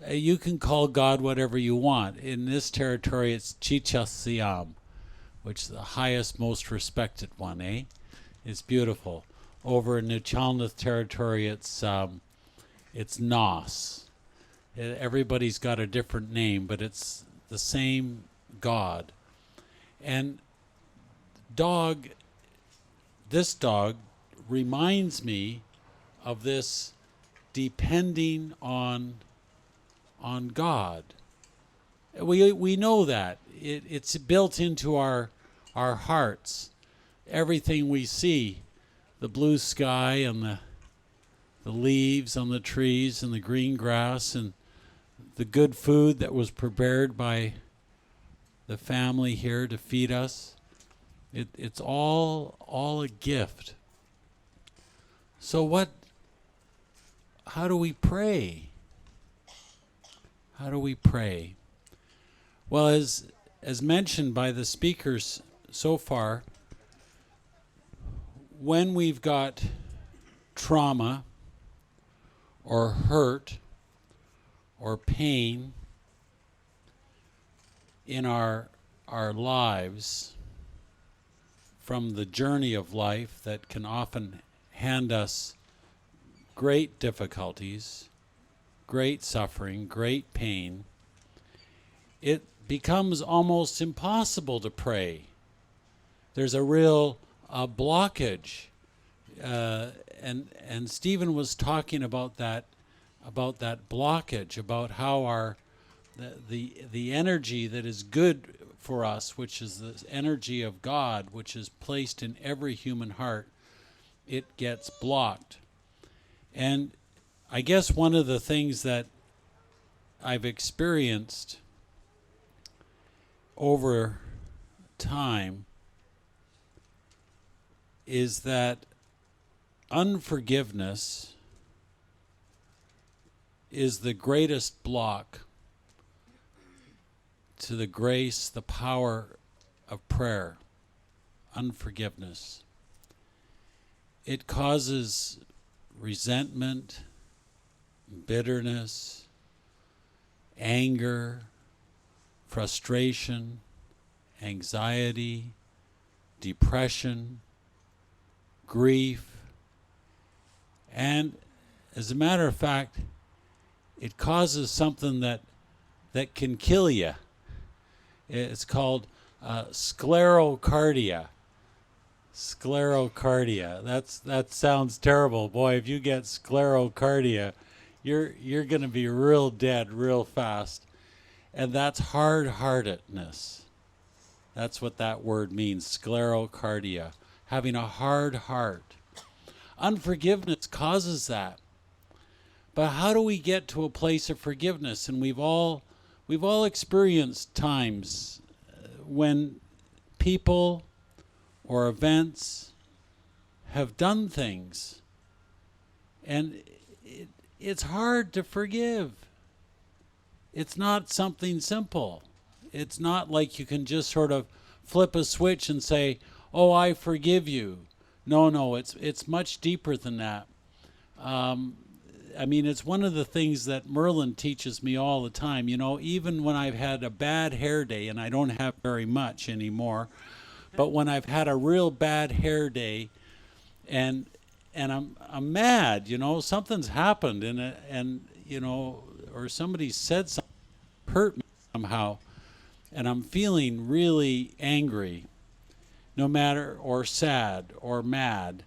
You can call God whatever you want. In this territory, it's Chicha Siam, which is the highest, most respected one, eh? It's beautiful. Over in New Chalmers territory, it's Nos. Everybody's got a different name, but it's the same God. And this dog reminds me of this depending on God. We know that. It's built into our hearts. Everything we see, the blue sky and the leaves on the trees and the green grass and the good food that was prepared by the family here to feed us, it's all a gift. So how do we pray? How do we pray? Well, as mentioned by the speakers so far, when we've got trauma or hurt or pain in our lives from the journey of life that can often hand us great difficulties, great suffering, great pain, it becomes almost impossible to pray. There's a real blockage. And Stephen was talking about that blockage, about how the energy that is good for us, which is the energy of God, which is placed in every human heart, it gets blocked. And I guess one of the things that I've experienced over time is that unforgiveness is the greatest block to the grace, the power of prayer. Unforgiveness. It causes resentment, bitterness, anger, frustration, anxiety, depression, grief, and as a matter of fact, it causes something that can kill you. It's called sclerocardia. Sclerocardia. That sounds terrible, boy. If you get sclerocardia, you're going to be real dead real fast, and that's hard-heartedness. That's what that word means, sclerocardia, having a hard heart. Unforgiveness causes that. But how do we get to a place of forgiveness? And we've all experienced times when people or events have done things, and it's hard to forgive. It's not something simple. It's not like you can just sort of flip a switch and say, "Oh, I forgive you." No, it's much deeper than that. I mean, it's one of the things that Merlin teaches me all the time. You know, even when I've had a bad hair day, and I don't have very much anymore, but when I've had a real bad hair day, and I'm mad, you know, something's happened, and you know, or somebody said something hurt me somehow, and I'm feeling really angry, no matter, or sad or mad,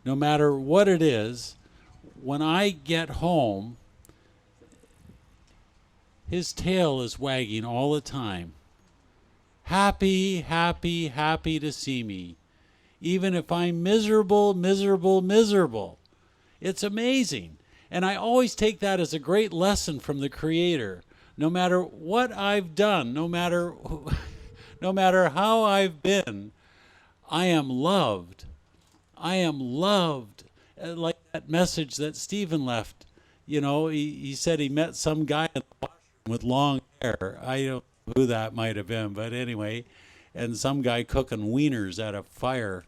no matter what it is. When I get home, his tail is wagging all the time. Happy, happy, happy to see me. Even if I'm miserable, miserable, miserable. It's amazing. And I always take that as a great lesson from the Creator. No matter what I've done, no matter how I've been, I am loved. I am loved. Like that message that Stephen left. You know, he said he met some guy in the washroom with long hair. I don't know who that might have been, but anyway, and some guy cooking wieners at a fire.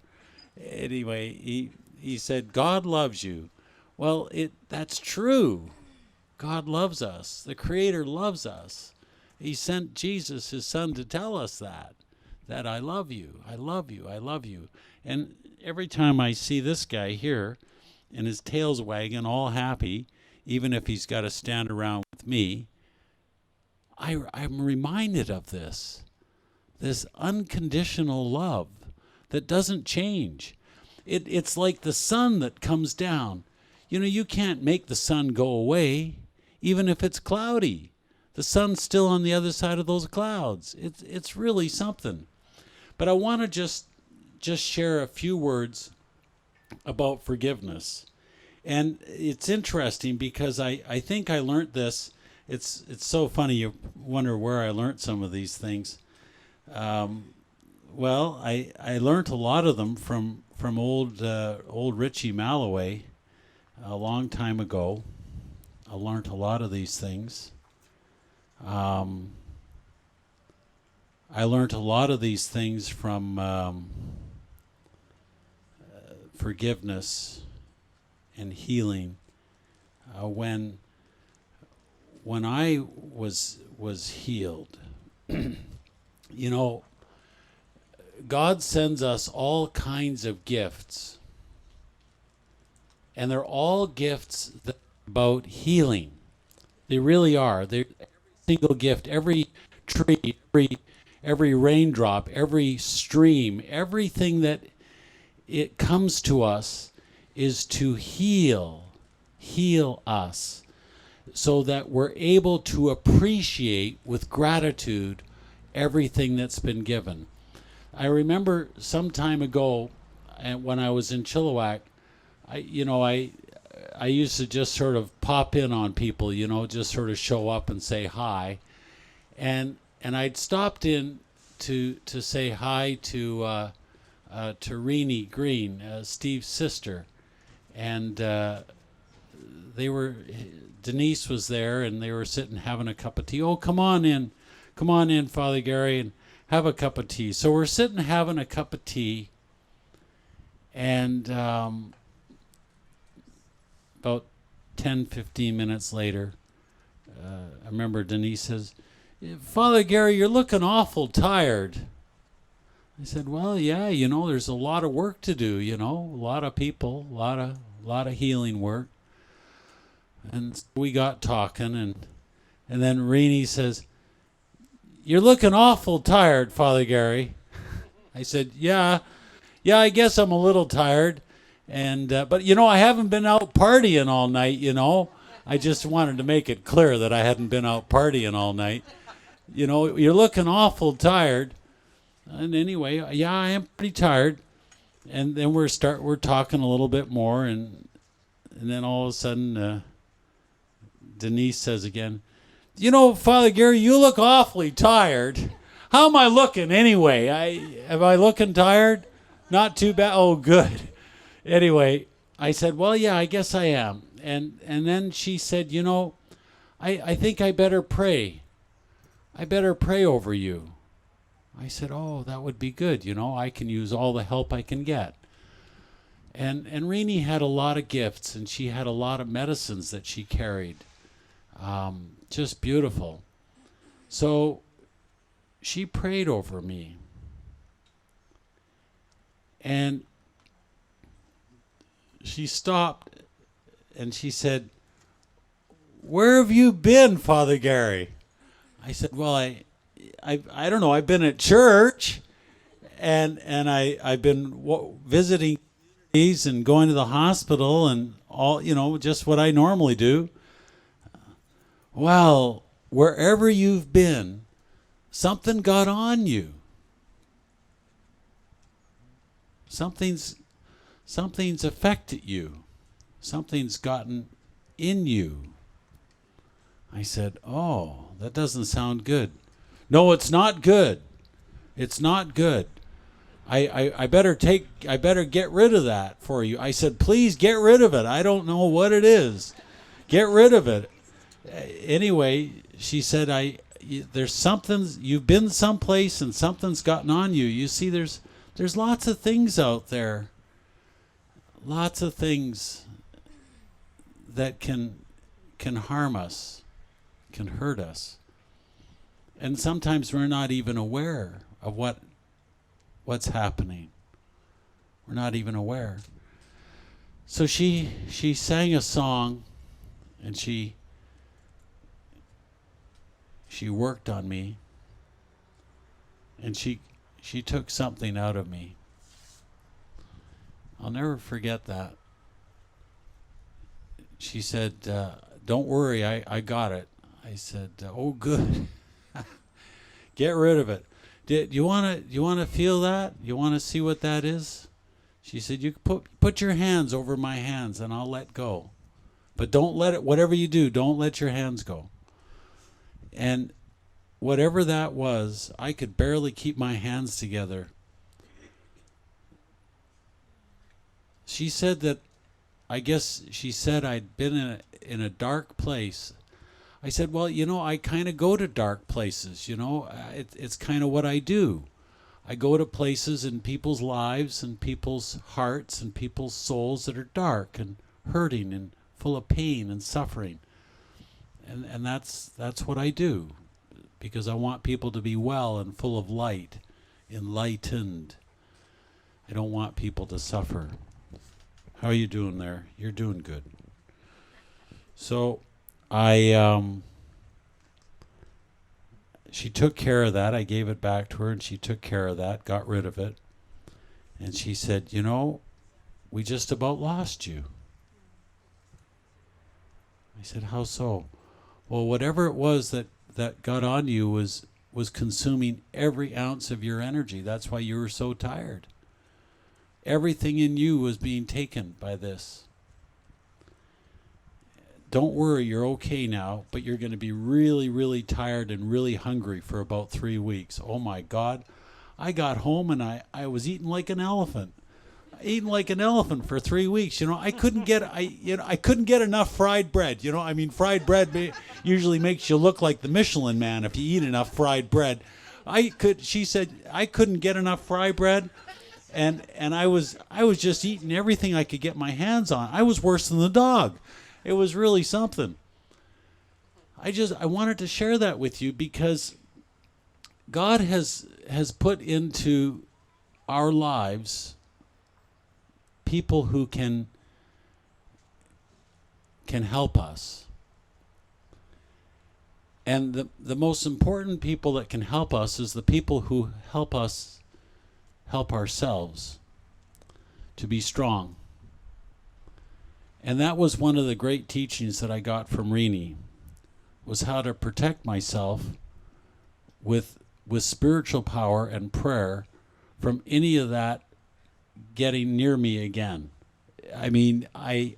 Anyway, he said, God loves you. Well, that's true. God loves us. The Creator loves us. He sent Jesus, his son, to tell us that I love you, I love you, I love you. And every time I see this guy here, and his tail's wagging, all happy, even if he's got to stand around with me, I'm reminded of this unconditional love that doesn't change. It's like the sun that comes down. You know, you can't make the sun go away, even if it's cloudy. The sun's still on the other side of those clouds. It's really something. But I want to just share a few words about forgiveness. And it's interesting because I think I learned this. It's so funny. You wonder where I learned some of these things. Well, I learned a lot of them from old Richie Malloway a long time ago. I learned a lot of these things. I learned a lot of these things from forgiveness and healing. When I was healed, you know, God sends us all kinds of gifts, and they're all gifts that are about healing. They really are. Every single gift, every tree, every raindrop, every stream, everything that it comes to us is to heal us so that we're able to appreciate with gratitude everything that's been given. I remember some time ago, when I was in Chilliwack, I used to just sort of pop in on people, you know, just sort of show up and say hi. And I'd stopped in to say hi to Renee Green, Steve's sister. And Denise was there, and they were sitting having a cup of tea. Oh, come on in, Father Gary, and have a cup of tea. So we're sitting having a cup of tea, and about 10, 15 minutes later, I remember Denise says, Father Gary, you're looking awful tired. I said, well, yeah, you know, there's a lot of work to do, you know, a lot of people, a lot of healing work. And we got talking, and then Renee says, you're looking awful tired, Father Gary. I said, yeah, I guess I'm a little tired. And but, you know, I haven't been out partying all night, you know. I just wanted to make it clear that I hadn't been out partying all night. You know, you're looking awful tired. And anyway, yeah, I am pretty tired. And then we're talking a little bit more, and then all of a sudden, Denise says again, "You know, Father Gary, you look awfully tired. How am I looking anyway? Am I looking tired? Not too bad. Oh, good." Anyway, I said, "Well, yeah, I guess I am." And then she said, "You know, I think I better pray. I better pray over you." I said, "Oh, that would be good. You know, I can use all the help I can get." And Renee had a lot of gifts, and she had a lot of medicines that she carried. Just beautiful. So she prayed over me. And she stopped and she said, "Where have you been, Father Gary?" I said, "Well, I don't know. I've been at church, and I've been visiting these and going to the hospital and all, you know, just what I normally do." "Well, wherever you've been, something got on you. Something's affected you. Something's gotten in you." I said, "Oh, that doesn't sound good." "No, it's not good. It's not good. I better get rid of that for you." I said, "Please get rid of it. I don't know what it is. Get rid of it." Anyway, she said, "There's something, you've been someplace and something's gotten on you. You see, there's lots of things out there. Lots of things that can harm us, can hurt us. And sometimes we're not even aware of what's happening. We're not even aware." So she sang a song, and she worked on me, and she took something out of me. I'll never forget that. She said, "Don't worry, I got it." I said, "Oh, good." "Get rid of it. Do you want to feel that? You want to see what that is?" She said, "You put your hands over my hands and I'll let go. But don't let it, whatever you do, don't let your hands go." And whatever that was, I could barely keep my hands together. She said that, I guess she said I'd been in a dark place. I said, "Well, you know, I kind of go to dark places, you know. It's kind of what I do. I go to places in people's lives and people's hearts and people's souls that are dark and hurting and full of pain and suffering. And that's what I do, because I want people to be well and full of light, enlightened. I don't want people to suffer." How are you doing there? You're doing good. So she took care of that. I gave it back to her, and she took care of that, got rid of it. And she said, "You know, we just about lost you." I said, "How so?" "Well, whatever it was that got on you was consuming every ounce of your energy. That's why you were so tired. Everything in you was being taken by this. Don't worry, you're okay now, but you're going to be really, really tired and really hungry for about 3 weeks." Oh my God. I got home and I was eating like an elephant. Eating like an elephant for 3 weeks. You know, I couldn't get enough fried bread. You know, I mean, fried bread usually makes you look like the Michelin Man if you eat enough fried bread. She said, I couldn't get enough fried bread. And I was just eating everything I could get my hands on. I was worse than the dog. It was really something. I wanted to share that with you because God has put into our lives people who can help us. And the most important people that can help us is the people who help us help ourselves to be strong. And that was one of the great teachings that I got from Renee, was how to protect myself with with spiritual power and prayer from any of that getting near me again. I mean, I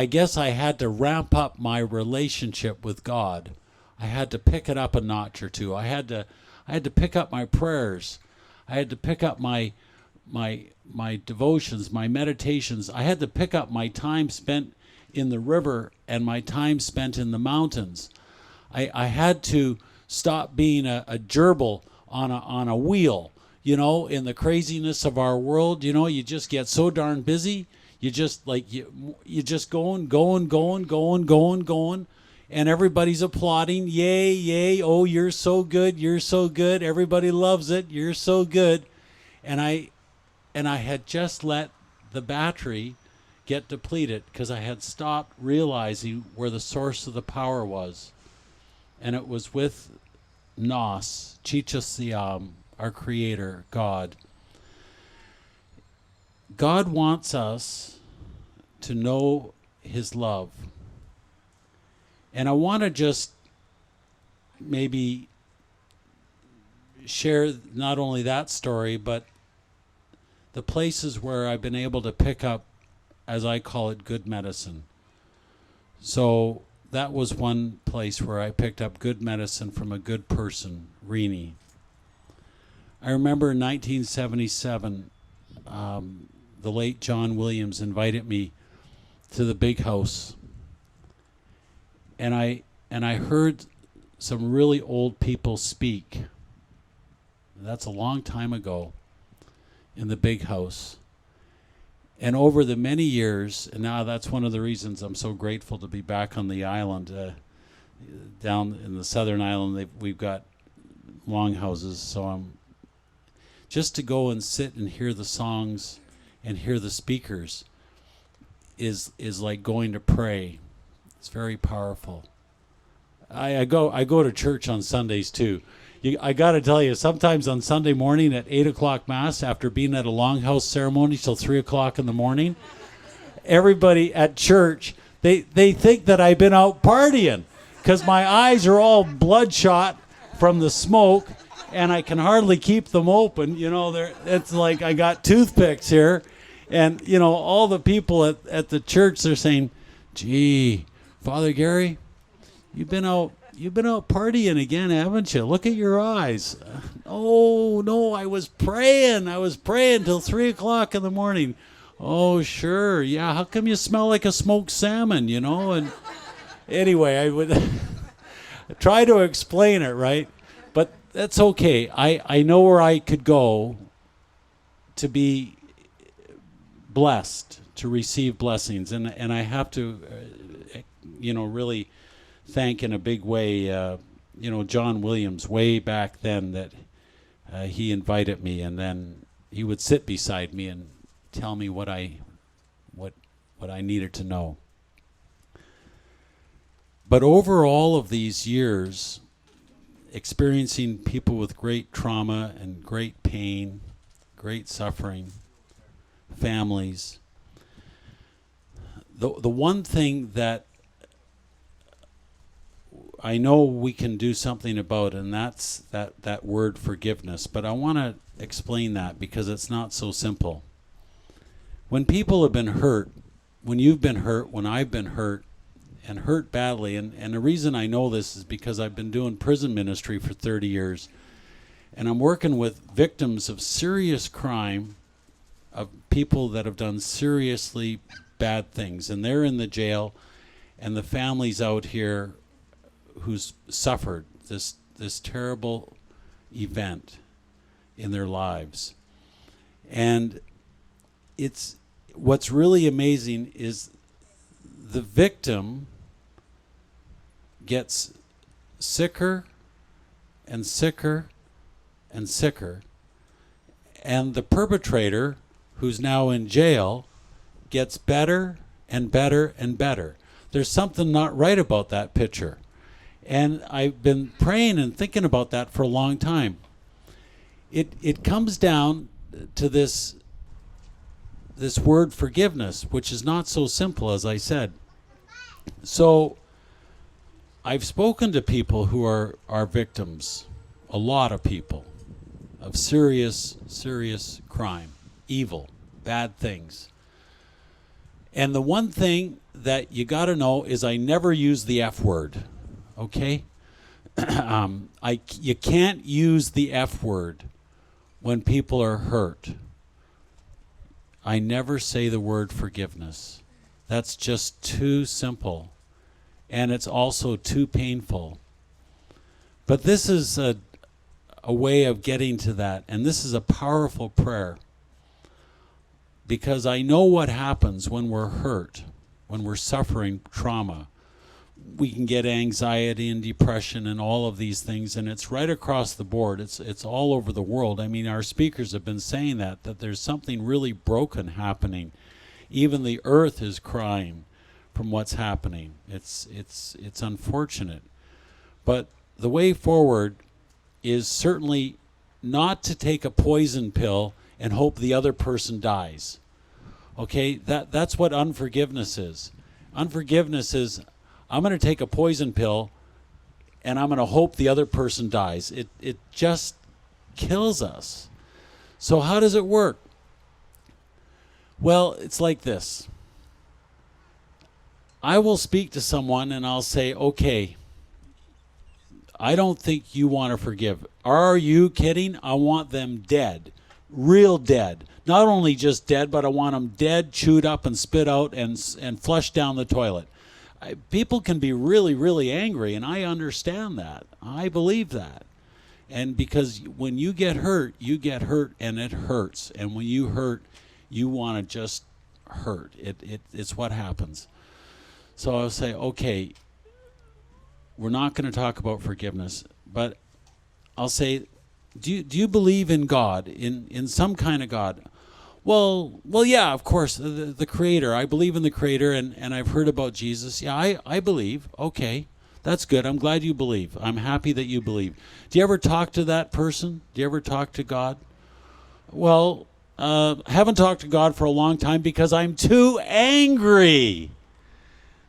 guess I had to ramp up my relationship with God. I had to pick it up a notch or two. I had to pick up my prayers. I had to pick up my devotions, my meditations. I had to pick up my time spent in the river and my time spent in the mountains. I had to stop being a gerbil on a wheel, you know, in the craziness of our world. You know, you just get so darn busy. You just you just going, and everybody's applauding. Yay, yay! Oh, you're so good. You're so good. Everybody loves it. You're so good. And I had just let the battery get depleted because I had stopped realizing where the source of the power was, and it was with Nos, Chicha Siam, our Creator, God. God wants us to know His love. And I want to just maybe share not only that story, but the places where I've been able to pick up, as I call it, good medicine. So that was one place where I picked up good medicine from a good person, Rini. I remember in 1977, the late John Williams invited me to the big house, and I heard some really old people speak. That's a long time ago in the big house. And over the many years, and now that's one of the reasons I'm so grateful to be back on the island, down in the southern island. We've got longhouses, so I'm just to go and sit and hear the songs and hear the speakers is like going to pray. It's very powerful. I go to church on Sundays too. I got to tell you, sometimes on Sunday morning at 8 o'clock Mass, after being at a longhouse ceremony till 3 o'clock in the morning, everybody at church, they think that I've been out partying because my eyes are all bloodshot from the smoke and I can hardly keep them open. You know, it's like I got toothpicks here. And, you know, all the people at the church, they're saying, gee, Father Gary, you've been out partying again, haven't you? Look at your eyes. Oh, no, I was praying till 3 o'clock in the morning. Oh, sure. Yeah, how come you smell like a smoked salmon, you know? And anyway, I would try to explain it, right? But that's okay. I know where I could go to be blessed, to receive blessings. And I have to, really thank in a big way, John Williams way back then that he invited me, and then he would sit beside me and tell me what I needed to know. But over all of these years, experiencing people with great trauma and great pain, great suffering, families, the one thing that I know we can do something about, and that's that word forgiveness. But I want to explain that because it's not so simple. When people have been hurt, when you've been hurt, when I've been hurt, and hurt badly, and the reason I know this is because I've been doing prison ministry for 30 years, and I'm working with victims of serious crime, of people that have done seriously bad things, and they're in the jail, and the families out here who's suffered this terrible event in their lives. And it's what's really amazing is the victim gets sicker and sicker and sicker, and the perpetrator, who's now in jail, gets better and better and better. There's something not right about that picture. And I've been praying and thinking about that for a long time. It comes down to this word forgiveness, which is not so simple, as I said. So I've spoken to people who are victims a lot of people, of serious, serious crime, evil, bad things. And the one thing that you got to know is I never use the F word, okay? You can't use the F word when people are hurt. I never say the word forgiveness. That's just too simple. And it's also too painful. But this is a way of getting to that. And this is a powerful prayer. Because I know what happens when we're hurt, when we're suffering trauma. We can get anxiety and depression and all of these things, and it's right across the board. It's all over the world. I mean, our speakers have been saying that there's something really broken happening. Even the earth is crying from what's happening. It's unfortunate. But the way forward is certainly not to take a poison pill and hope the other person dies. Okay, that's what unforgiveness is. Unforgiveness is, I'm going to take a poison pill and I'm going to hope the other person dies. It just kills us. So how does it work? Well, it's like this. I will speak to someone and I'll say, okay, I don't think you want to forgive. Are you kidding? I want them dead. Real dead. Not only just dead, but I want them dead, chewed up and spit out and flushed down the toilet. People can be really, really angry, and I understand that. I believe that. And because when you get hurt, and it hurts. And when you hurt, you want to just hurt. It's what happens. So I'll say, okay, we're not going to talk about forgiveness, but I'll say, do you believe in God, in some kind of God? Well, yeah, of course, the Creator. I believe in the Creator, and I've heard about Jesus. Yeah, I believe. Okay, that's good. I'm glad you believe. I'm happy that you believe. Do you ever talk to that person? Do you ever talk to God? Well, I haven't talked to God for a long time because I'm too angry.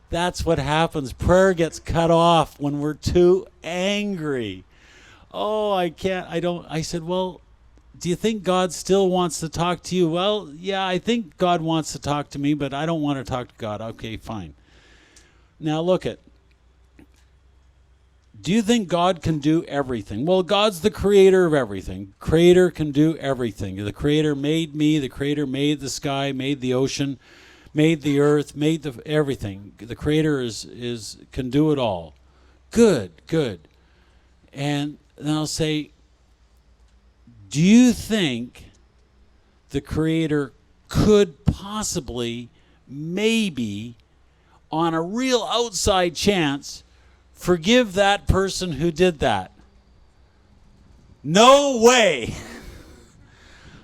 That's what happens. Prayer gets cut off when we're too angry. Oh, I said, well, do you think God still wants to talk to you? Well, yeah, I think God wants to talk to me, but I don't want to talk to God. Okay, fine. Now look at, do you think God can do everything? Well, God's the creator of everything. Creator can do everything. The Creator made me. The Creator made the sky, made the ocean, made the earth, made everything. The Creator can do it all. Good. And then I'll say, do you think the Creator could possibly, maybe, on a real outside chance, forgive that person who did that? No way.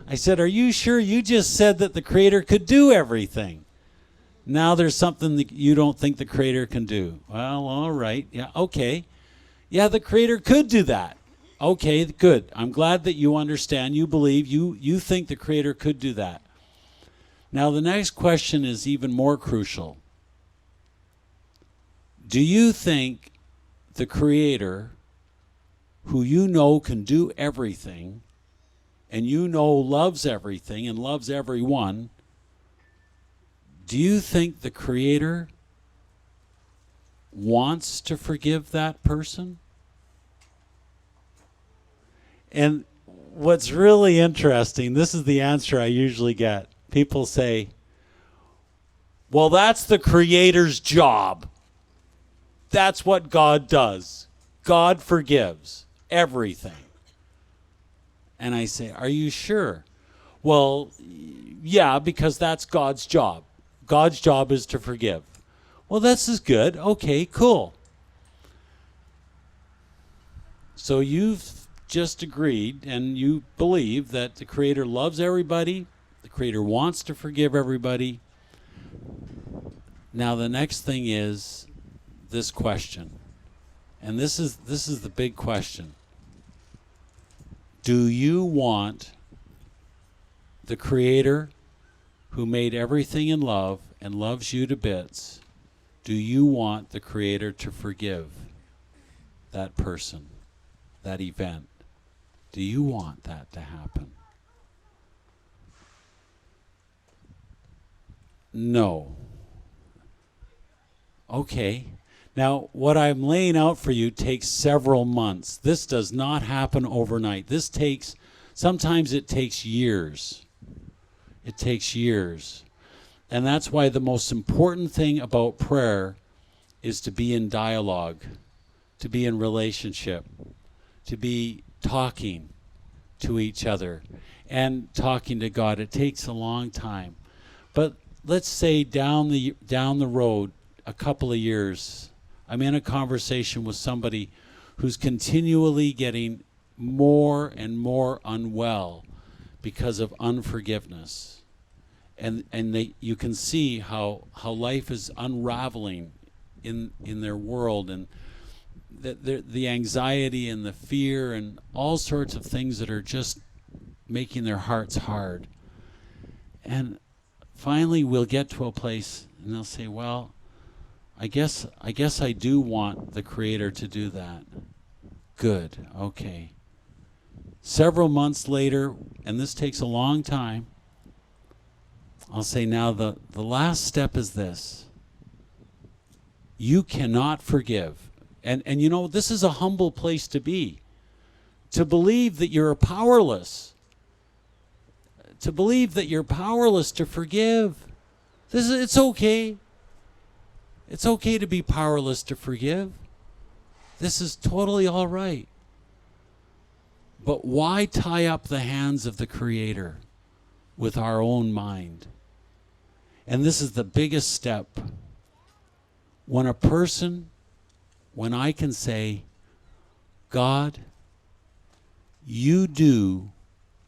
I said, are you sure? You just said that the Creator could do everything. Now there's something that you don't think the Creator can do. Well, all right. Yeah, okay. Yeah, the Creator could do that. Okay, good. I'm glad that you understand, you believe, you think the Creator could do that. Now the next question is even more crucial. Do you think the Creator, who you know can do everything, and you know loves everything and loves everyone, do you think the Creator wants to forgive that person? And what's really interesting, this is the answer I usually get. People say, well, that's the Creator's job. That's what God does. God forgives everything. And I say, are you sure? Well, yeah, because that's God's job. God's job is to forgive. Well, this is good. Okay, cool. So you've just agreed and you believe that the Creator loves everybody, the Creator wants to forgive everybody. Now the next thing is this question, and this is the big question. Do you want the Creator, who made everything in love and loves you to bits, do you want the Creator to forgive that person, that event, Do you want that to happen? No. Okay. Now, what I'm laying out for you takes several months. This does not happen overnight. Sometimes it takes years. It takes years. And that's why the most important thing about prayer is to be in dialogue, to be in relationship, to be talking to each other and talking to God. It takes a long time. But let's say down the road, a couple of years, I'm in a conversation with somebody who's continually getting more and more unwell because of unforgiveness. And you can see how life is unraveling in their world, and the anxiety and the fear and all sorts of things that are just making their hearts hard. And finally we'll get to a place and they'll say, well, I guess I do want the Creator to do that. Good, okay. Several months later, and this takes a long time, I'll say, now the last step is this. You cannot forgive. And you know, this is a humble place to be. To believe that you're powerless. To believe that you're powerless to forgive. It's okay. It's okay to be powerless to forgive. This is totally all right. But why tie up the hands of the Creator with our own mind? And this is the biggest step. When I can say, God, you do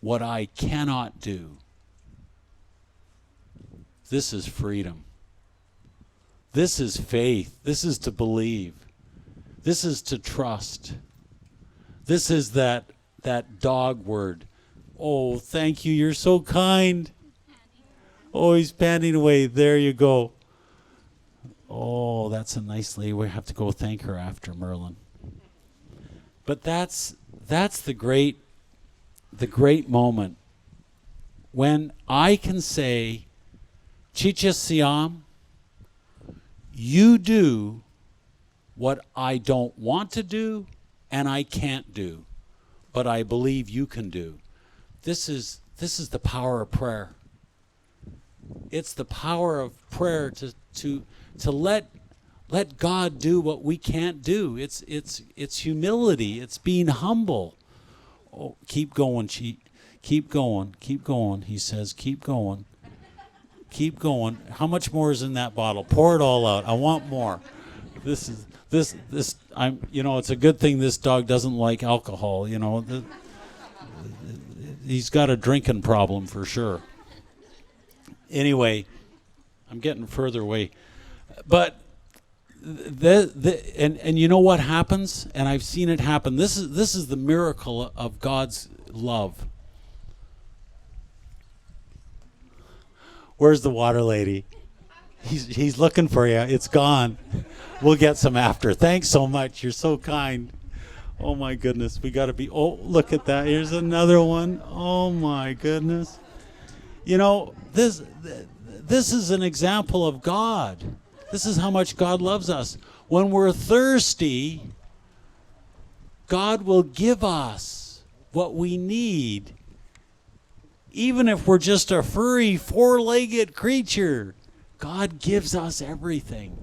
what I cannot do. This is freedom. This is faith. This is to believe. This is to trust. This is that dog word. Oh, thank you. You're so kind. Oh, he's panting away. There you go. Oh, that's a nice lady. We have to go thank her after Merlin. But that's the great moment when I can say, Chicha Siam, you do what I don't want to do and I can't do, but I believe you can do. This is the power of prayer. It's the power of prayer to let God do what we can't do. It's humility. It's being humble. Oh, keep going, keep going. He says, keep going. Keep going. How much more is in that bottle? Pour it all out. I want more. This I'm, you know, it's a good thing this dog doesn't like alcohol, you know. He's got a drinking problem for sure. Anyway, I'm getting further away. But and you know what happens? And I've seen it happen. This is the miracle of God's love. Where's the water lady? He's looking for you. It's gone. We'll get some after. Thanks so much. You're so kind. Oh my goodness. We got to be. Oh, look at that. Here's another one. Oh my goodness. You know, this is an example of God. This is how much God loves us. When we're thirsty, God will give us what we need. Even if we're just a furry, four-legged creature, God gives us everything.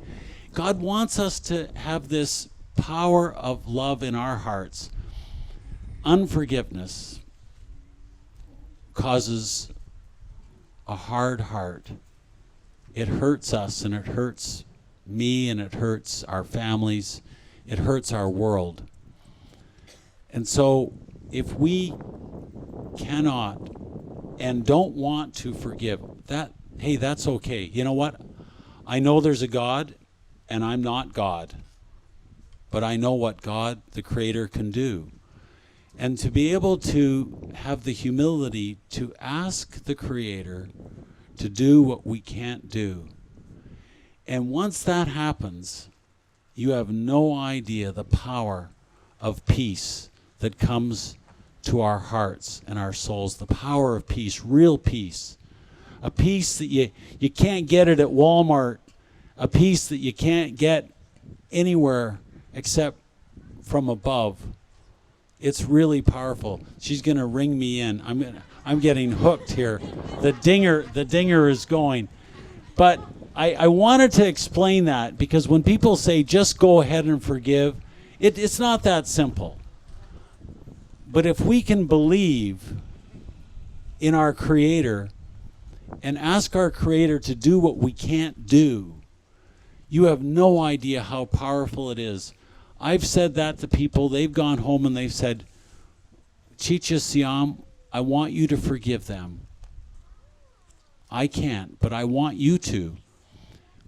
God wants us to have this power of love in our hearts. Unforgiveness causes a hard heart. It hurts us, and it hurts me, and it hurts our families. It hurts our world. And so if we cannot and don't want to forgive, hey, that's okay. You know what? I know there's a God, and I'm not God. But I know what God, the Creator, can do. And to be able to have the humility to ask the Creator to do what we can't do. And once that happens, you have no idea the power of peace that comes to our hearts and our souls, the power of peace, real peace, a peace that you can't get it at Walmart, a peace that you can't get anywhere except from above. It's really powerful. She's going to ring me in. I'm getting hooked here. The dinger is going. But I wanted to explain that, because when people say just go ahead and forgive, it's not that simple. But if we can believe in our Creator and ask our Creator to do what we can't do, you have no idea how powerful it is. I've said that to people. They've gone home and they've said, Chicha Siam, I want you to forgive them. I can't, but I want you to.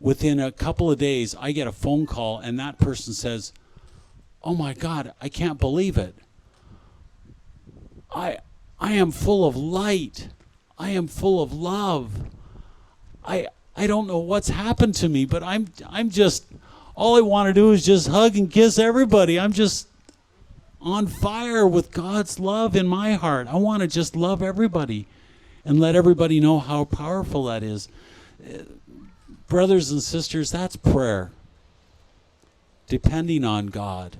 Within a couple of days, I get a phone call and that person says, oh my God, I can't believe it. I am full of light. I am full of love. I don't know what's happened to me, but I'm just, all I want to do is just hug and kiss everybody. I'm just on fire with God's love in my heart. I want to just love everybody and let everybody know how powerful that is. Brothers and sisters, that's prayer. Depending on God.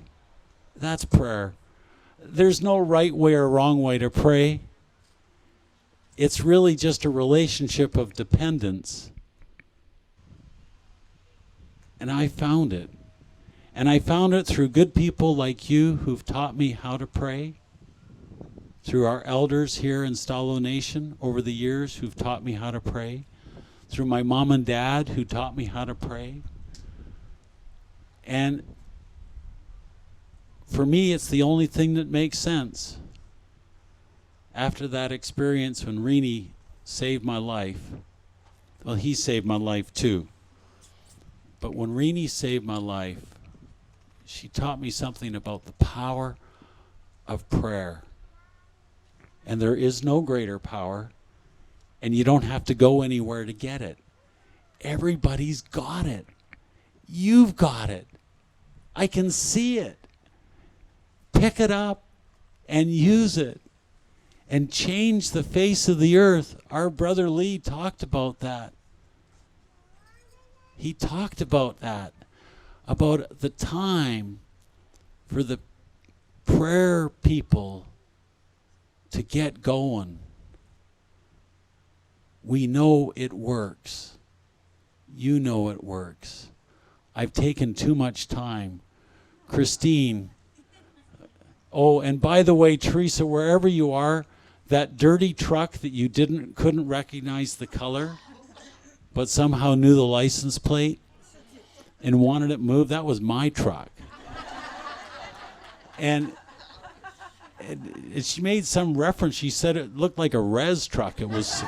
That's prayer. There's no right way or wrong way to pray. It's really just a relationship of dependence. And I found it. And I found it through good people like you who've taught me how to pray. Through our elders here in Stalo Nation over the years who've taught me how to pray. Through my mom and dad who taught me how to pray. And for me, it's the only thing that makes sense. After that experience when Rini saved my life, well, he saved my life too. But when Rini saved my life, she taught me something about the power of prayer. And there is no greater power, and you don't have to go anywhere to get it. Everybody's got it. You've got it. I can see it. Pick it up and use it and change the face of the earth. Our brother Lee talked about that. He talked about that, about the time for the prayer people to get going. We know it works. You know it works. I've taken too much time. Christine. Oh, and by the way, Teresa, wherever you are, that dirty truck that you couldn't recognize the color, but somehow knew the license plate and wanted it moved, that was my truck. And she made some reference. She said it looked like a res truck. It was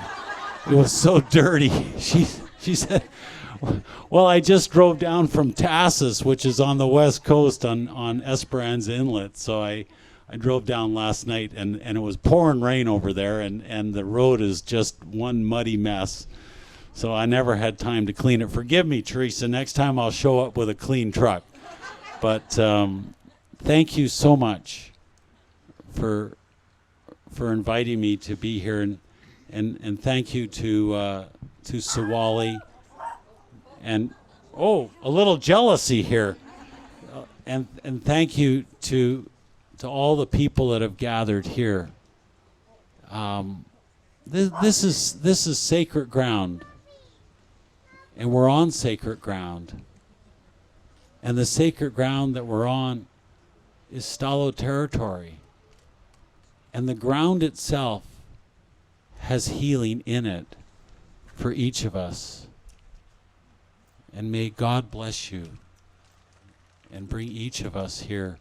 so dirty. She said, well, I just drove down from Tassus, which is on the west coast on Esperanza Inlet. So I drove down last night, and it was pouring rain over there, and the road is just one muddy mess. So I never had time to clean it. Forgive me, Teresa. Next time I'll show up with a clean truck. But thank you so much for inviting me to be here, and thank you to Sawali. And a little jealousy here, and thank you to all the people that have gathered here. This is sacred ground, and we're on sacred ground. And the sacred ground that we're on is Stalo territory, and the ground itself has healing in it for each of us. And may God bless you and bring each of us here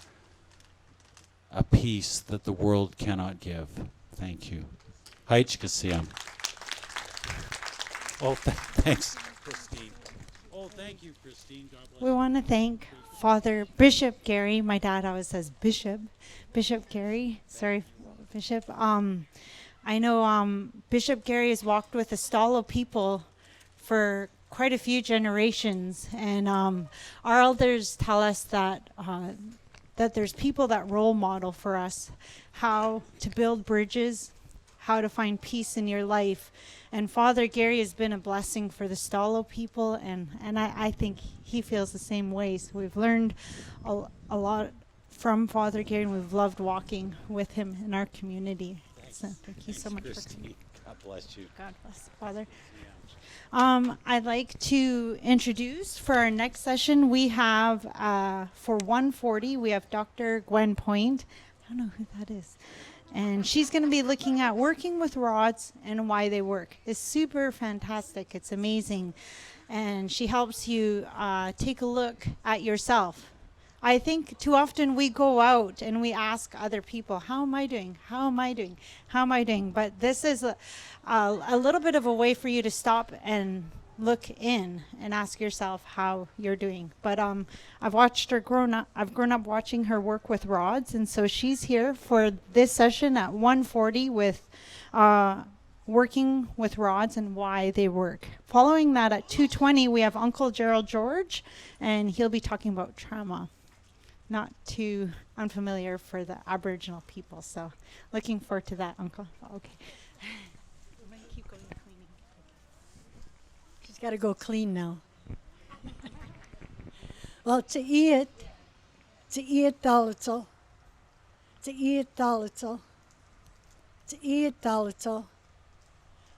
a peace that the world cannot give. Thank you. Haichkasiam. Oh, thanks, Christine. Oh, thank you, Christine. God bless you. We want to thank Father Bishop Gary. My dad always says Bishop Gary. Sorry, Bishop. I know Bishop Gary has walked with the Stalo people for quite a few generations, and our elders tell us that that there's people that role model for us how to build bridges, how to find peace in your life. And Father Gary has been a blessing for the Stalo people, and I think he feels the same way. So we've learned a lot from Father Gary, and we've loved walking with him in our community. So thank you so much for coming. God bless you. God bless, Father. I'd like to introduce for our next session, we have, for 140, we have Dr. Gwen Point. I don't know who that is. And she's going to be looking at working with rods and why they work. It's super fantastic. It's amazing. And she helps you take a look at yourself. I think too often we go out and we ask other people, how am I doing? How am I doing? How am I doing? But this is a little bit of a way for you to stop and look in and ask yourself how you're doing. But I've watched her I've grown up watching her work with rods, and so she's here for this session at 1:40 with working with rods and why they work. Following that at 2:20 we have Uncle Gerald George, and he'll be talking about trauma. Not too unfamiliar for the Aboriginal people, so looking forward to that, Uncle. Okay. We're going to keep going cleaning. She's got to go clean now. Well, to eat dalitzel,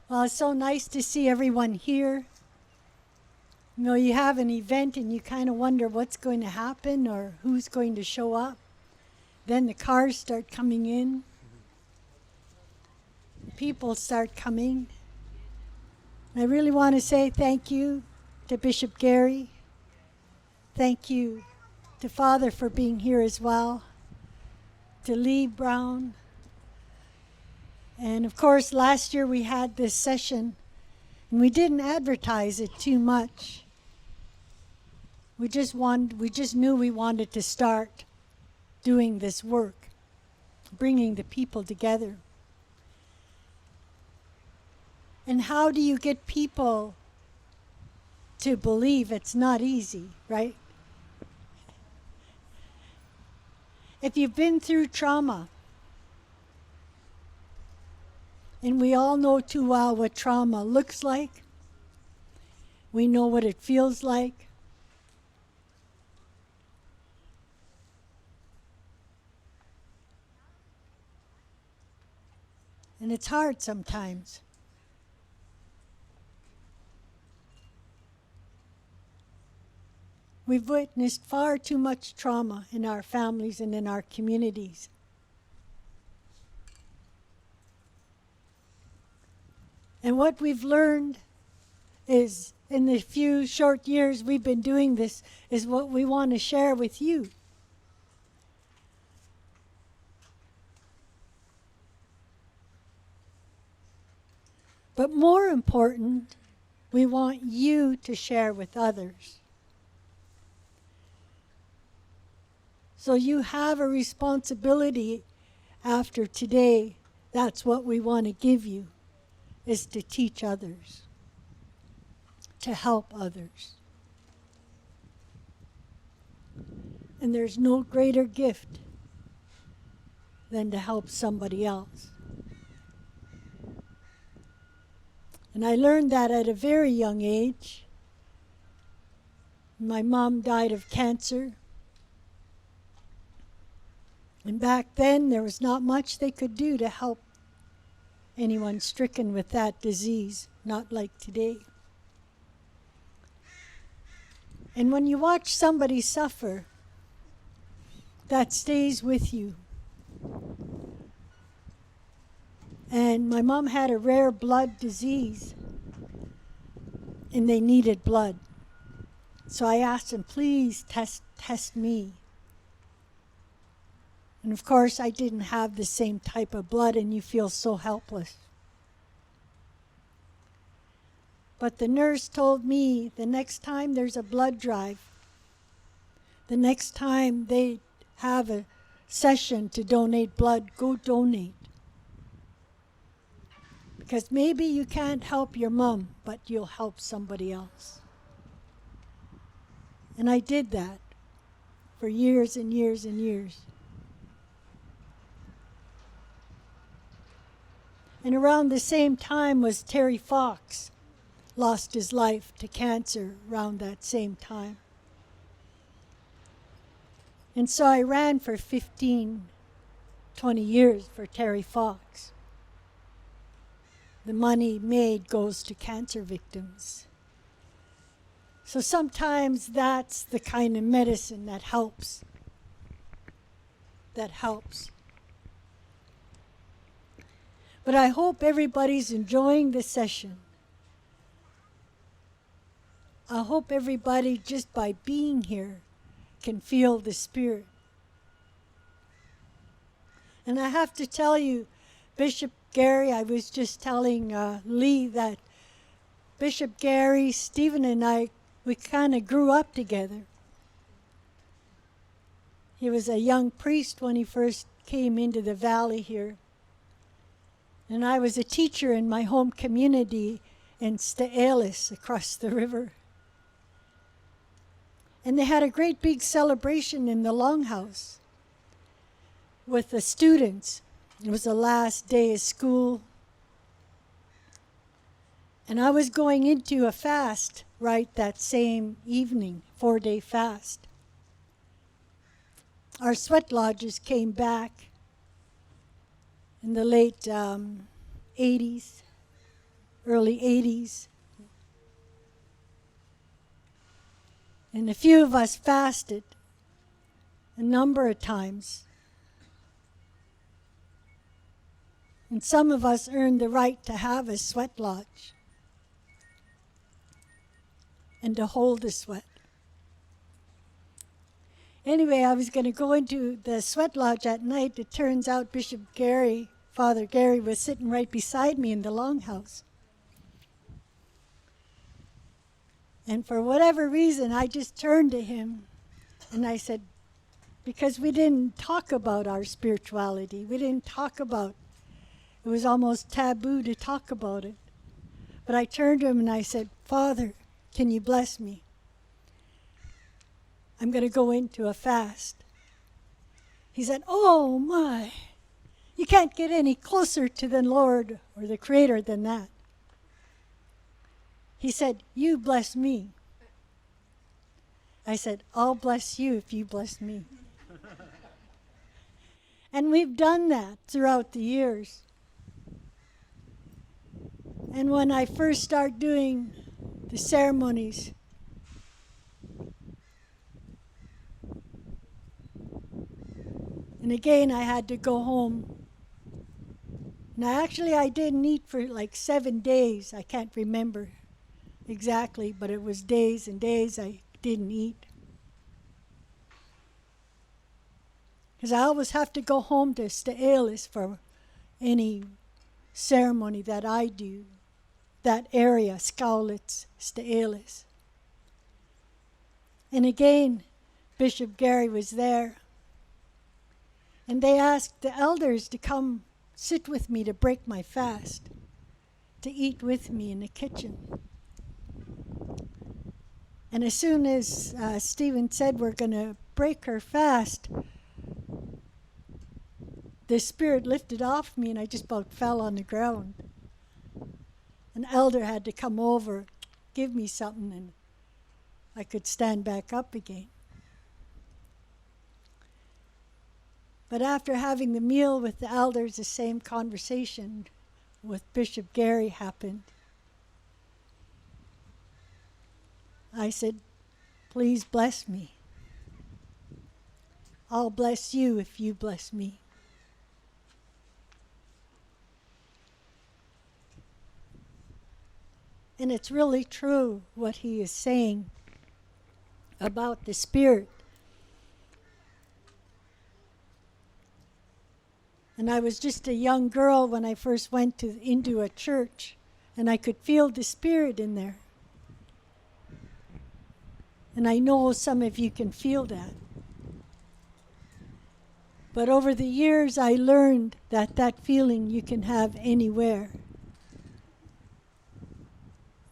Well, it's so nice to see everyone here. You know, you have an event and you kind of wonder what's going to happen or who's going to show up. Then the cars start coming in. People start coming. I really want to say thank you to Bishop Gary. Thank you to Father for being here as well. To Lee Brown. And of course, last year we had this session and we didn't advertise it too much. We just knew we wanted to start doing this work, bringing the people together. And how do you get people to believe? It's not easy, right? If you've been through trauma, and we all know too well what trauma looks like, we know what it feels like. And it's hard sometimes. We've witnessed far too much trauma in our families and in our communities. And what we've learned is, in the few short years we've been doing this, is what we want to share with you. But more important, we want you to share with others. So you have a responsibility after today. That's what we want to give you, is to teach others, to help others. And there's no greater gift than to help somebody else. And I learned that at a very young age. My mom died of cancer. And back then, there was not much they could do to help anyone stricken with that disease, not like today. And when you watch somebody suffer, that stays with you. And my mom had a rare blood disease, and they needed blood. So I asked them, please test me. And of course, I didn't have the same type of blood, and you feel so helpless. But the nurse told me the next time there's a blood drive, the next time they have a session to donate blood, go donate. Because maybe you can't help your mom, but you'll help somebody else. And I did that for years and years and years. And around the same time was Terry Fox, lost his life to cancer around that same time. And so I ran for 15, 20 years for Terry Fox. The money made goes to cancer victims. So sometimes that's the kind of medicine that helps. That helps. But I hope everybody's enjoying the session. I hope everybody, just by being here, can feel the Spirit. And I have to tell you, Bishop Gary, I was just telling Lee that Bishop Gary, Stephen and I, we kind of grew up together. He was a young priest when he first came into the valley here. And I was a teacher in my home community in Steelis across the river. And they had a great big celebration in the Longhouse with the students. It was the last day of school. And I was going into a fast right that same evening, 4-day fast. Our sweat lodges came back in the late 80s, early 80s. And a few of us fasted a number of times. And some of us earned the right to have a sweat lodge and to hold the sweat. Anyway, I was going to go into the sweat lodge at night. It turns out Bishop Gary, Father Gary, was sitting right beside me in the longhouse. And for whatever reason, I just turned to him and I said, because we didn't talk about our spirituality. We didn't talk about, it was almost taboo to talk about it. But I turned to him and I said, Father, can you bless me? I'm going to go into a fast. He said, oh my, you can't get any closer to the Lord or the Creator than that. He said, you bless me. I said, I'll bless you if you bless me. And we've done that throughout the years. And when I first started doing the ceremonies, and again, I had to go home. Now, actually, I didn't eat for like 7 days. I can't remember exactly, but it was days and days I didn't eat. Because I always have to go home to Steelis for any ceremony that I do. That area, Skowlitz, Steelis. And again, Bishop Gary was there. And they asked the elders to come sit with me to break my fast, to eat with me in the kitchen. And as soon as Stephen said we're going to break her fast, the Spirit lifted off me and I just about fell on the ground. An elder had to come over, give me something, and I could stand back up again. But after having the meal with the elders, the same conversation with Bishop Gary happened. I said, please bless me. I'll bless you if you bless me. And it's really true what he is saying about the Spirit. And I was just a young girl when I first went into a church, and I could feel the Spirit in there. And I know some of you can feel that. But over the years, I learned that that feeling you can have anywhere.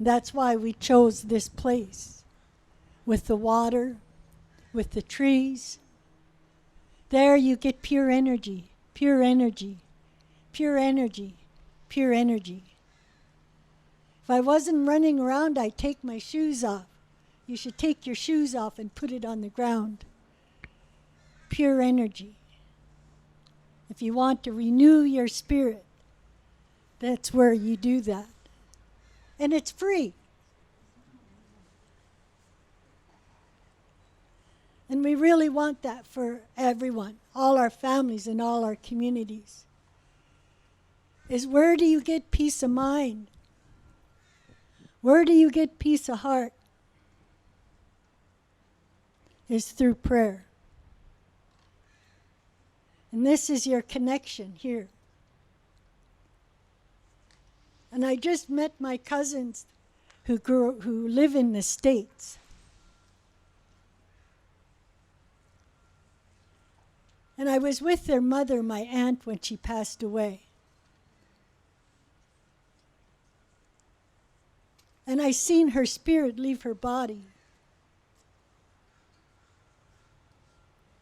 That's why we chose this place, with the water, with the trees, There you get pure energy, pure energy, pure energy, pure energy. If I wasn't running around, I'd take my shoes off. You should take your shoes off and put it on the ground. Pure energy. If you want to renew your spirit, that's where you do that. And it's free. And we really want that for everyone, all our families and all our communities. Is where do you get peace of mind? Where do you get peace of heart? Is through prayer. And this is your connection here. And I just met my cousins who live in the States. And I was with their mother, my aunt, when she passed away. And I seen her spirit leave her body.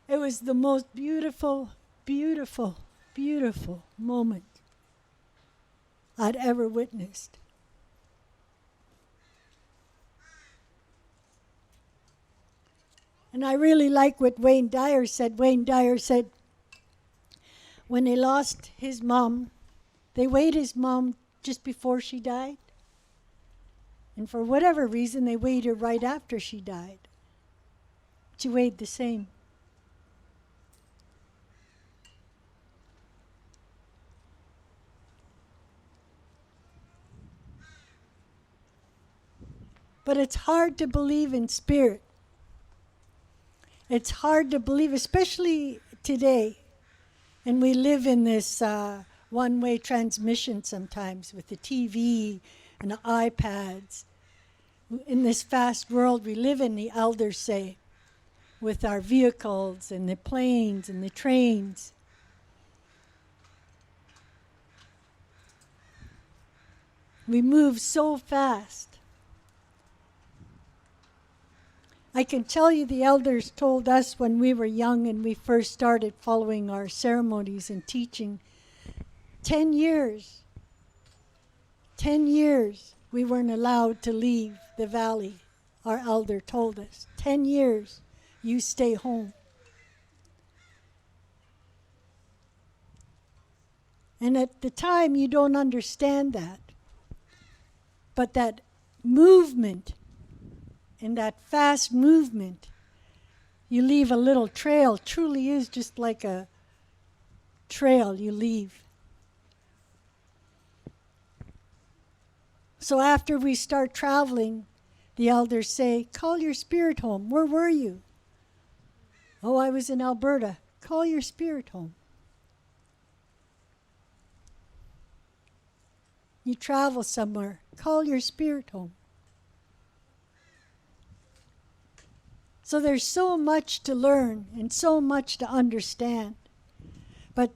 It was the most beautiful, beautiful, beautiful moment I'd ever witnessed. And I really like what Wayne Dyer said. Wayne Dyer said, when he lost his mom, they weighed his mom just before she died. And for whatever reason, they weighed her right after she died. She weighed the same. But it's hard to believe in spirit. It's hard to believe, especially today. And we live in this one-way transmission sometimes with the TV and the iPads. In this fast world we live in, the elders say, with our vehicles and the planes and the trains. We move so fast. I can tell you the elders told us when we were young and we first started following our ceremonies and teaching, 10 years we weren't allowed to leave the valley. Our elder told us, 10 years, you stay home. And at the time you don't understand that. But that movement, in that fast movement, you leave a little trail, truly is just like a trail you leave. So after we start traveling, the elders say, call your spirit home. Where were you? Oh, I was in Alberta. Call your spirit home. You travel somewhere. Call your spirit home. So there's so much to learn and so much to understand. But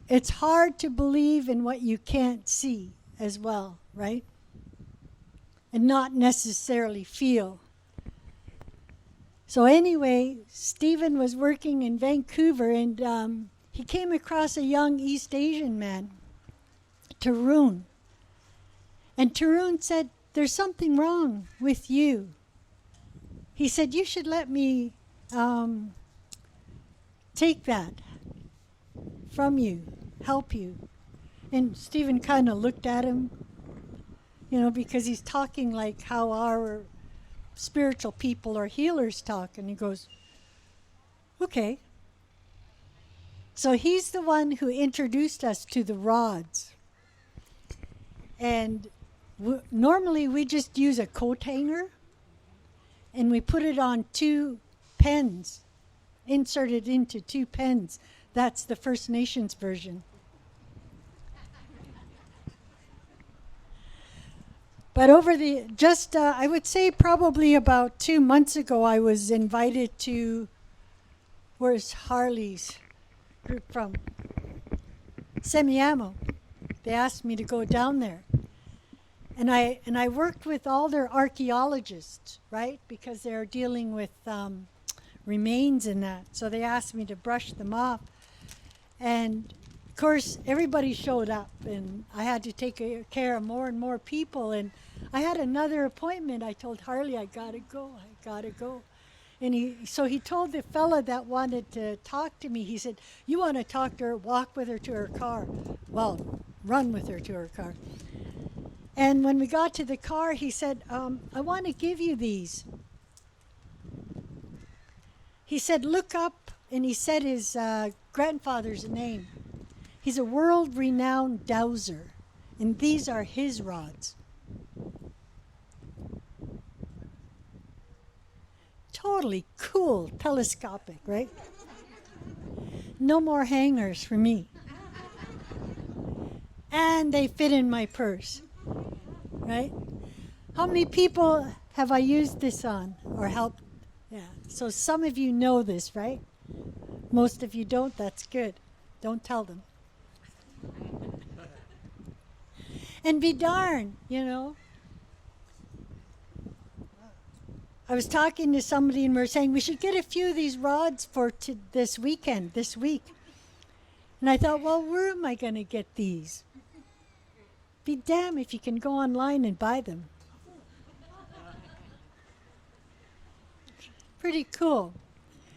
it's hard to believe in what you can't see as well, right? And not necessarily feel. So anyway, Stephen was working in Vancouver and he came across a young East Asian man, Tarun. And Tarun said, there's something wrong with you. He said, you should let me take that from you, help you. And Stephen kind of looked at him, you know, because he's talking like how our spiritual people or healers talk. And he goes, okay. So he's the one who introduced us to the rods. And normally we just use a coat hanger and we put it on 2 pens, inserted into 2 pens. That's the First Nations version. But over the, I would say probably about 2 months ago, I was invited to, where's Harley's group from? Semiamo. They asked me to go down there. And I worked with all their archaeologists, right? Because they're dealing with remains in that. So they asked me to brush them off. And of course, everybody showed up, and I had to take care of more and more people. And I had another appointment. I told Harley, I gotta go. And he told the fella that wanted to talk to me, he said, you want to talk to her, walk with her to her car. Well, run with her to her car. And when we got to the car, he said, I want to give you these. He said, look up, and he said his grandfather's name. He's a world-renowned dowser, and these are his rods. Totally cool, telescopic, right? No more hangers for me. And they fit in my purse, right? How many people have I used this on or helped? Yeah, so some of you know this, right? Most of you don't, that's good. Don't tell them. And be darned, you know. I was talking to somebody and we were saying we should get a few of these rods for this week. And I thought, well, where am I going to get these? Be damned if you can go online and buy them. Pretty cool.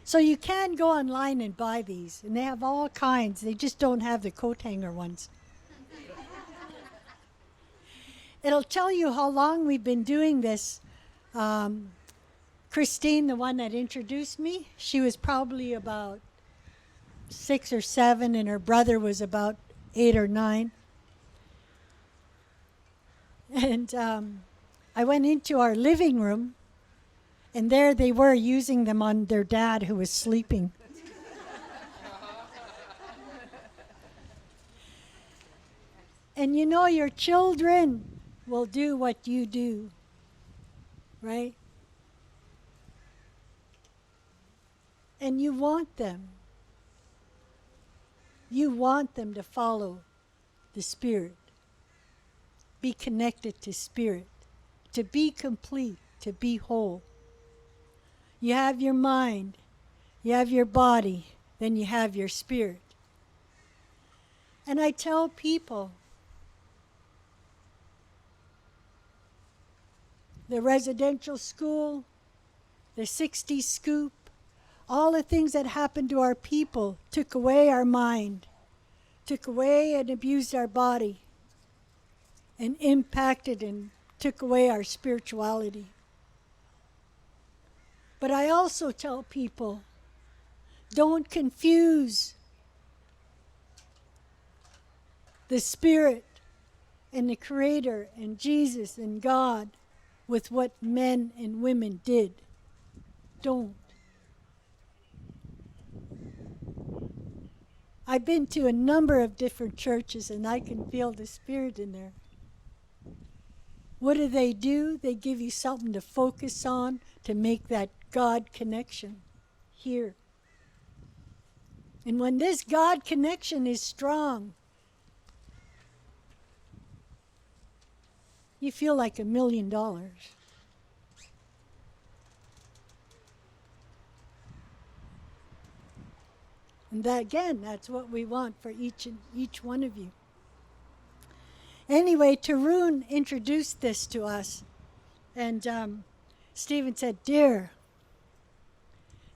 So you can go online and buy these, and they have all kinds. They just don't have the coat hanger ones. It'll tell you how long we've been doing this. Christine, the one that introduced me, she was probably about 6 or 7, and her brother was about 8 or 9. And I went into our living room, and there they were using them on their dad who was sleeping. And you know, your children will do what you do, right? And you want them. You want them to follow the Spirit. Be connected to Spirit. To be complete. To be whole. You have your mind. You have your body. Then you have your spirit. And I tell people, the residential school, the 60s scoop, all the things that happened to our people took away our mind, took away and abused our body, and impacted and took away our spirituality. But I also tell people, don't confuse the Spirit and the Creator and Jesus and God with what men and women did. Don't. I've been to a number of different churches and I can feel the Spirit in there. What do? They give you something to focus on to make that God connection here. And when this God connection is strong, you feel like $1 million. And that, again, that's what we want for each one of you. Anyway, Tarun introduced this to us. And Stephen said, dear,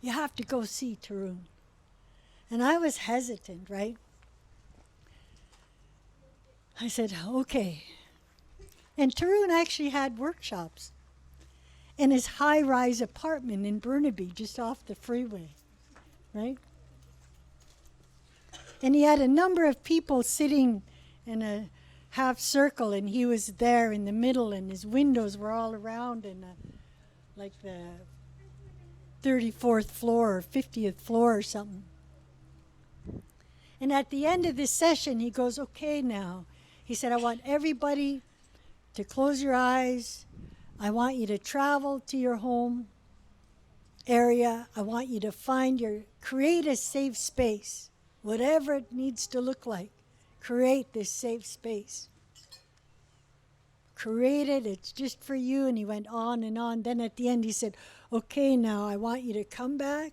you have to go see Tarun. And I was hesitant, right? I said, okay. And Tarun actually had workshops in his high-rise apartment in Burnaby, just off the freeway, right? And he had a number of people sitting in a half circle, and he was there in the middle, and his windows were all around, and like the 34th floor or 50th floor or something. And at the end of this session, he goes, okay, now. He said, I want everybody to close your eyes. I want you to travel to your home area. I want you to create a safe space. Whatever it needs to look like, create this safe space. Create it, it's just for you. And he went on and on. Then at the end he said, okay, now I want you to come back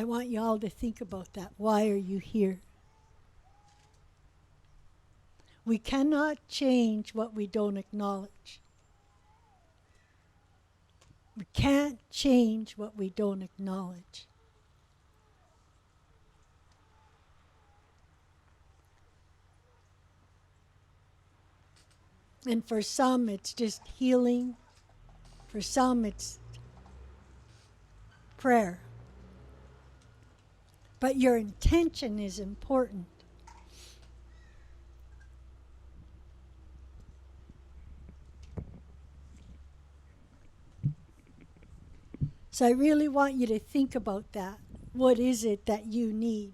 I want you all to think about that. Why are you here? We cannot change what we don't acknowledge. We can't change what we don't acknowledge. And for some, it's just healing. For some, it's prayer. But your intention is important. So I really want you to think about that. What is it that you need?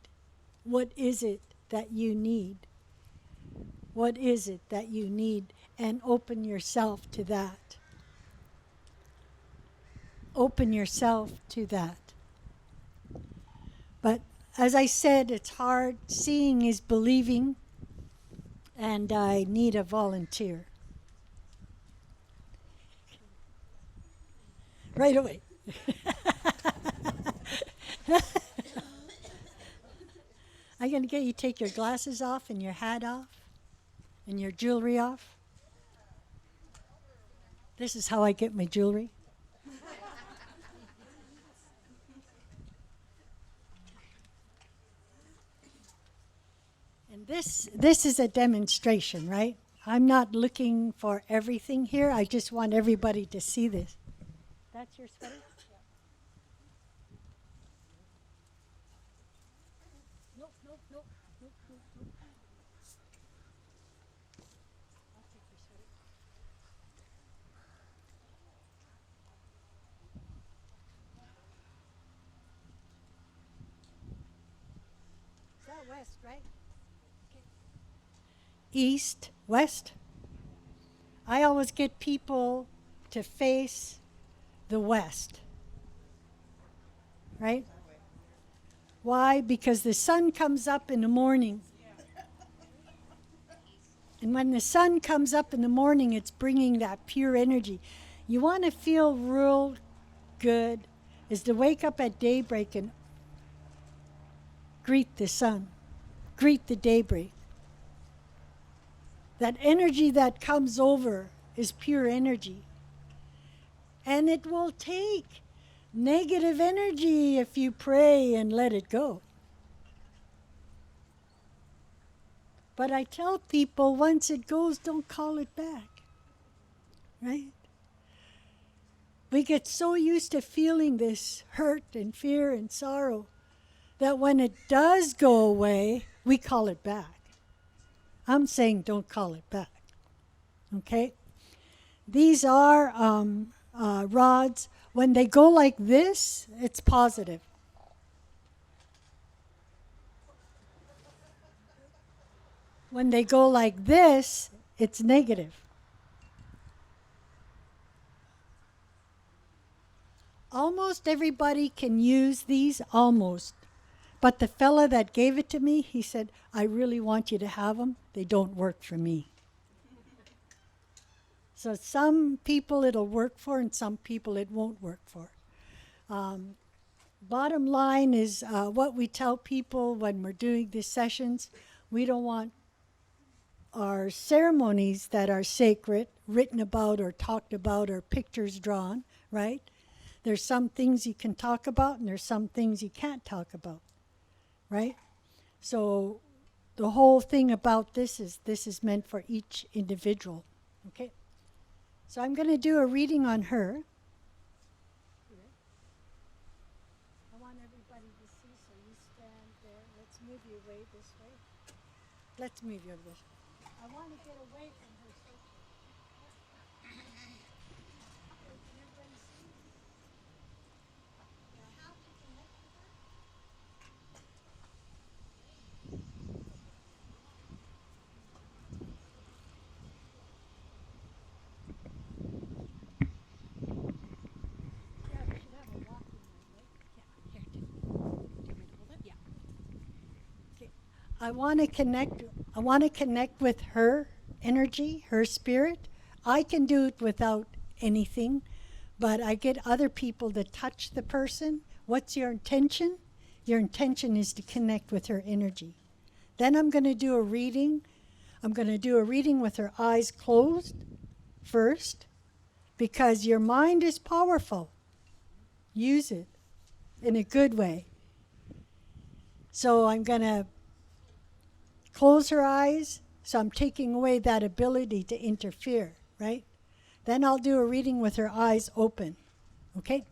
What is it that you need? What is it that you need? And open yourself to that. Open yourself to that. But as I said, it's hard. Seeing is believing. And I need a volunteer. Right away. I'm going to get you to take your glasses off and your hat off and your jewelry off. This is how I get my jewelry. And this is a demonstration, right? I'm not looking for everything here. I just want everybody to see this. That's your sweater? Nope. I'll take your sweater. Is that west, right? Okay. East, west. I always get people to face the west. Right? Why? Because the sun comes up in the morning. And when the sun comes up in the morning, it's bringing that pure energy. You want to feel real good is to wake up at daybreak and greet the sun. Greet the daybreak. That energy that comes over is pure energy. And it will take negative energy if you pray and let it go. But I tell people, once it goes, don't call it back. Right? We get so used to feeling this hurt and fear and sorrow that when it does go away, we call it back. I'm saying don't call it back. Okay? These are rods. When they go like this, it's positive. When they go like this, it's negative. Almost everybody can use these, almost. But the fella that gave it to me, he said, I really want you to have them. They don't work for me. So some people it'll work for and some people it won't work for. Bottom line is what we tell people when we're doing these sessions, we don't want our ceremonies that are sacred written about or talked about or pictures drawn, right? There's some things you can talk about and there's some things you can't talk about, right? So the whole thing about this is meant for each individual, okay? So I'm going to do a reading on her. I want everybody to see, so you stand there. Let's move you away this way. Let's move you over this way. I want to get away from her. I want to connect with her energy, her spirit. I can do it without anything, but I get other people to touch the person. What's your intention? Your intention is to connect with her energy. Then I'm going to do a reading. I'm going to do a reading with her eyes closed first, because your mind is powerful. Use it in a good way. So I'm going to close her eyes, so I'm taking away that ability to interfere, right? Then I'll do a reading with her eyes open, okay?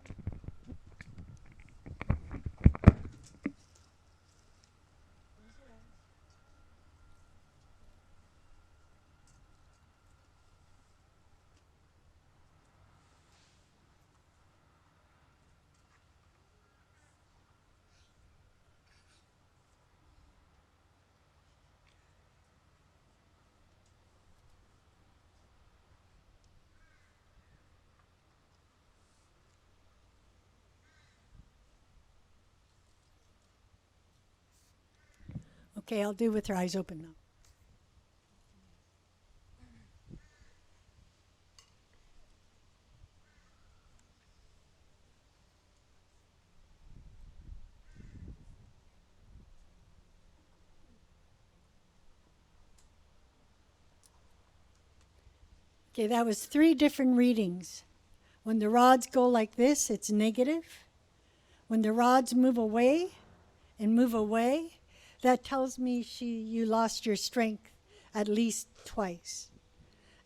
Okay, I'll do with her eyes open now. Okay, that was 3 different readings. When the rods go like this, it's negative. When the rods move away, that tells me you lost your strength at least twice.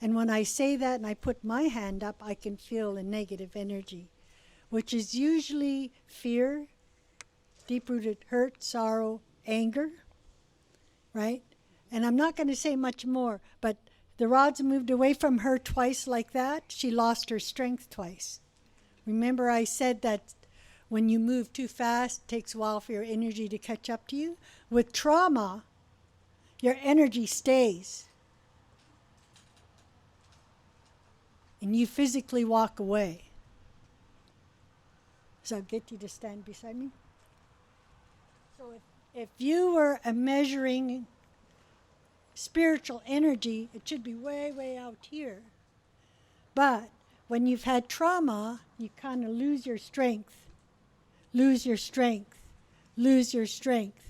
And when I say that and I put my hand up, I can feel a negative energy, which is usually fear, deep-rooted hurt, sorrow, anger, right? And I'm not going to say much more, but the rods moved away from her twice like that. She lost her strength twice. Remember I said that when you move too fast, it takes a while for your energy to catch up to you. With trauma, your energy stays. And you physically walk away. So I'll get you to stand beside me. So if you were measuring spiritual energy, it should be way, way out here. But when you've had trauma, you kind of lose your strength. Lose your strength. Lose your strength.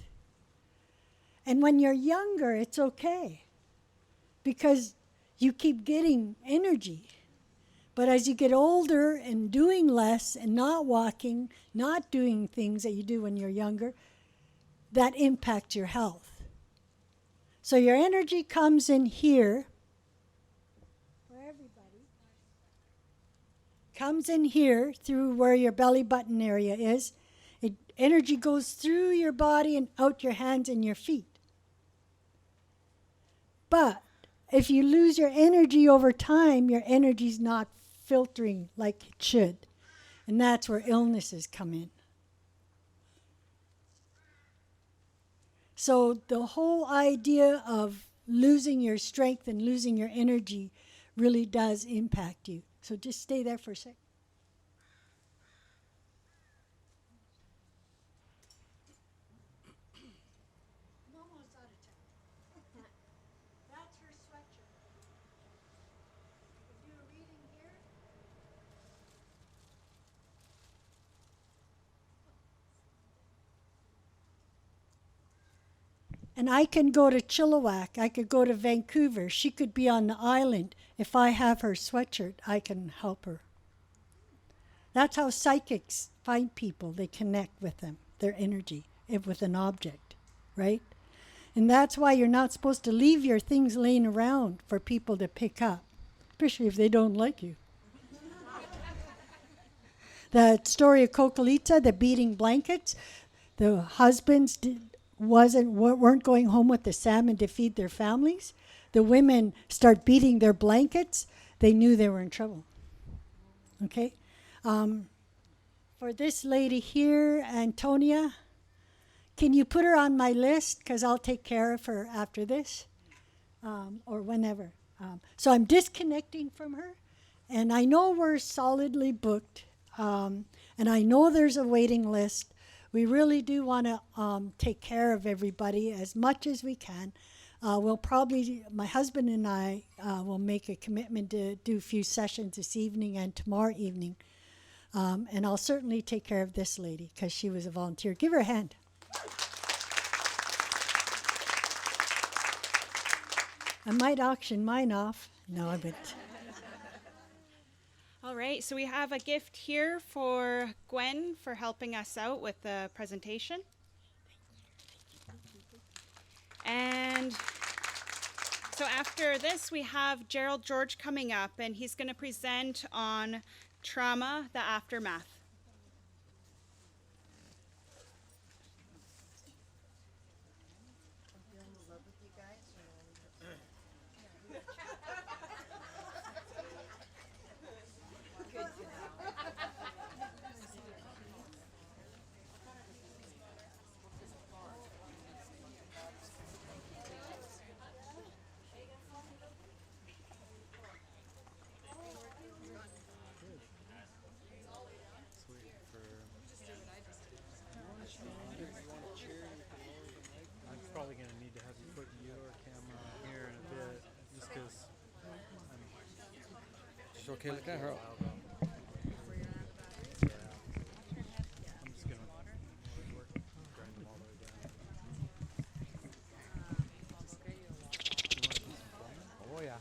And when you're younger, it's okay, because you keep getting energy. But as you get older and doing less and not walking, not doing things that you do when you're younger, that impacts your health. So your energy comes in here, for everybody, comes in here through where your belly button area is. Energy goes through your body and out your hands and your feet. But if you lose your energy over time, your energy's not filtering like it should. And that's where illnesses come in. So the whole idea of losing your strength and losing your energy really does impact you. So just stay there for a sec. That's her sweatshirt. We'll do a reading here. And I can go to Chilliwack. I could go to Vancouver. She could be on the island. If I have her sweatshirt, I can help her. That's how psychics find people. They connect with them, their energy, with an object, right? And that's why you're not supposed to leave your things laying around for people to pick up, especially if they don't like you. The story of Kokolitsa, the beating blankets, the husbands weren't going home with the salmon to feed their families. The women start beating their blankets. They knew they were in trouble. Okay? For this lady here, Antonia, can you put her on my list? Because I'll take care of her after this, or whenever. So I'm disconnecting from her, and I know we're solidly booked, and I know there's a waiting list. We really do want to take care of everybody as much as we can. We'll probably, my husband and I will make a commitment to do a few sessions this evening and tomorrow evening. And I'll certainly take care of this lady because she was a volunteer. Give her a hand. I might auction mine off. No, I wouldn't. All right, so we have a gift here for Gwen for helping us out with the presentation. And so after this, we have Gerald George coming up, and he's going to present on trauma, the aftermath. I'm probably going to need to have you put your camera here in a bit, just because I'm It's okay like that, Harold. Yeah. I'm just going to grind them all the way down. Oh, yeah.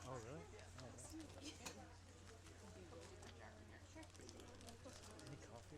Oh, really? Oh, any coffee?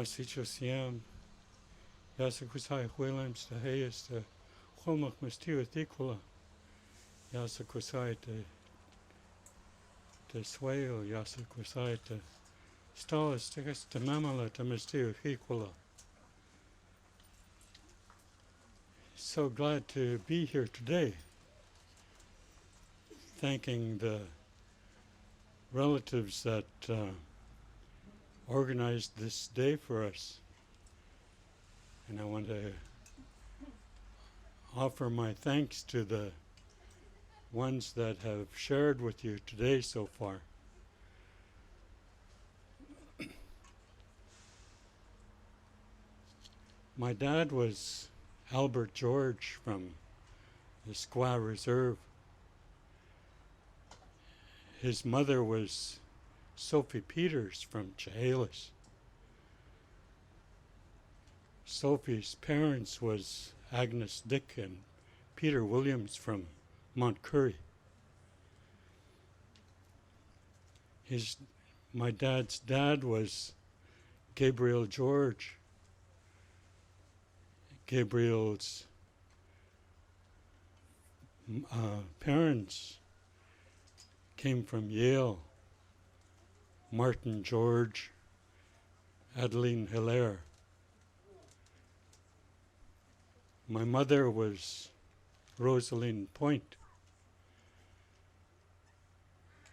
Situación, ya se kusai Williams de Hayes de Holmach Mustio Equala, ya se kusai de Swale, ya se kusai de Stallis de Mamala de Mustio Equala. So glad to be here today, thanking the relatives that organized this day for us. And I want to offer my thanks to the ones that have shared with you today so far. My dad was Albert George from the Squaw Reserve. His mother was Sophie Peters from Chehalis. Sophie's parents was Agnes Dick and Peter Williams from Montcurry. My dad's dad was Gabriel George. Gabriel's parents came from Yale. Martin George, Adeline Hilaire. My mother was Rosaline Point.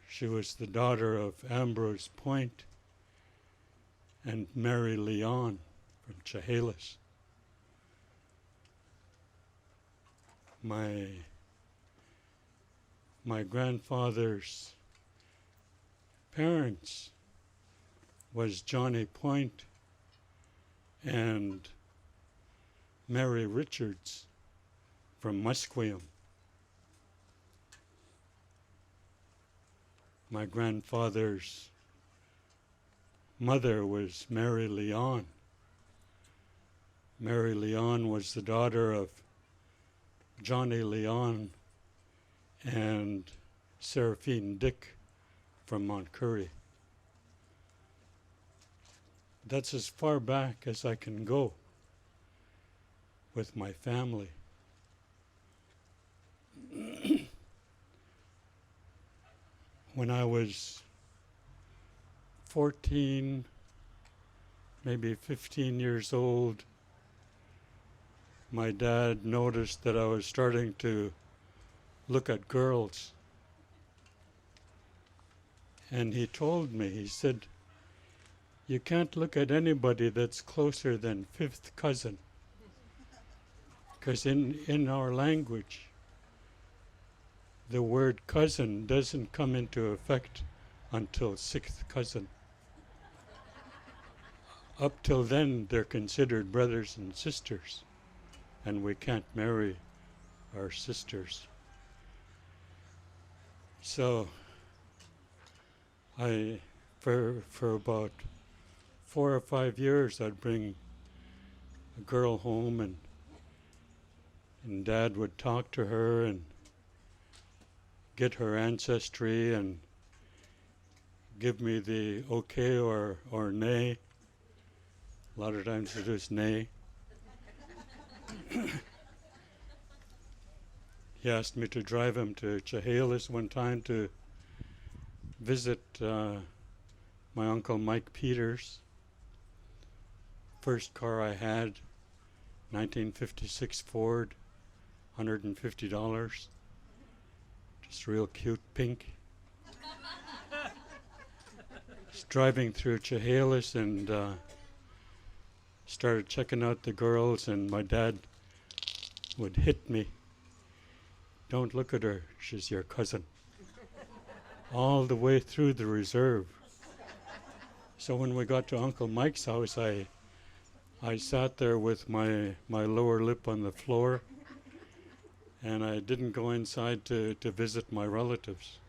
She was the daughter of Ambrose Point and Mary Leon from Chehalis. My grandfather's parents was Johnny Point and Mary Richards from Musqueam. My grandfather's mother was Mary Leon. Mary Leon was the daughter of Johnny Leon and Seraphine Dick from Montcurry. That's as far back as I can go with my family. When I was 14, maybe 15 years old, my dad noticed that I was starting to look at girls. And he told me, he said, "You can't look at anybody that's closer than fifth cousin." Because in our language, the word cousin doesn't come into effect until sixth cousin. Up till then, they're considered brothers and sisters, and we can't marry our sisters. So for about 4 or 5 years, I'd bring a girl home, and Dad would talk to her and get her ancestry and give me the okay or nay. A lot of times it was nay. He asked me to drive him to Chehalis one time to visit my Uncle Mike Peters. First car I had, 1956 Ford, $150. Just real cute pink. Just driving through Chehalis and started checking out the girls, and my dad would hit me. "Don't look at her, she's your cousin." All the way through the reserve. So when we got to Uncle Mike's house, I sat there with my lower lip on the floor, and I didn't go inside to visit my relatives.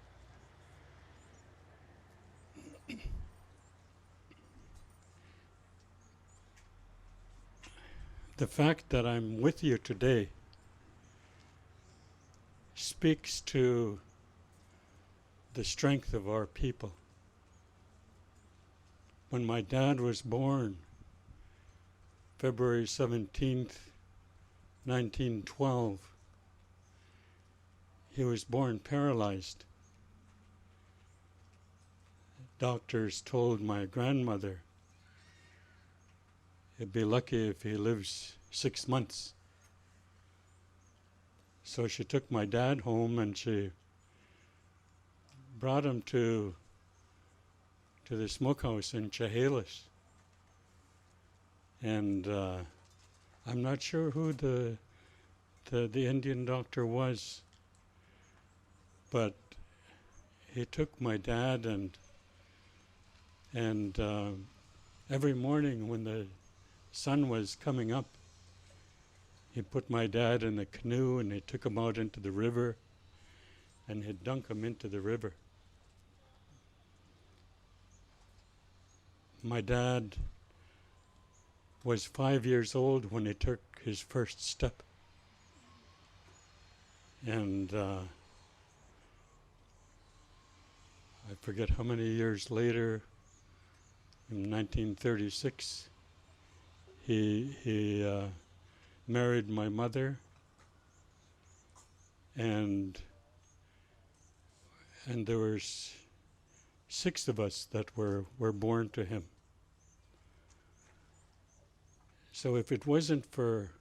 The fact that I'm with you today speaks to the strength of our people. When my dad was born, February 17th, 1912, he was born paralyzed. Doctors told my grandmother he'd be lucky if he lives 6 months. So she took my dad home and she brought him to the smokehouse in Chehalis. And I'm not sure who the Indian doctor was, but he took my dad, and every morning when the sun was coming up, he put my dad in a canoe and he took him out into the river, and he'd dunk him into the river. My dad was 5 years old when he took his first step. And I forget how many years later, in 1936, he married my mother, and there were 6 of us that were born to him. So if it wasn't for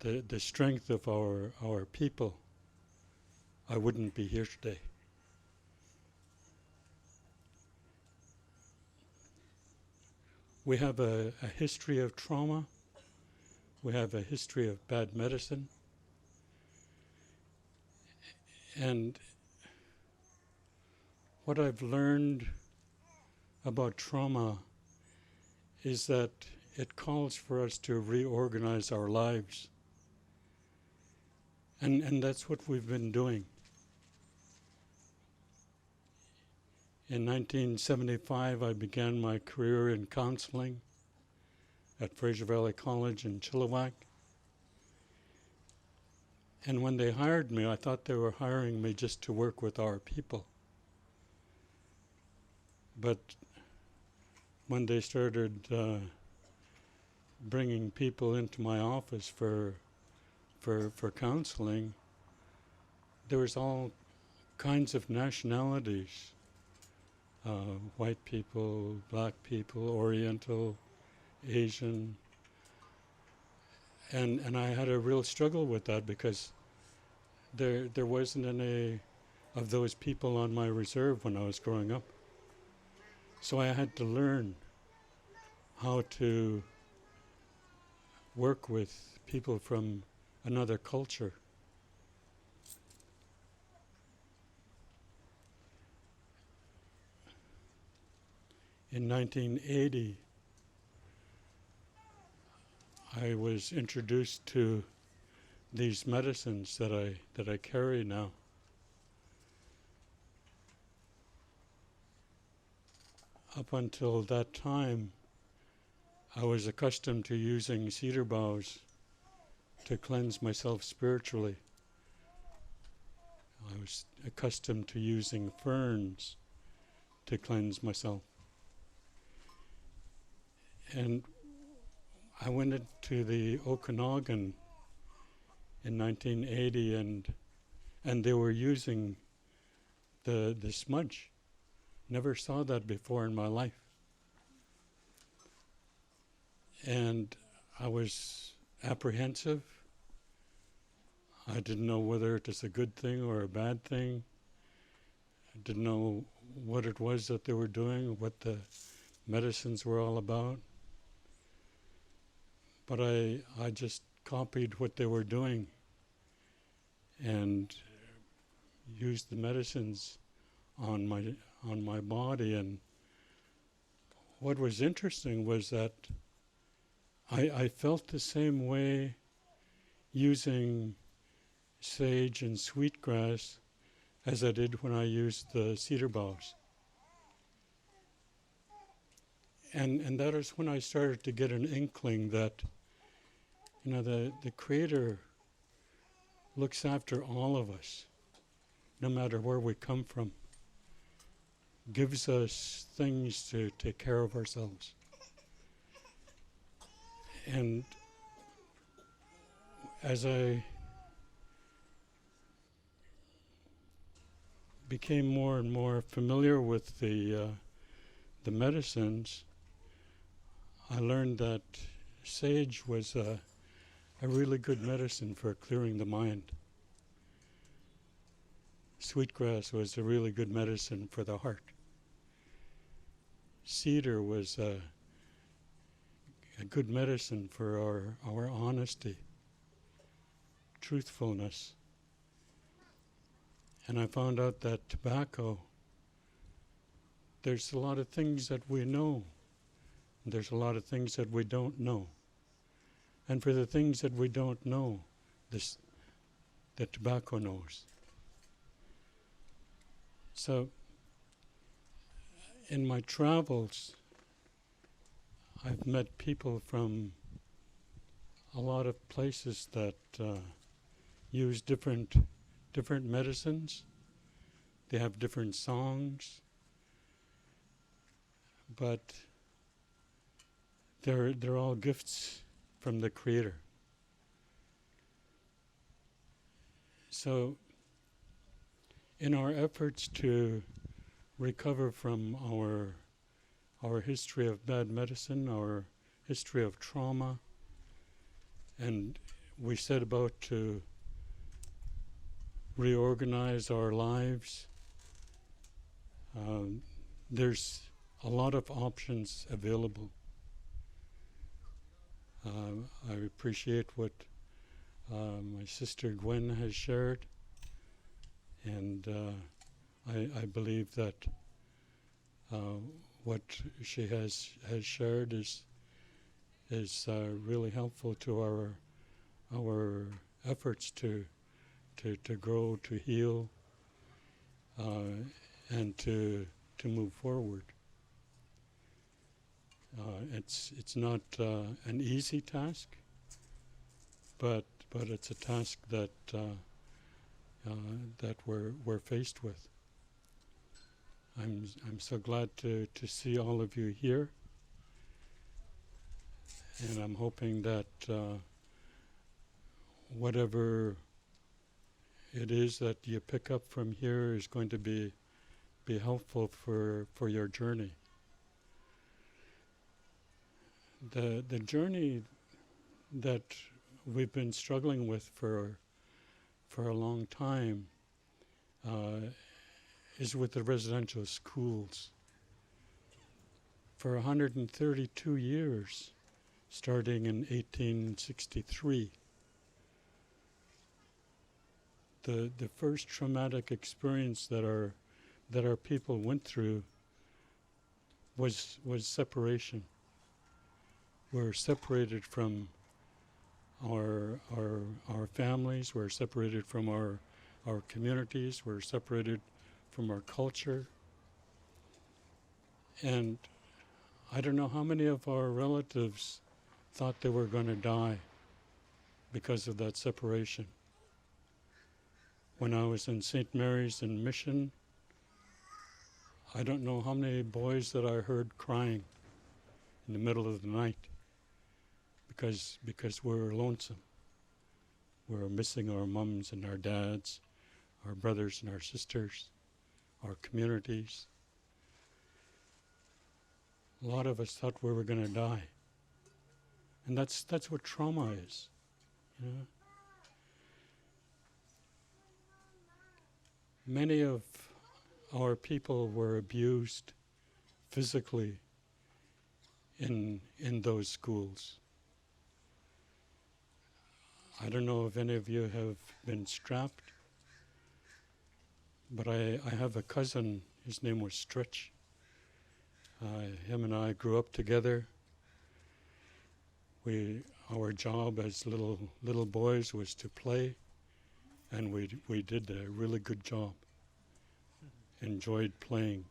the strength of our people, I wouldn't be here today. We have a history of trauma. We have a history of bad medicine. And what I've learned about trauma is that it calls for us to reorganize our lives. And that's what we've been doing. In 1975, I began my career in counseling at Fraser Valley College in Chilliwack. And when they hired me, I thought they were hiring me just to work with our people. But when they started bringing people into my office for counseling, there was all kinds of nationalities. White people, black people, Oriental, Asian. And I had a real struggle with that because there wasn't any of those people on my reserve when I was growing up. So I had to learn how to work with people from another culture. In 1980, I was introduced to these medicines that I carry now. Up until that time, I was accustomed to using cedar boughs to cleanse myself spiritually. I was accustomed to using ferns to cleanse myself. And I went into the Okanagan in 1980 and they were using the smudge. Never saw that before in my life. And I was apprehensive. I didn't know whether it was a good thing or a bad thing. I didn't know what it was that they were doing, what the medicines were all about. But I just copied what they were doing and used the medicines on my body. And what was interesting was that I felt the same way using sage and sweetgrass as I did when I used the cedar boughs. And that is when I started to get an inkling that, you know, the Creator looks after all of us, no matter where we come from, gives us things to take care of ourselves. And as I became more and more familiar with the medicines, I learned that sage was a really good medicine for clearing the mind. Sweetgrass was a really good medicine for the heart. Cedar was a good medicine for our honesty, truthfulness. And I found out that tobacco, there's a lot of things that we know. There's a lot of things that we don't know. And for the things that we don't know, the tobacco knows. So, in my travels, I've met people from a lot of places that use different medicines. They have different songs, but they're all gifts from the Creator. So, in our efforts to recover from our history of bad medicine, our history of trauma, and we set about to reorganize our lives, there's a lot of options available. I appreciate what my sister Gwen has shared, and I believe that what she has shared is really helpful to our efforts to grow, to heal, and to move forward. It's not an easy task, but it's a task that that we're faced with. I'm so glad to see all of you here, and I'm hoping that whatever it is that you pick up from here is going to be helpful for your journey. The journey that we've been struggling with for a long time is with the residential schools. For 132 years, starting in 1863, the first traumatic experience that our people went through was separation. We're separated from our families, we're separated from our communities, we're separated from our culture. And I don't know how many of our relatives thought they were going to die because of that separation. When I was in St. Mary's in Mission, I don't know how many boys that I heard crying in the middle of the night because we were lonesome. We were missing our mums and our dads, our brothers and our sisters, our communities. A lot of us thought we were going to die. And that's what trauma is, you know. Many of our people were abused physically in those schools. I don't know if any of you have been strapped, but I have a cousin, his name was Stretch. Him and I grew up together. Our job as little boys was to play, and we did a really good job. Enjoyed playing.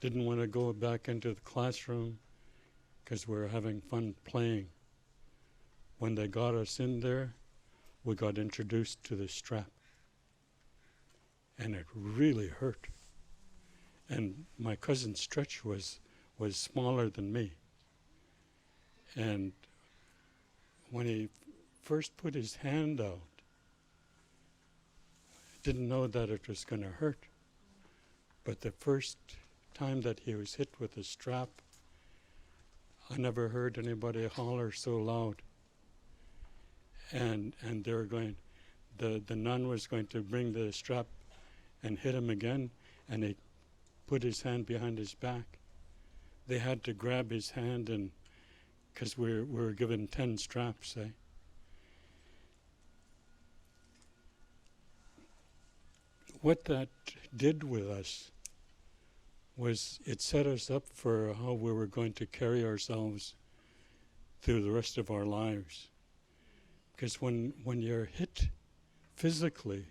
Didn't want to go back into the classroom because we were having fun playing. When they got us in there, we got introduced to the strap. And it really hurt. And my cousin Stretch was smaller than me. And when he first put his hand out, didn't know that it was going to hurt. But the first time that he was hit with a strap, I never heard anybody holler so loud. And they were going, the nun was going to bring the strap and hit him again, and he put his hand behind his back. They had to grab his hand, and because we were given 10 straps, eh? What that did with us was it set us up for how we were going to carry ourselves through the rest of our lives. Because when you're hit physically,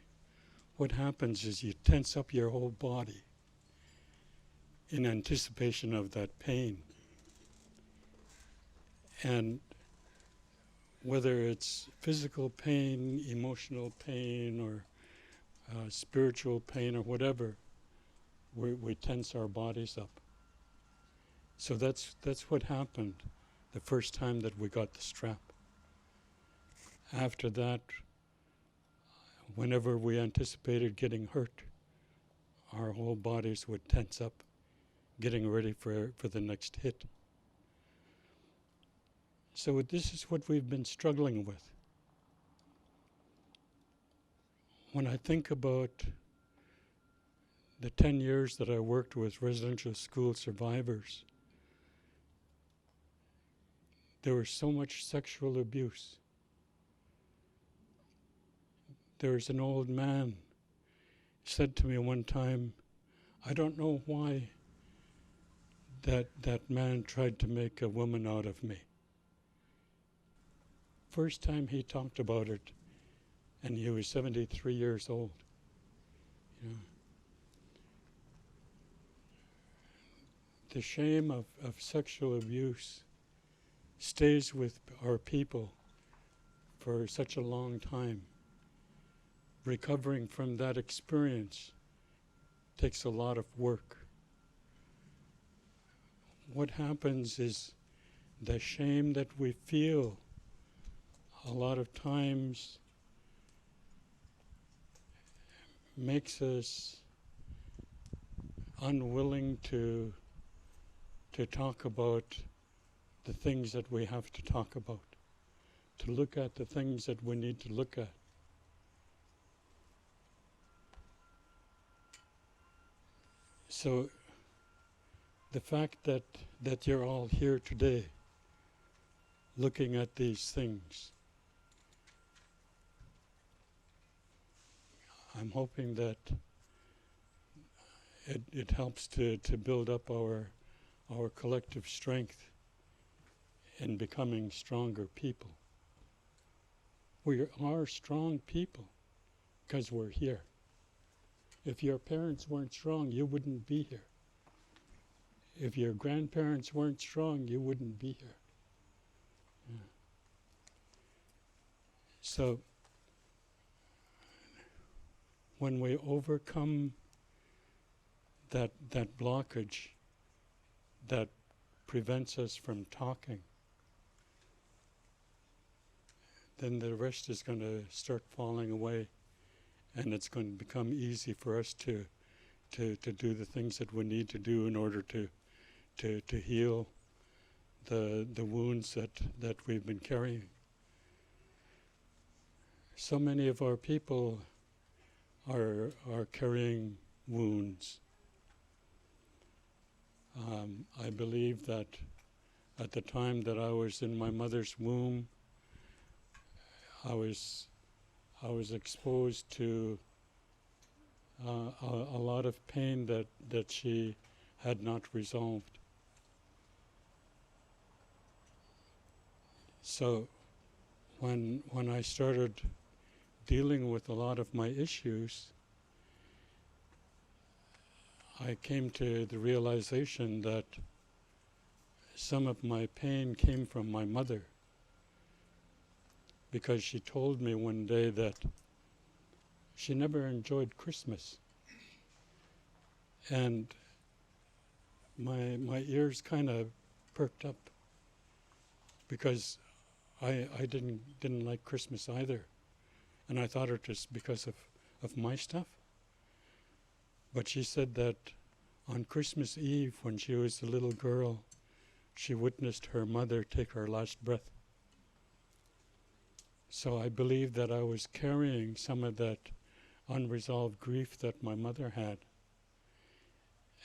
what happens is you tense up your whole body in anticipation of that pain. And whether it's physical pain, emotional pain, or spiritual pain or whatever, we tense our bodies up. So that's what happened the first time that we got the strap. After that, whenever we anticipated getting hurt, our whole bodies would tense up, getting ready for the next hit. So this is what we've been struggling with. When I think about the 10 years that I worked with residential school survivors, there was so much sexual abuse. There was an old man said to me one time, I don't know why that man tried to make a woman out of me. First time he talked about it, and he was 73 years old. You know. The shame of sexual abuse stays with our people for such a long time. Recovering from that experience takes a lot of work. What happens is the shame that we feel a lot of times makes us unwilling to talk about the things that we have to talk about, to look at the things that we need to look at. So the fact that you're all here today looking at these things, I'm hoping that it helps to build up our collective strength in becoming stronger people. We are strong people because we're here. If your parents weren't strong, you wouldn't be here. If your grandparents weren't strong, you wouldn't be here. Yeah. So, when we overcome that blockage that prevents us from talking, then the rest is going to start falling away, and it's going to become easy for us to do the things that we need to do in order to heal the wounds that we've been carrying. So many of our people are carrying wounds. I believe that at the time that I was in my mother's womb, I was exposed to a lot of pain that she had not resolved. So when I started dealing with a lot of my issues, I came to the realization that some of my pain came from my mother, because she told me one day that she never enjoyed Christmas. And my ears kind of perked up, because I didn't like Christmas either. And I thought it was because of my stuff. But she said that on Christmas Eve, when she was a little girl, she witnessed her mother take her last breath. So I believe that I was carrying some of that unresolved grief that my mother had.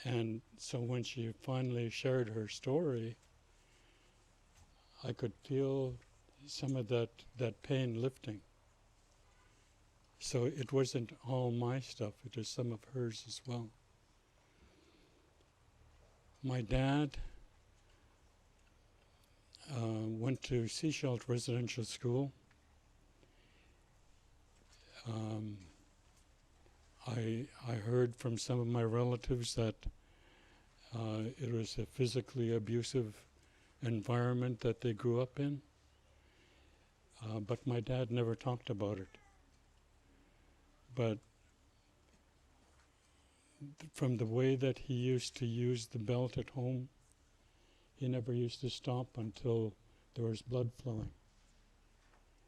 And so when she finally shared her story, I could feel some of that pain lifting. So it wasn't all my stuff, it was some of hers as well. My dad went to Seashelt Residential School. I heard from some of my relatives that it was a physically abusive environment that they grew up in, but my dad never talked about it. But from the way that he used to use the belt at home, he never used to stop until there was blood flowing.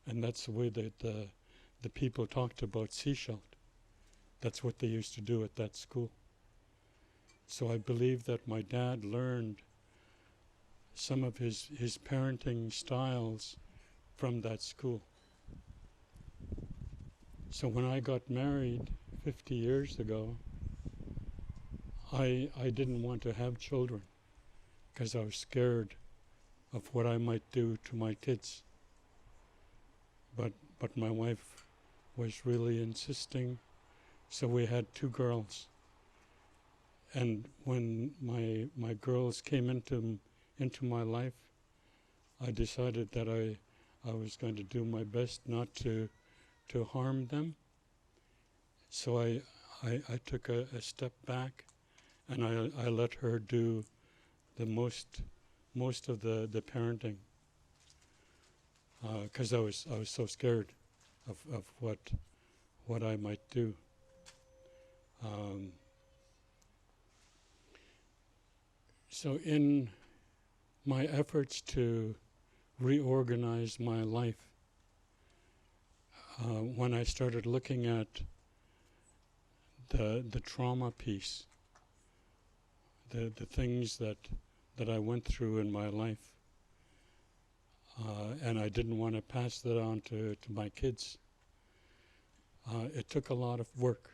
And that's the way that the people talked about Seashelt. That's what they used to do at that school. So I believe that my dad learned some of his parenting styles from that school. So when I got married 50 years ago, I didn't want to have children because I was scared of what I might do to my kids. But my wife was really insisting So we had 2 girls. And when my girls came into my life, I decided that I was going to do my best not to harm them. So I took a step back, and I let her do the most of the parenting, because I was so scared of what I might do. So in my efforts to reorganize my life, when I started looking at the trauma piece, the things that I went through in my life, and I didn't want to pass that on to my kids, it took a lot of work.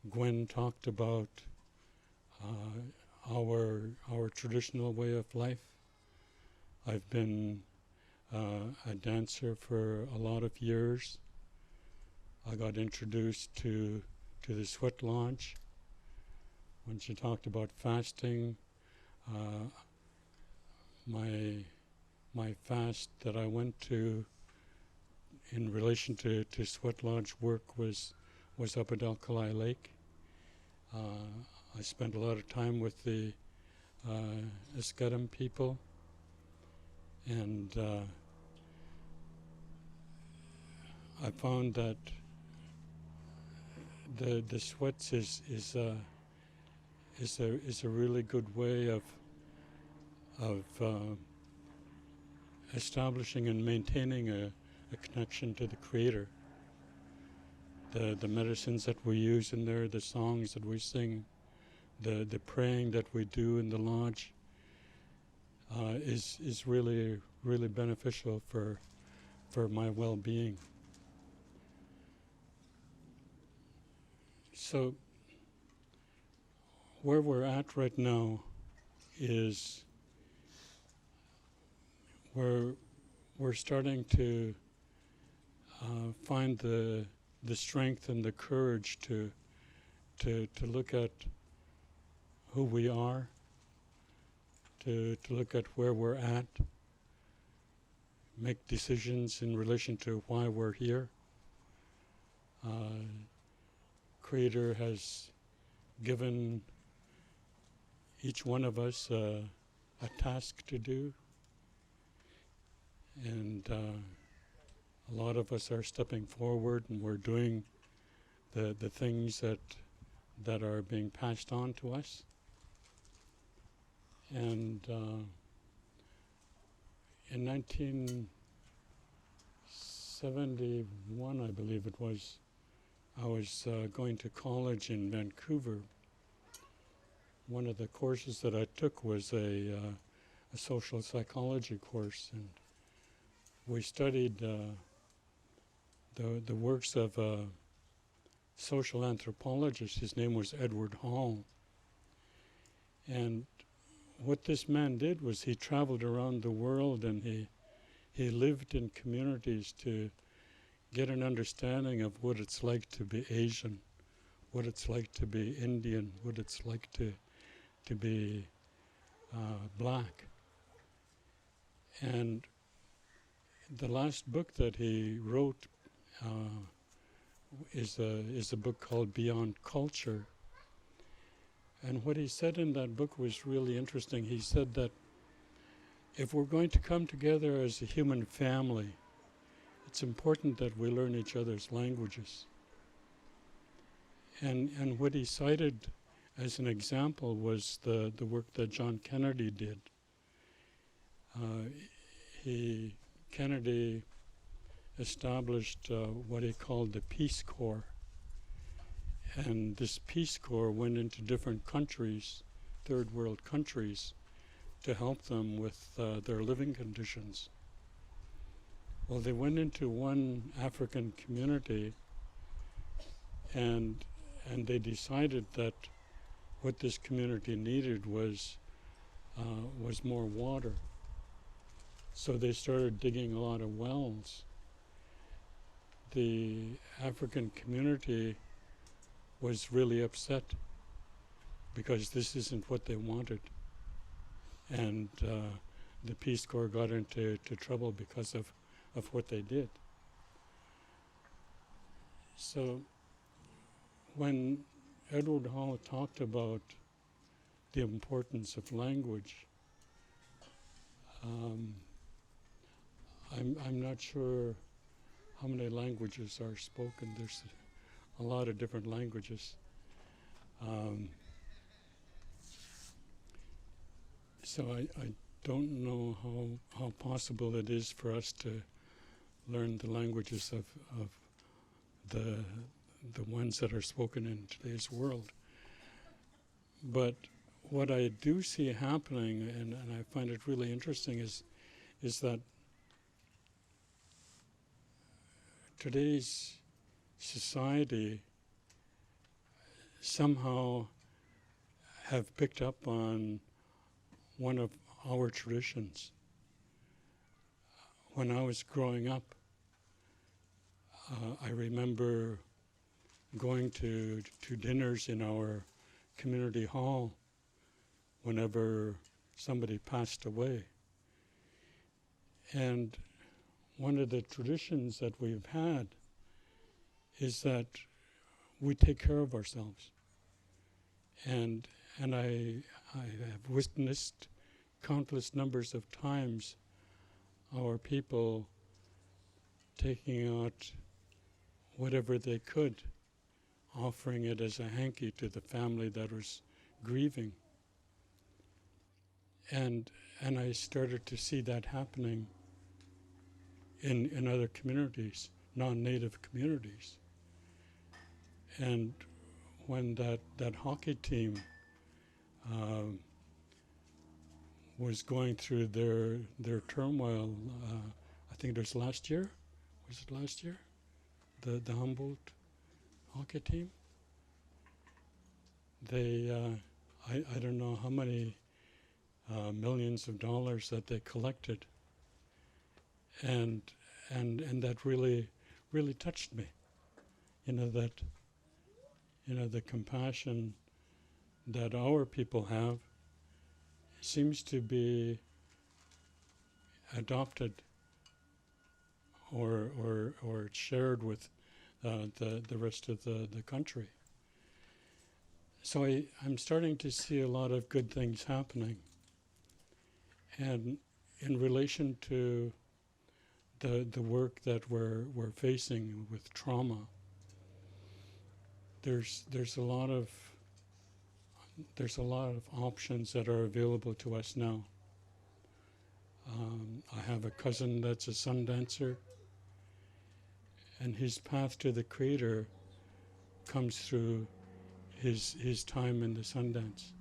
Gwen talked about our traditional way of life. I've been a dancer for a lot of years. I got introduced to the sweat lodge. When she talked about fasting, my fast that I went to in relation to sweat lodge work was up at Alkali Lake. I spent a lot of time with the Eskedem people, and I found that the sweats is a really good way of establishing and maintaining a connection to the Creator. The medicines that we use in there, the songs that we sing, the praying that we do in the lodge is really beneficial for my well-being. So where we're at right now is we're starting to find the strength and the courage to look at who we are, to look at where we're at, make decisions in relation to why we're here. Creator has given each one of us a task to do, and a lot of us are stepping forward, and we're doing the things that are being passed on to us. And in 1971, I believe it was, I was going to college in Vancouver. One of the courses that I took was a social psychology course, and we studied the works of a social anthropologist. His name was Edward Hall. And what this man did was he traveled around the world, and he lived in communities to get an understanding of what it's like to be Asian, what it's like to be Indian, what it's like to be black. And the last book that he wrote is a book called Beyond Culture. And what he said in that book was really interesting. He said that if we're going to come together as a human family, it's important that we learn each other's languages. And what he cited as an example was the work that John Kennedy did. Kennedy established what he called the Peace Corps. And this Peace Corps went into different countries, third world countries, to help them with their living conditions. Well, they went into one African community, and they decided that what this community needed was more water. So they started digging a lot of wells. the African community was really upset because this isn't what they wanted. And the Peace Corps got into trouble because of what they did. So when Edward Hall talked about the importance of language, I'm not sure how many languages are spoken. There's a lot of different languages. So I don't know how possible it is for us to learn the languages of the ones that are spoken in today's world. But what I do see happening, and I find it really interesting, is that today's society somehow have picked up on one of our traditions. When I was growing up, I remember going to dinners in our community hall whenever somebody passed away. And one of the traditions that we've had is that we take care of ourselves. And I have witnessed countless numbers of times our people taking out whatever they could, offering it as a hanky to the family that was grieving. And I started to see that happening in other communities, non-native communities. And when that hockey team was going through their turmoil, I think it was last year. Was it last year? The Humboldt hockey team. They I don't know how many millions of dollars that they collected, and that really touched me. The compassion that our people have seems to be adopted or shared with the rest of the country. So I'm starting to see a lot of good things happening. And in relation to the work that we're facing with trauma, there's a lot of options that are available to us now. I have a cousin that's a sun dancer, and his path to the Creator comes through his time in the Sundance.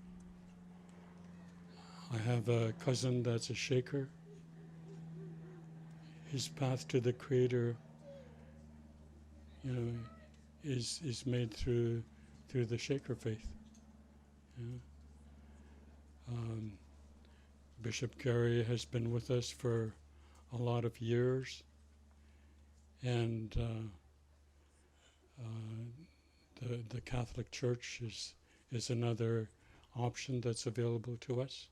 I have a cousin that's a shaker. His path to the Creator, is made through the shaker faith. Bishop Gary has been with us for a lot of years, and the Catholic Church is another option that's available to us.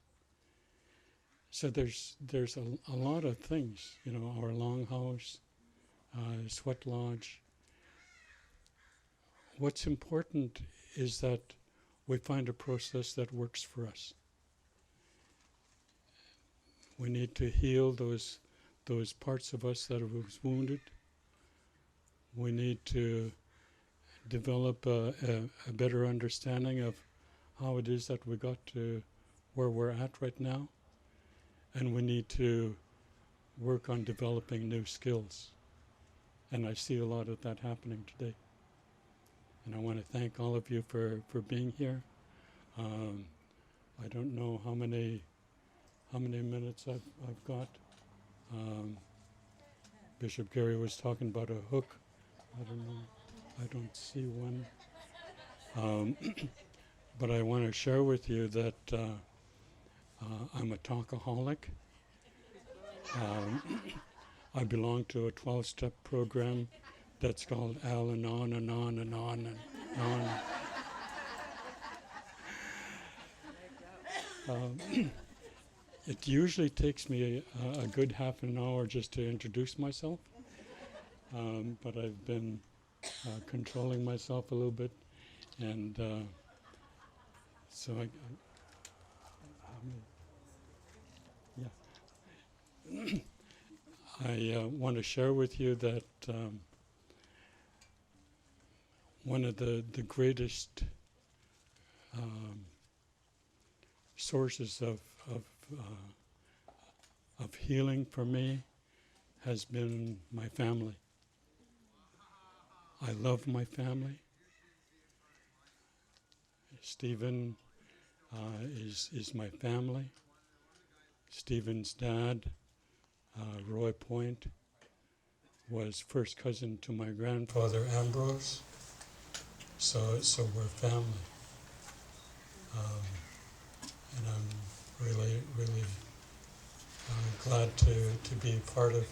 So there's a lot of things, our longhouse, sweat lodge. What's important is that we find a process that works for us. We need to heal those parts of us that was wounded. We need to develop a better understanding of how it is that we got to where we're at right now. And we need to work on developing new skills. And I see a lot of that happening today. And I want to thank all of you for being here. I don't know how many minutes I've got. Bishop Gary was talking about a hook. I don't know. I don't see one. But I want to share with you that I'm a talkaholic. I belong to a 12-step program that's called Al-Anon and on and on and on. It usually takes me a good half an hour just to introduce myself, but I've been controlling myself a little bit, and so I want to share with you that one of the greatest sources of healing for me has been my family. I love my family. Stephen is my family. Stephen's dad, Roy Point, was first cousin to my grandfather Ambrose. So we're family. And I'm really glad to be part of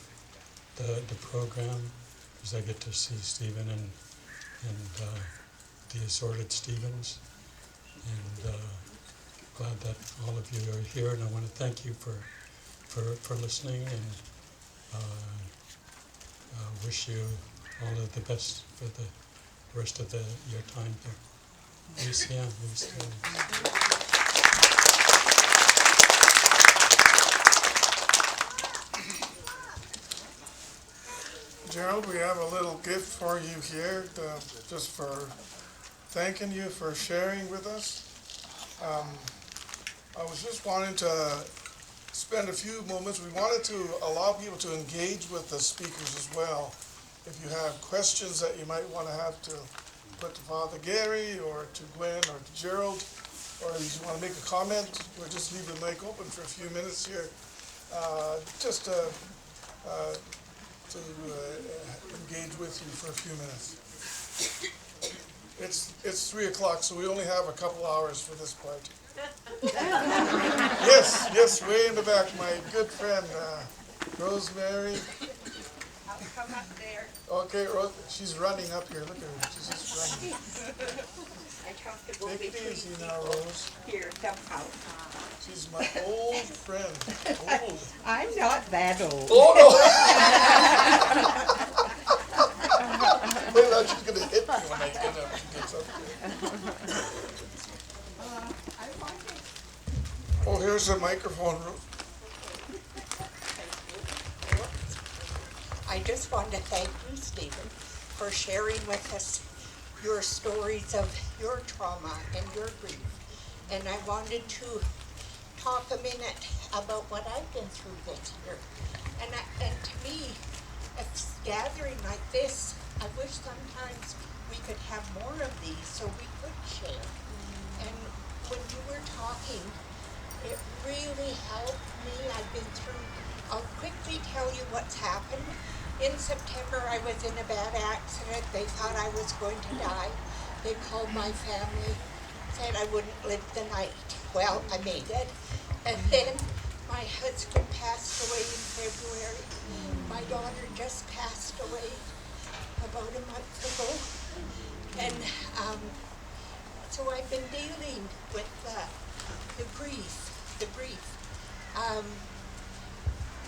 the program, because I get to see Stephen and the assorted Stephens, and glad that all of you are here. And I want to thank you for listening, and wish you all of the best for the rest of your time here. Lucian. Gerald, we have a little gift for you here, just for thanking you for sharing with us. I was just wanting to spend a few moments. We wanted to allow people to engage with the speakers as well. If you have questions that you might want to have to put to Father Gary or to Gwen or to Gerald, or if you want to make a comment, we'll just leave the mic open for a few minutes here, just to engage with you for a few minutes. It's 3 o'clock, so we only have a couple hours for this part. Yes, way in the back, my good friend, Rosemary. I'll come up there. Okay, she's running up here. Look at her. She's just running. I have to go Take it between easy people. now, Rose. Here, come out. She's my old friend. Old. I'm not that old. Oh, no. Wait, now she's going to hit me when I get up. She gets up here. Oh, here's the microphone. I just want to thank you, Stephen, for sharing with us your stories of your trauma and your grief. And I wanted to talk a minute about what I've been through this year. And to me, a gathering like this, I wish sometimes we could have more of these so we could share. And when you were talking, it really helped me. I'll quickly tell you what's happened. In September, I was in a bad accident. They thought I was going to die. They called my family, said I wouldn't live the night. Well, I made it. And then my husband passed away in February. My daughter just passed away about a month ago. And so I've been dealing with the grief.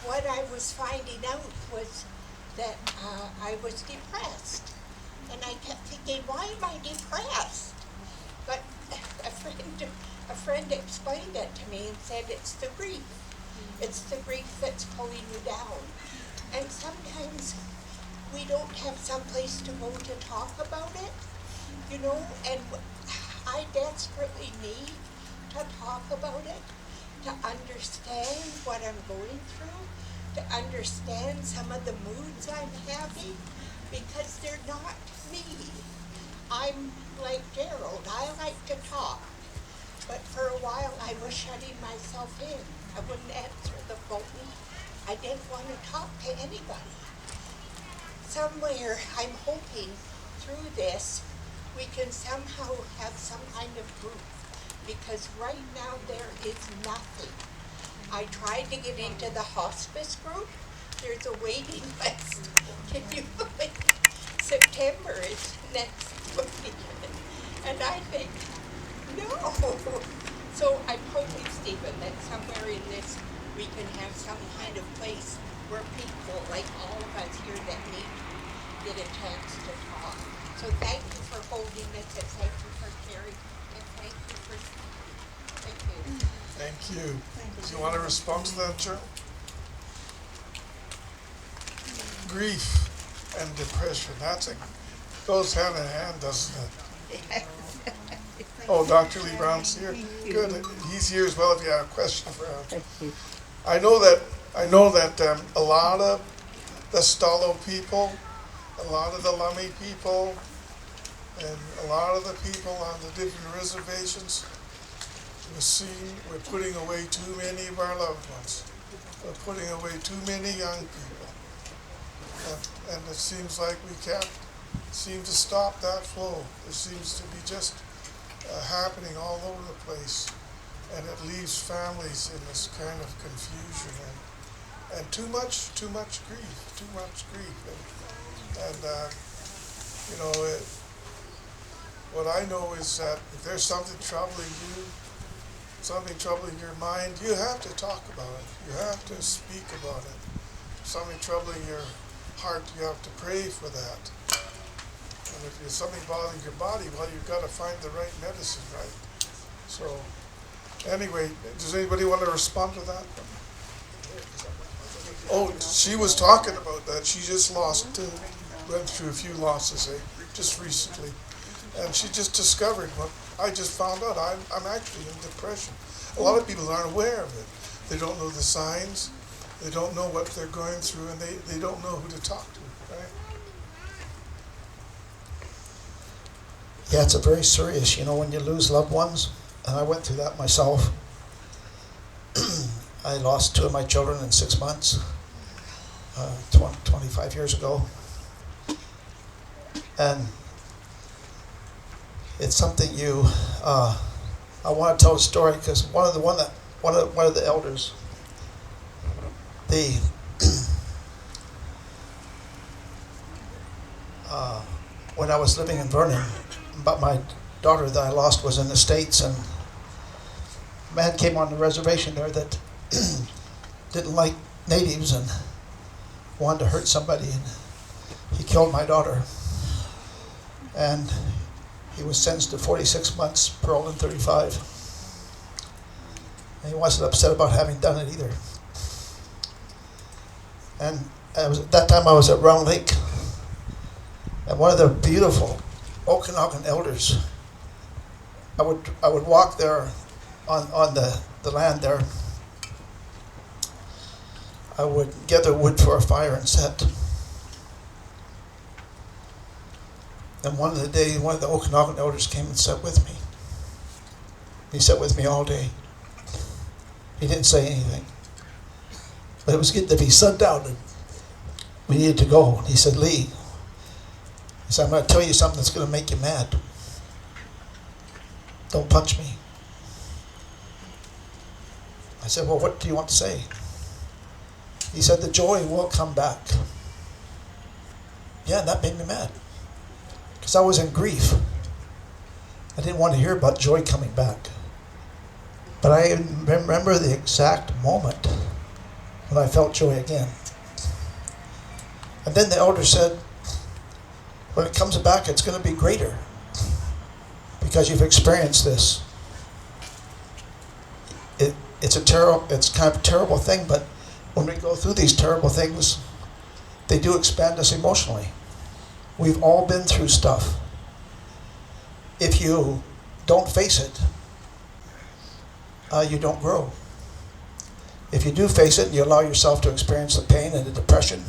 What I was finding out was that I was depressed. And I kept thinking, why am I depressed? But a friend explained it to me and said, it's the grief. It's the grief that's pulling you down. And sometimes we don't have some place to go to talk about it, you know, and I desperately need to talk about it, to understand what I'm going through, to understand some of the moods I'm having, because they're not me. I'm like Gerald, I like to talk, but for a while I was shutting myself in. I wouldn't answer the phone. I didn't want to talk to anybody. Somewhere, I'm hoping through this, we can somehow have some kind of group, because right now there is nothing. I tried to get into the hospice group. There's a waiting list. Can you believe? 6 next week. And I think, no. So I'm hoping, Stephen, that somewhere in this we can have some kind of place where people, like all of us here that meet, get a chance to talk. So thank you for holding this, and thank you for sharing, and thank you for, thank you. Thank you. Do you want to respond to that, Cheryl? Grief and depression, goes hand in hand, doesn't it? Oh, Dr. Lee Brown's here? Good, he's here as well if you have a question for him. I know that a lot of the Stalo people, a lot of the Lummi people, and a lot of the people on the different reservations, we're putting away too many of our loved ones. We're putting away too many young people. And it seems like we can't seem to stop that flow. It seems to be just happening all over the place. And it leaves families in this kind of confusion and too much grief. And what I know is that if there's something troubling you, something troubling your mind, you have to talk about it. You have to speak about it. Something troubling your heart, you have to pray for that. And if there's something bothering your body, well, you've got to find the right medicine, right? So, anyway, does anybody want to respond to that? Oh, she was talking about that. She just went through a few losses, just recently. And she just discovered what I just found out. I'm actually in depression. A lot of people aren't aware of it. They don't know the signs. They don't know what they're going through, and they don't know who to talk to, right? Yeah, it's a very serious, when you lose loved ones, and I went through that myself. I lost 2 of my children in 6 months, 25 years ago. And it's something I want to tell a story because one of the elders, when I was living in Vernon, but my daughter that I lost was in the States, and a man came on the reservation there that didn't like natives and wanted to hurt somebody, and he killed my daughter. And he was sentenced to 46 months, parole in 35. And he wasn't upset about having done it either. And at that time I was at Round Lake, and one of the beautiful Okanagan elders, I would walk there on the land there. I would gather wood for a fire and set. And one of the Okanagan elders came and sat with me. He sat with me all day. He didn't say anything. But it was good that he sat down and we needed to go. And he said, Lee, he said, I'm going to tell you something that's going to make you mad. Don't punch me. I said, well, what do you want to say? He said, the joy will come back. Yeah, that made me mad. Because I was in grief. I didn't want to hear about joy coming back. But I remember the exact moment when I felt joy again. And then the elder said, when it comes back, it's going to be greater. Because you've experienced this. It's kind of a terrible thing, but when we go through these terrible things, they do expand us emotionally. We've all been through stuff. If you don't face it, you don't grow. If you do face it and you allow yourself to experience the pain and the depression,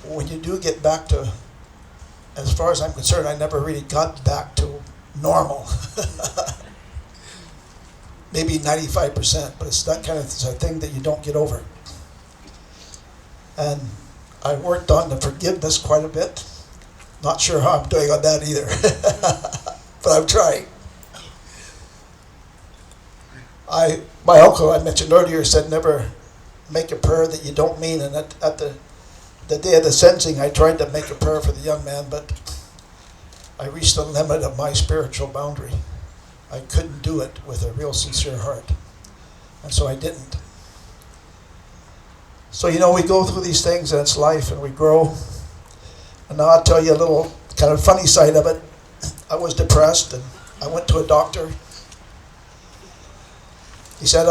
when you do get back to, as far as I'm concerned, I never really got back to normal. Maybe 95%, but it's that kind of thing that you don't get over. And I worked on the forgiveness quite a bit. Not sure how I'm doing on that either, but I'm trying. My uncle I mentioned earlier said never make a prayer that you don't mean, and at the day of the sentencing I tried to make a prayer for the young man, but I reached the limit of my spiritual boundary. I couldn't do it with a real sincere heart. And so I didn't. So, you know, we go through these things and it's life and we grow. And now I'll tell you a little kind of funny side of it. I was depressed and I went to a doctor. He said,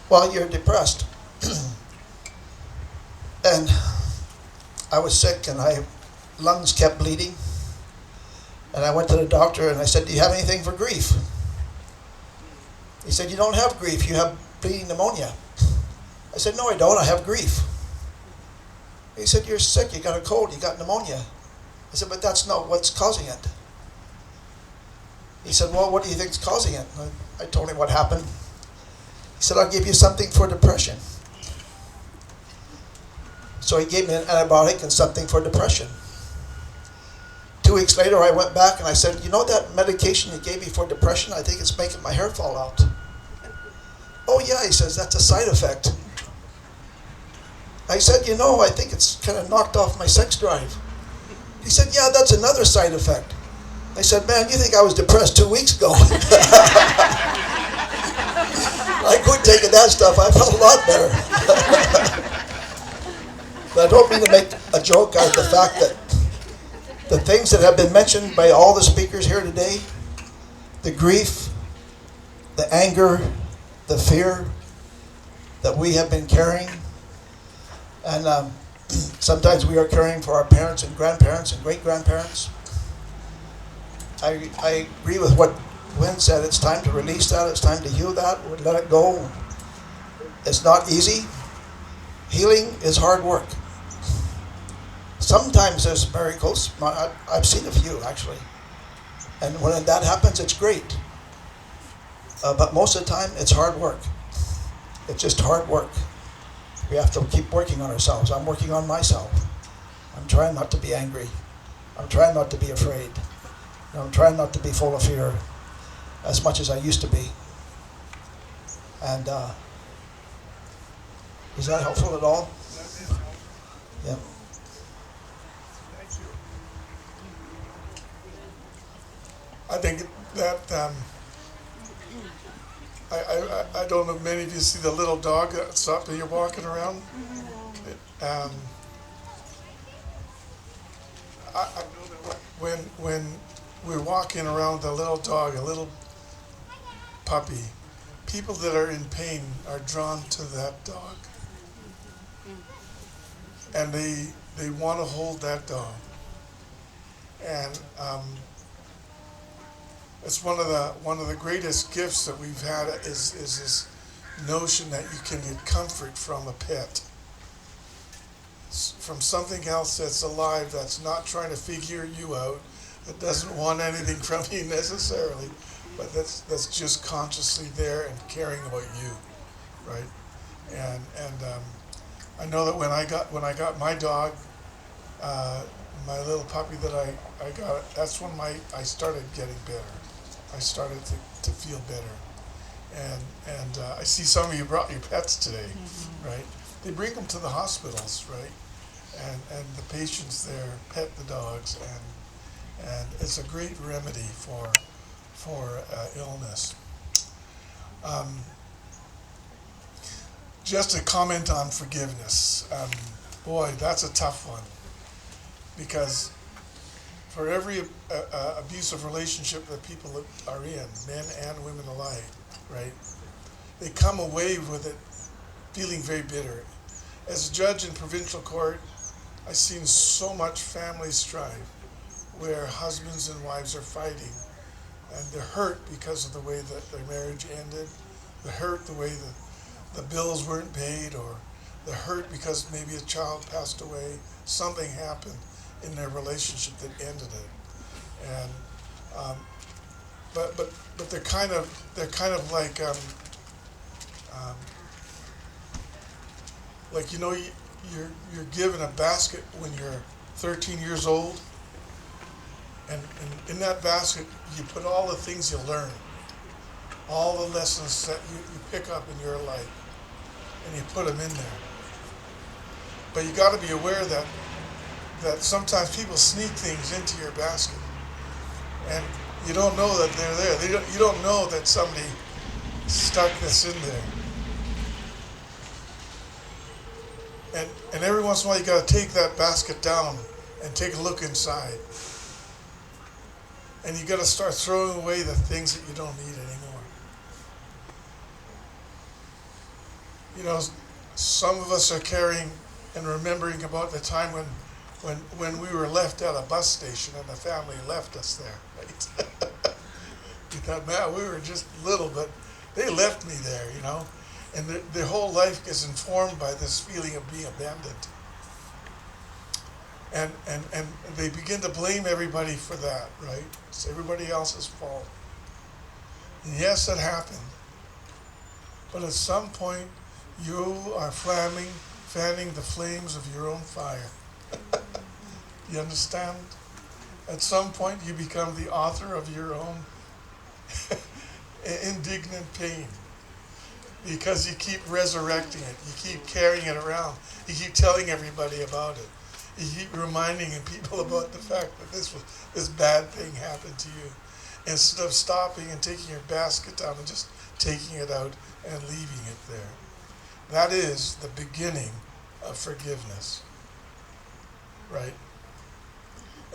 well, you're depressed. And I was sick and my lungs kept bleeding. And I went to the doctor and I said, do you have anything for grief? He said, you don't have grief, you have bleeding pneumonia. I said, no, I don't, I have grief. He said, you're sick, you got a cold, you got pneumonia. I said, but that's not what's causing it. He said, well, what do you think is causing it? And I told him what happened. He said, I'll give you something for depression. So he gave me an antibiotic and something for depression. 2 weeks later, I went back and I said, you know that medication you gave me for depression? I think it's making my hair fall out. Oh yeah, he says, that's a side effect. I said, you know, I think it's kind of knocked off my sex drive. He said, yeah, that's another side effect. I said, man, you think I was depressed 2 weeks ago? I quit taking that stuff, I felt a lot better. But I don't mean to make a joke out of the fact that the things that have been mentioned by all the speakers here today, the grief, the anger, the fear that we have been carrying, and sometimes we are caring for our parents and grandparents and great-grandparents. I agree with what Gwen said. It's time to release that. It's time to heal that. Let it go. It's not easy. Healing is hard work. Sometimes there's miracles. I've seen a few, actually. And when that happens, it's great. But most of the time, it's hard work. It's just hard work. We have to keep working on ourselves. I'm working on myself. I'm trying not to be angry. I'm trying not to be afraid. I'm trying not to be full of fear as much as I used to be. And is that helpful at all? Yeah. I think that I don't know if many of you see the little dog that's up that you're walking around. When we're walking around the little dog, a little puppy, people that are in pain are drawn to that dog, and they want to hold that dog, and it's one of the greatest gifts that we've had is this notion that you can get comfort from a pet, from something else that's alive, that's not trying to figure you out, that doesn't want anything from you necessarily, but that's just consciously there and caring about you, right? And I know that when I got my dog, my little puppy that I got, that's when I started getting better. I started to feel better. And I see some of you brought your pets today, right? They bring them to the hospitals, right? And the patients there pet the dogs, and it's a great remedy for illness. Just a comment on forgiveness. Boy, that's a tough one, because for every abusive relationship that people are in, men and women alike, right, they come away with it feeling very bitter. As a judge in provincial court, I've seen so much family strife where husbands and wives are fighting, and they're hurt because of the way that their marriage ended, they're hurt the way the bills weren't paid, or they're hurt because maybe a child passed away, something happened in their relationship that ended it. And but they're kind of like, you know, you're given a basket when you're 13 years old, and in that basket you put all the things you learn, all the lessons that you pick up in your life, and you put them in there. But you got to be aware that sometimes people sneak things into your basket, and you don't know that they're there. You don't know that somebody stuck this in there. And every once in a while you got to take that basket down and take a look inside. And you got to start throwing away the things that you don't need anymore. You know, some of us are carrying and remembering about the time when we were left at a bus station and the family left us there. Right? You thought, man, we were just little, but they left me there, you know. And their whole life is informed by this feeling of being abandoned. And they begin to blame everybody for that, right? It's everybody else's fault. And yes, it happened. But at some point, you are fanning the flames of your own fire. You understand? At some point, you become the author of your own indignant pain. Because you keep resurrecting it. You keep carrying it around. You keep telling everybody about it. You keep reminding people about the fact that this bad thing happened to you. Instead of stopping and taking your basket down and just taking it out and leaving it there. That is the beginning of forgiveness. Right?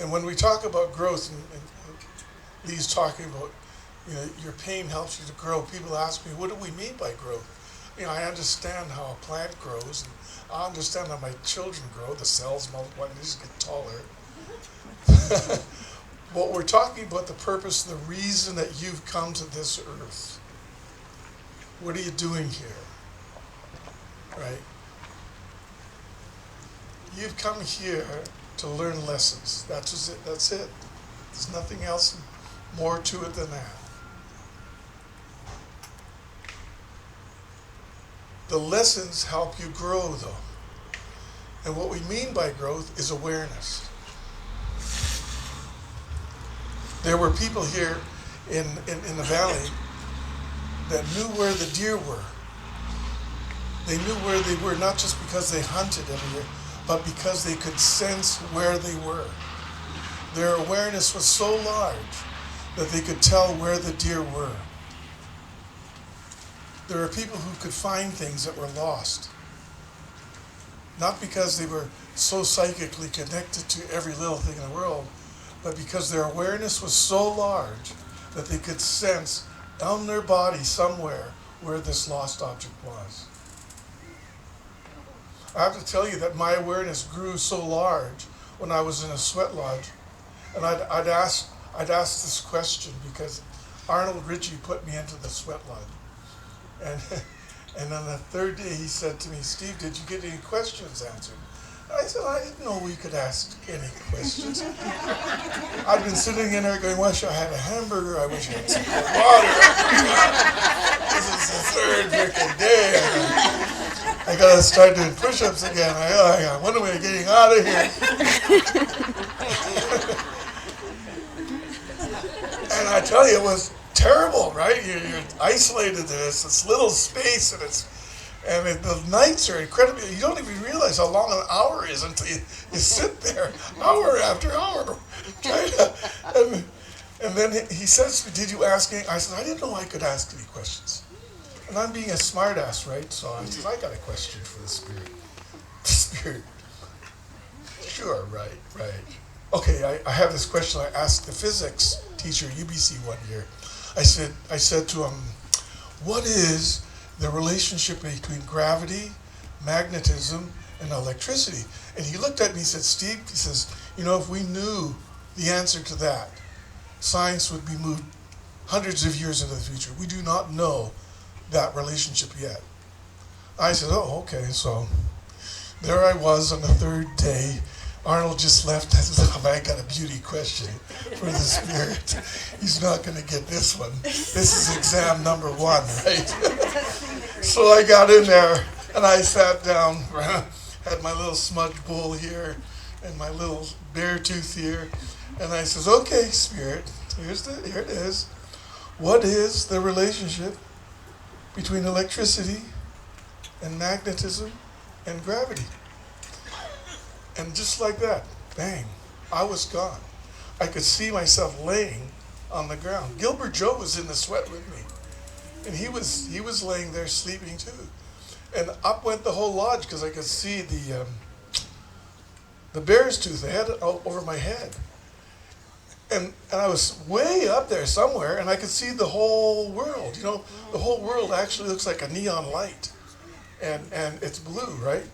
And when we talk about growth, and Lee's talking about, you know, your pain helps you to grow. People ask me, what do we mean by growth? You know, I understand how a plant grows, and I understand how my children grow. The cells multiply, they just get taller. But we're talking about the purpose, the reason that you've come to this earth. What are you doing here? Right? You've come here to learn lessons. That's it. That's it. There's nothing else more to it than that. The lessons help you grow, though. And what we mean by growth is awareness. There were people here in the valley that knew where the deer were. They knew where they were, not just because they hunted every year, but because they could sense where they were. Their awareness was so large that they could tell where the deer were. There are people who could find things that were lost. Not because they were so psychically connected to every little thing in the world, but because their awareness was so large that they could sense on their body somewhere where this lost object was. I have to tell you that my awareness grew so large when I was in a sweat lodge. And I'd ask this question because Arnold Ritchie put me into the sweat lodge. And on the third day he said to me, Steve, did you get any questions answered? I said, I didn't know we could ask any questions. I've been sitting in there going, wish I had a hamburger, I wish I had some water. This is the third freaking day. I gotta start doing push-ups again. When are we getting out of here? And I tell you, it was terrible, right? You're isolated to this little space, and the nights are incredible. You don't even realize how long an hour is until you sit there, hour after hour. And then he says, did you ask any? I said, I didn't know I could ask any questions. And I'm being a smartass, right? So I said, I got a question for the Spirit. The Spirit. Sure, right. Okay, I have this question I asked the physics teacher at UBC one year. I said to him, what is the relationship between gravity, magnetism, and electricity? And he looked at me and said, Steve, he says, you know, if we knew the answer to that, science would be moved hundreds of years into the future. We do not know that relationship yet. I said, oh, okay. So there I was on the third day. Arnold just left. I said, oh, I got a beauty question for the Spirit. He's not going to get this one. This is exam number 1, right? So I got in there and I sat down, had my little smudge bowl here and my little bear tooth here. And I says, okay, Spirit, here it is. What is the relationship between electricity and magnetism and gravity? And just like that, bang, I was gone. I could see myself laying on the ground. Gilbert Joe was in the sweat with me, and he was laying there sleeping too. And up went the whole lodge because I could see the bear's tooth. I had it over my head. And I was way up there somewhere, and I could see the whole world. You know, the whole world actually looks like a neon light, and it's blue, right?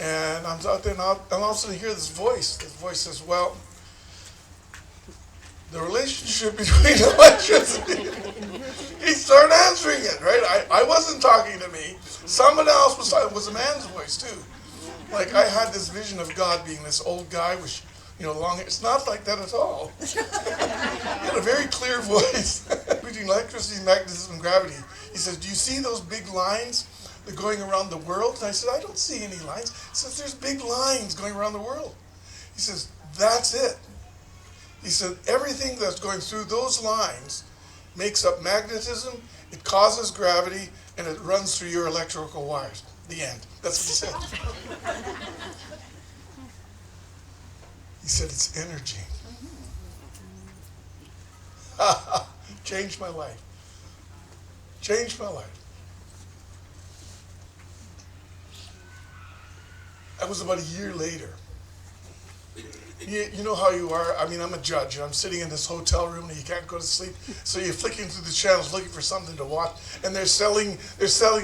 And I'm out there, and all of a sudden I hear this voice. This voice says, well, the relationship between electricity. He started answering it, right? I wasn't talking to me. Someone else was talking. It was a man's voice, too. Like, I had this vision of God being this old guy with, long. It's not like that at all. He had a very clear voice between electricity, magnetism, and gravity. He says, do you see those big lines that are going around the world? And I said, I don't see any lines. He says, there's big lines going around the world. He says, that's it. He said, everything that's going through those lines makes up magnetism, it causes gravity, and it runs through your electrical wires. The end. That's what he said. He said, it's energy. Changed my life. Changed my life. That was about a year later. You know how you are. I mean, I'm a judge, and I'm sitting in this hotel room, and you can't go to sleep, so you're flicking through the channels looking for something to watch. And they're selling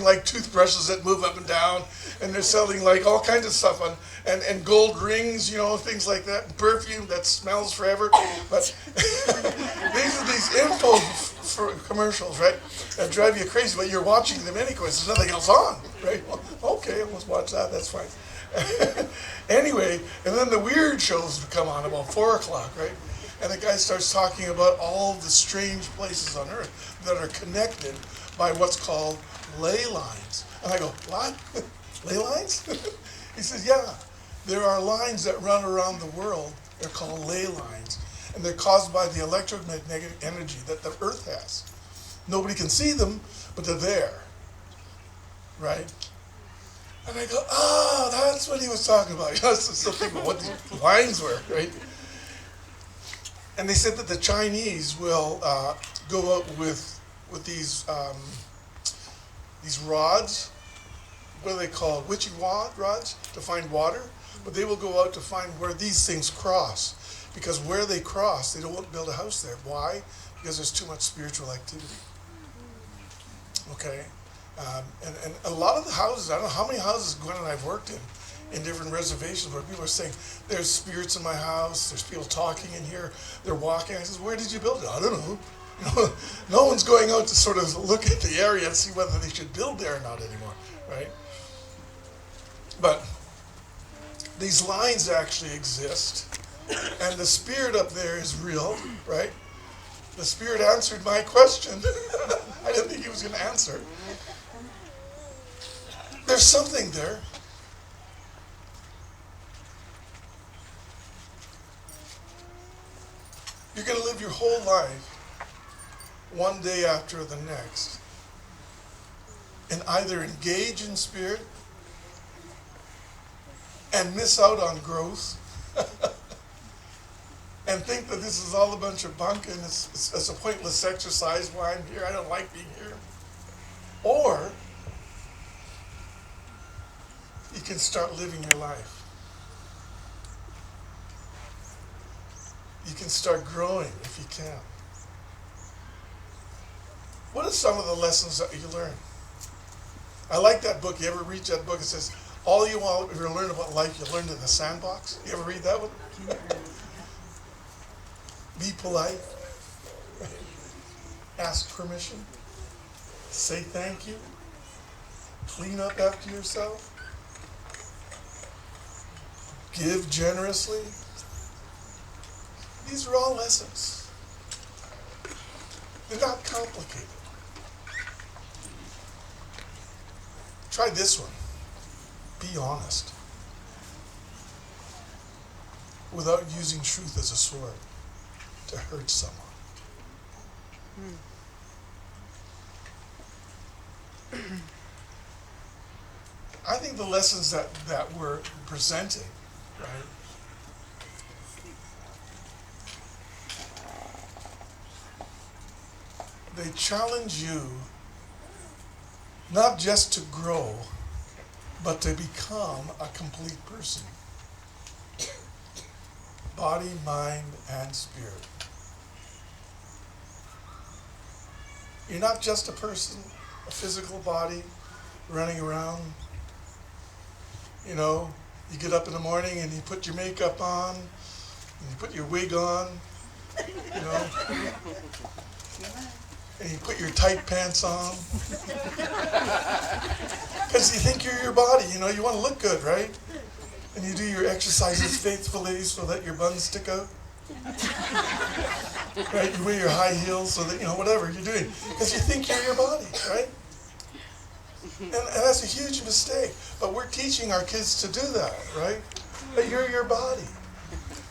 like toothbrushes that move up and down, and they're selling like all kinds of stuff and gold rings, things like that, and perfume that smells forever. But these are these info for commercials, right? That drive you crazy, but you're watching them anyway. There's nothing else on, right? Well, okay, let's watch that. That's fine. Anyway, and then the weird shows would come on about 4 o'clock, right? And the guy starts talking about all the strange places on Earth that are connected by what's called ley lines. And I go, what? Ley lines? He says, yeah, there are lines that run around the world. They're called ley lines. And they're caused by the electromagnetic energy that the Earth has. Nobody can see them, but they're there, right? And I go, oh, that's what he was talking about. I was still thinking about what these lines were, right? And they said that the Chinese will go out with these rods. What are they called? Witchy rods to find water. But they will go out to find where these things cross. Because where they cross, they don't want to build a house there. Why? Because there's too much spiritual activity. Okay? And a lot of the houses, I don't know how many houses Gwen and I have worked in different reservations where people are saying, there's spirits in my house, there's people talking in here, they're walking. I says, where did you build it? I don't know. No one's going out to sort of look at the area and see whether they should build there or not anymore, right? But these lines actually exist, and the spirit up there is real, right? The spirit answered my question. I didn't think he was going to answer. There's something there. You're going to live your whole life one day after the next and either engage in spirit and miss out on growth and think that this is all a bunch of bunk and it's a pointless exercise. Why I'm here, I don't like being here. Or you can start living your life. You can start growing if you can. What are some of the lessons that you learn? I like that book. You ever read that book? It says, all you want to learn about life, you learn in the sandbox. You ever read that one? Be polite. Ask permission. Say thank you. Clean up after yourself. Give generously. These are all lessons. They're not complicated. Try this one. Be honest. Without using truth as a sword to hurt someone. I think the lessons that we're presenting, right, they challenge you not just to grow, but to become a complete person. Body, mind, and spirit. You're not just a person, a physical body running around. You know, you get up in the morning and you put your makeup on, and you put your wig on, you know, and you put your tight pants on. Because you think you're your body, you know, you want to look good, right? And you do your exercises faithfully so that your buns stick out. Right? You wear your high heels so that, you know, whatever you're doing. Because you think you're your body, right? And that's a huge mistake. But we're teaching our kids to do that, right? That you're your body.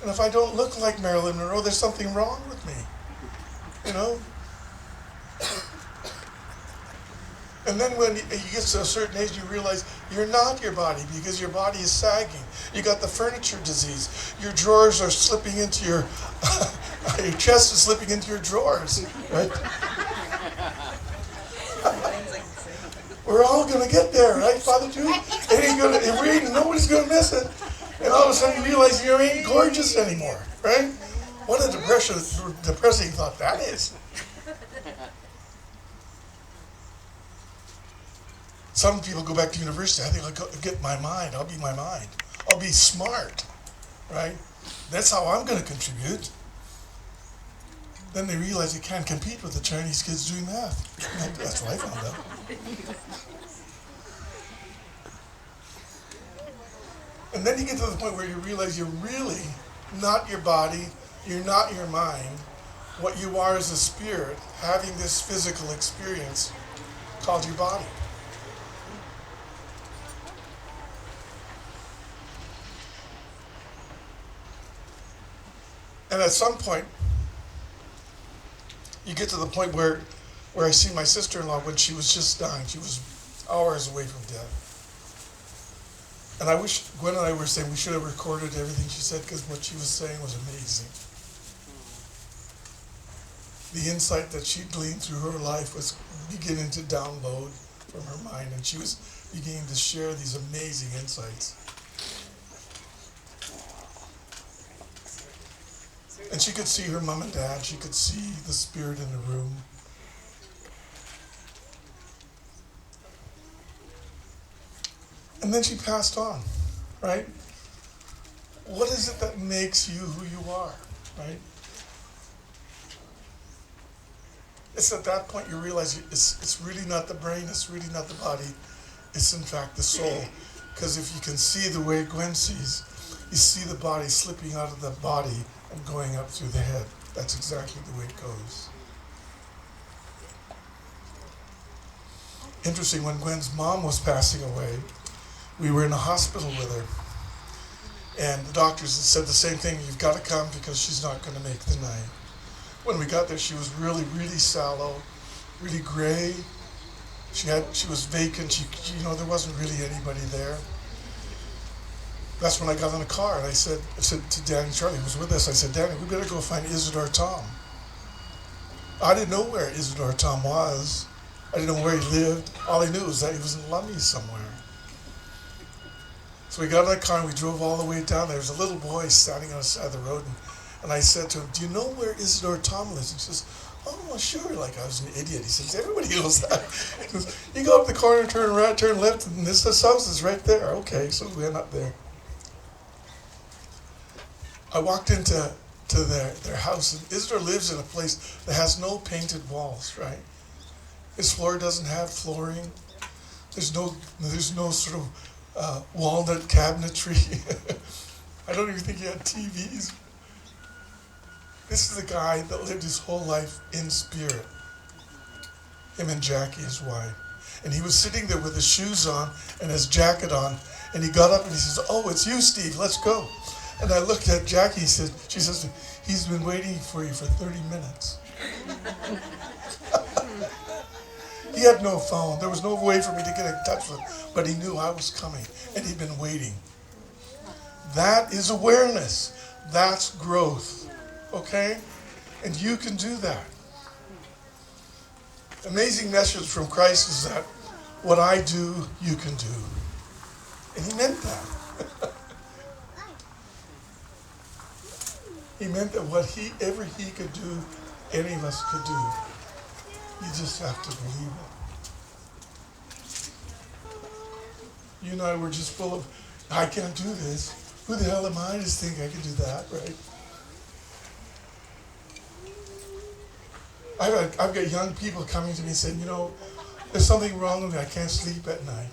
And if I don't look like Marilyn Monroe, there's something wrong with me. You know? And then when you get to a certain age, you realize you're not your body because your body is sagging. You got the furniture disease. Your drawers are slipping into your, your chest is slipping into your drawers, right? We're all gonna get there, right, Father Drew? Nobody's gonna miss it. And all of a sudden you realize you ain't gorgeous anymore, right? What a depressing thought that is. Some people go back to university. I think I'll get my mind. I'll be my mind. I'll be smart, right? That's how I'm going to contribute. Then they realize they can't compete with the Chinese kids doing math. That's what I found out. And then you get to the point where you realize you're really not your body. You're not your mind. What you are is a spirit having this physical experience called your body. And at some point, you get to the point where I see my sister-in-law when she was just dying. She was hours away from death. And I wish, Gwen and I were saying we should have recorded everything she said because what she was saying was amazing. The insight that she gleaned through her life was beginning to download from her mind, and she was beginning to share these amazing insights. And she could see her mom and dad. She could see the spirit in the room. And then she passed on, right? What is it that makes you who you are, right? It's at that point you realize it's really not the brain, it's really not the body, it's in fact the soul. Because if you can see the way Gwen sees, you see the body slipping out of the body and going up through the head. That's exactly the way it goes. Interesting, when Gwen's mom was passing away, we were in a hospital with her. And the doctors had said the same thing, you've got to come because she's not going to make the night. When we got there, she was really, really sallow, really gray. She was vacant. There wasn't really anybody there. That's when I got in the car and I said to Danny Charlie, who was with us, I said, Danny, we better go find Isidore Tom. I didn't know where Isidore Tom was. I didn't know where he lived. All I knew was that he was in Lummi somewhere. So we got in the car and we drove all the way down there. There was a little boy standing on the side of the road, and I said to him, do you know where Isidore Tom lives? He says, oh, well, sure, like I was an idiot. He says, everybody knows that. He goes, you go up the corner, turn right, turn left, and this house is right there. Okay, so we went up there. I walked into their house, and Isidore lives in a place that has no painted walls, right? His floor doesn't have flooring. There's no sort of walnut cabinetry. I don't even think he had TVs. This is the guy that lived his whole life in spirit. Him and Jackie, his wife. And he was sitting there with his shoes on and his jacket on, and he got up and he says, oh, it's you, Steve, let's go. And I looked at Jackie, she says, he's been waiting for you for 30 minutes. He had no phone. There was no way for me to get in touch with him, but he knew I was coming, and he'd been waiting. That is awareness. That's growth, okay? And you can do that. amazing message from Christ is that what I do, you can do. And he meant that. He meant that whatever he could do, any of us could do. You just have to believe it. You and I were just full of, I can't do this. Who the hell am I to think I can do that, right? I've got young people coming to me saying, you know, there's something wrong with me. I can't sleep at night.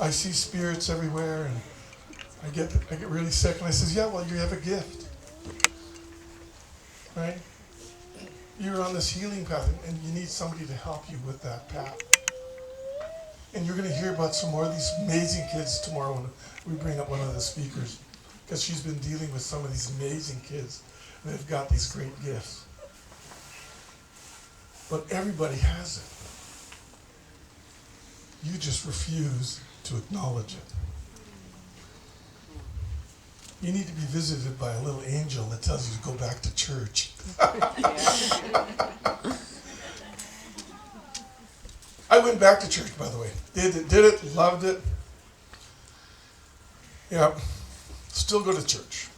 I see spirits everywhere, and I get really sick. And I says, yeah, well, you have a gift, right? You're on this healing path, and you need somebody to help you with that path. And you're going to hear about some more of these amazing kids tomorrow when we bring up one of the speakers, because she's been dealing with some of these amazing kids that have got these great gifts. But everybody has it. You just refuse to acknowledge it. You need to be visited by a little angel that tells you to go back to church. I went back to church, by the way. Did it, loved it. Yeah, still go to church.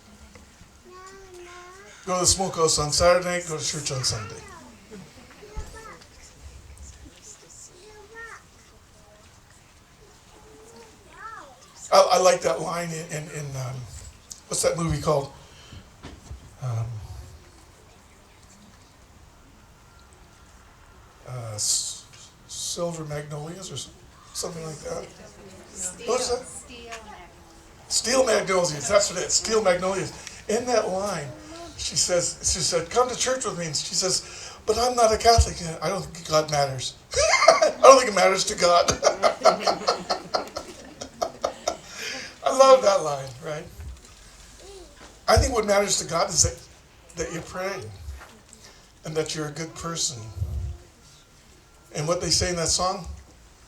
Go to the smokehouse on Saturday night, go to church on Sunday. I like that line in what's that movie called? Silver Magnolias or something like that. What's that? Steel Magnolias. That's what it is. Steel Magnolias. In that line, she said, come to church with me. And she says, but I'm not a Catholic. I don't think God matters. I don't think it matters to God. I love that line, right? I think what matters to God is that you're praying and that you're a good person. And what they say in that song,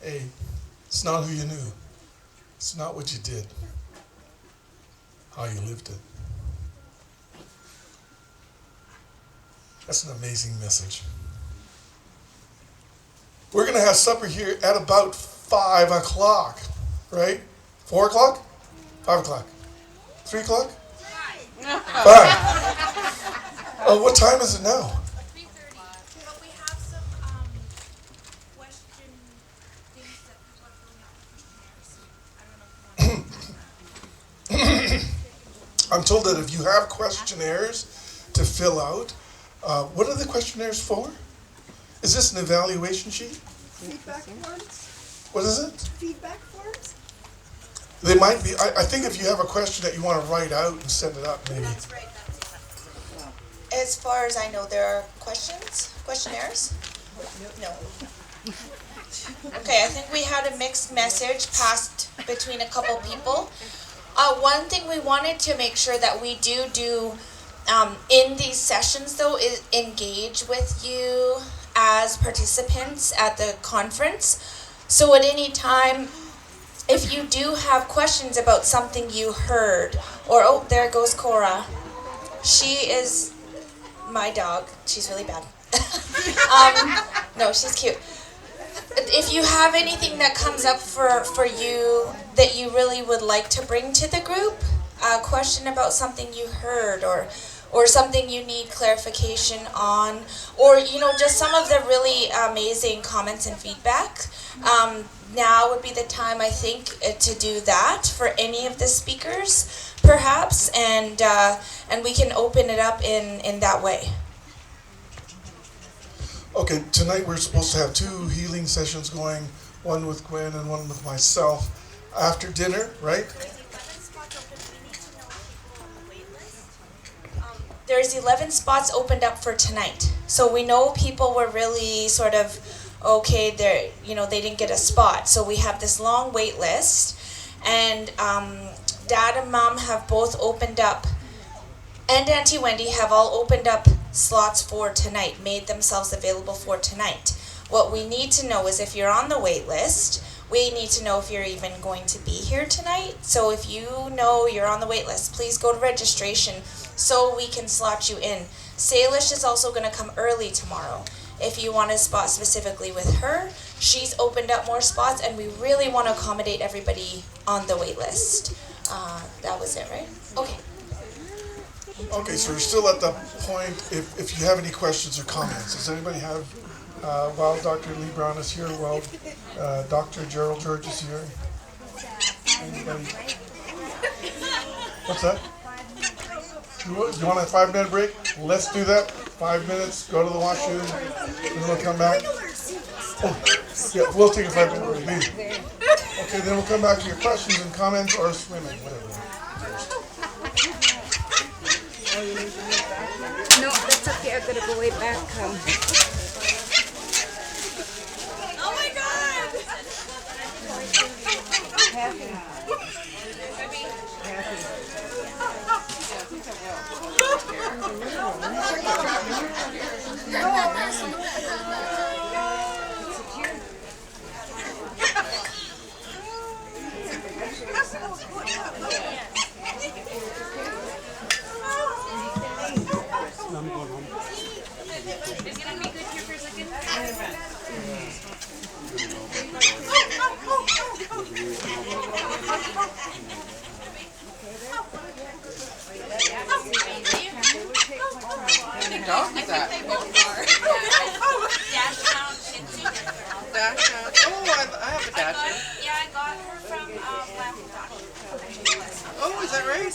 hey, it's not who you knew. It's not what you did. How you lived it. That's an amazing message. We're going to have supper here at about 5 o'clock, right? 4 o'clock? 5 o'clock. 3 o'clock? 5. Oh, what time is it now? 3:30. But we have some question things that people are filling out questionnaires. I don't know if you want I'm told that if you have questionnaires to fill out, what are the questionnaires for? Is this an evaluation sheet? Feedback forms. What is it? Feedback forms. They might be. I think if you have a question that you want to write out and send it up, maybe. That's right. As far as I know, there are questionnaires? No. Okay, I think we had a mixed message passed between a couple people. One thing we wanted to make sure that we do in these sessions, though, is engage with you as participants at the conference. So at any time, if you do have questions about something you heard, or, oh, there goes Cora. She is my dog. She's really bad. No, she's cute. If you have anything that comes up for you that you really would like to bring to the group, a question about something you heard, or something you need clarification on, or just some of the really amazing comments and feedback, now would be the time, I think, to do that for any of the speakers, perhaps, and we can open it up in that way. Okay, tonight we're supposed to have 2 healing sessions going, one with Gwen and one with myself after dinner, right? There's 11 spots opened up for tonight. So we know people were really sort of, okay, they didn't get a spot. So we have this long wait list. And Dad and Mom have both opened up, and Auntie Wendy have all opened up slots for tonight, made themselves available for tonight. What we need to know is if you're on the wait list, we need to know if you're even going to be here tonight. So if you know you're on the wait list, please go to registration so we can slot you in. Salish is also going to come early tomorrow. If you want a spot specifically with her, she's opened up more spots, and we really want to accommodate everybody on the wait list. That was it, right? Okay. Okay, so we're still at the point, if you have any questions or comments. Does anybody have, while Dr. Lee Brown is here, while Dr. Gerald George is here? Anybody? What's that? You want a 5-minute break? Let's do that. 5 minutes, go to the washroom, then we'll come back. Oh, yeah, we'll take a 5-minute break. Maybe. Okay, then we'll come back to your questions and comments or swimming, whatever. No, that's okay. I've got to go way back. Oh my God! I'm going home. Is it gonna be good here for a second? How many dogs is that? Dash Hound. Oh, I have a Dash Hound. Yeah, I got her from Oh, is that right?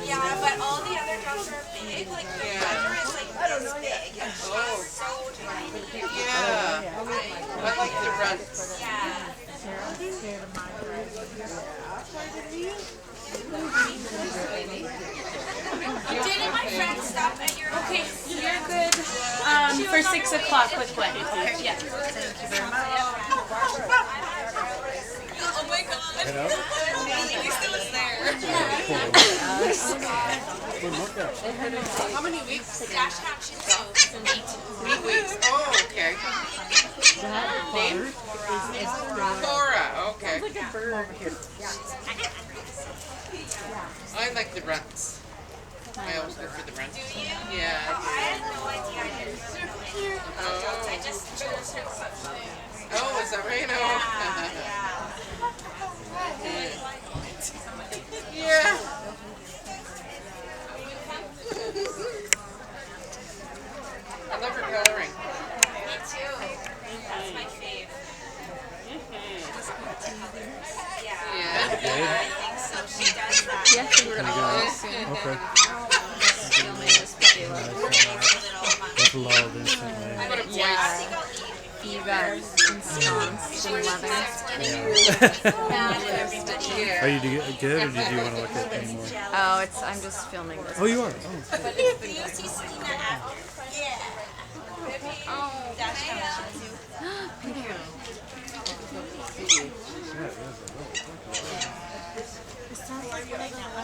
Yeah, but all the other dogs are big. Like the brother is like this big. And Oh. she's so tiny. Yeah. I like the runts. Yeah. Didn't my friend stop at your Okay, you're good for 6 o'clock with Gwen. Yeah. Thank you very much. Oh my God. He still is there. How many weeks? Dash Hound Shih Tzu. 8 weeks. Oh, okay. Name? Cora. Okay. I like the runts. I always go for the runts. Do you? Yeah. I had no idea I didn't. Oh. I just chose her because Oh, is that right? Yeah. I love her coloring. Me too. That's my fave. Yeah. I think so. She does that. Yeah, I think we're gonna go soon. Okay. Filming this puppy It's lulled instantly. Yeah. Fever, ensconced in leather. Are you good, or did you want to look at any more? Oh, I'm just filming this. Oh, you are? But if you see Selena at yeah. Oh, that's Thank you. Yeah, it is.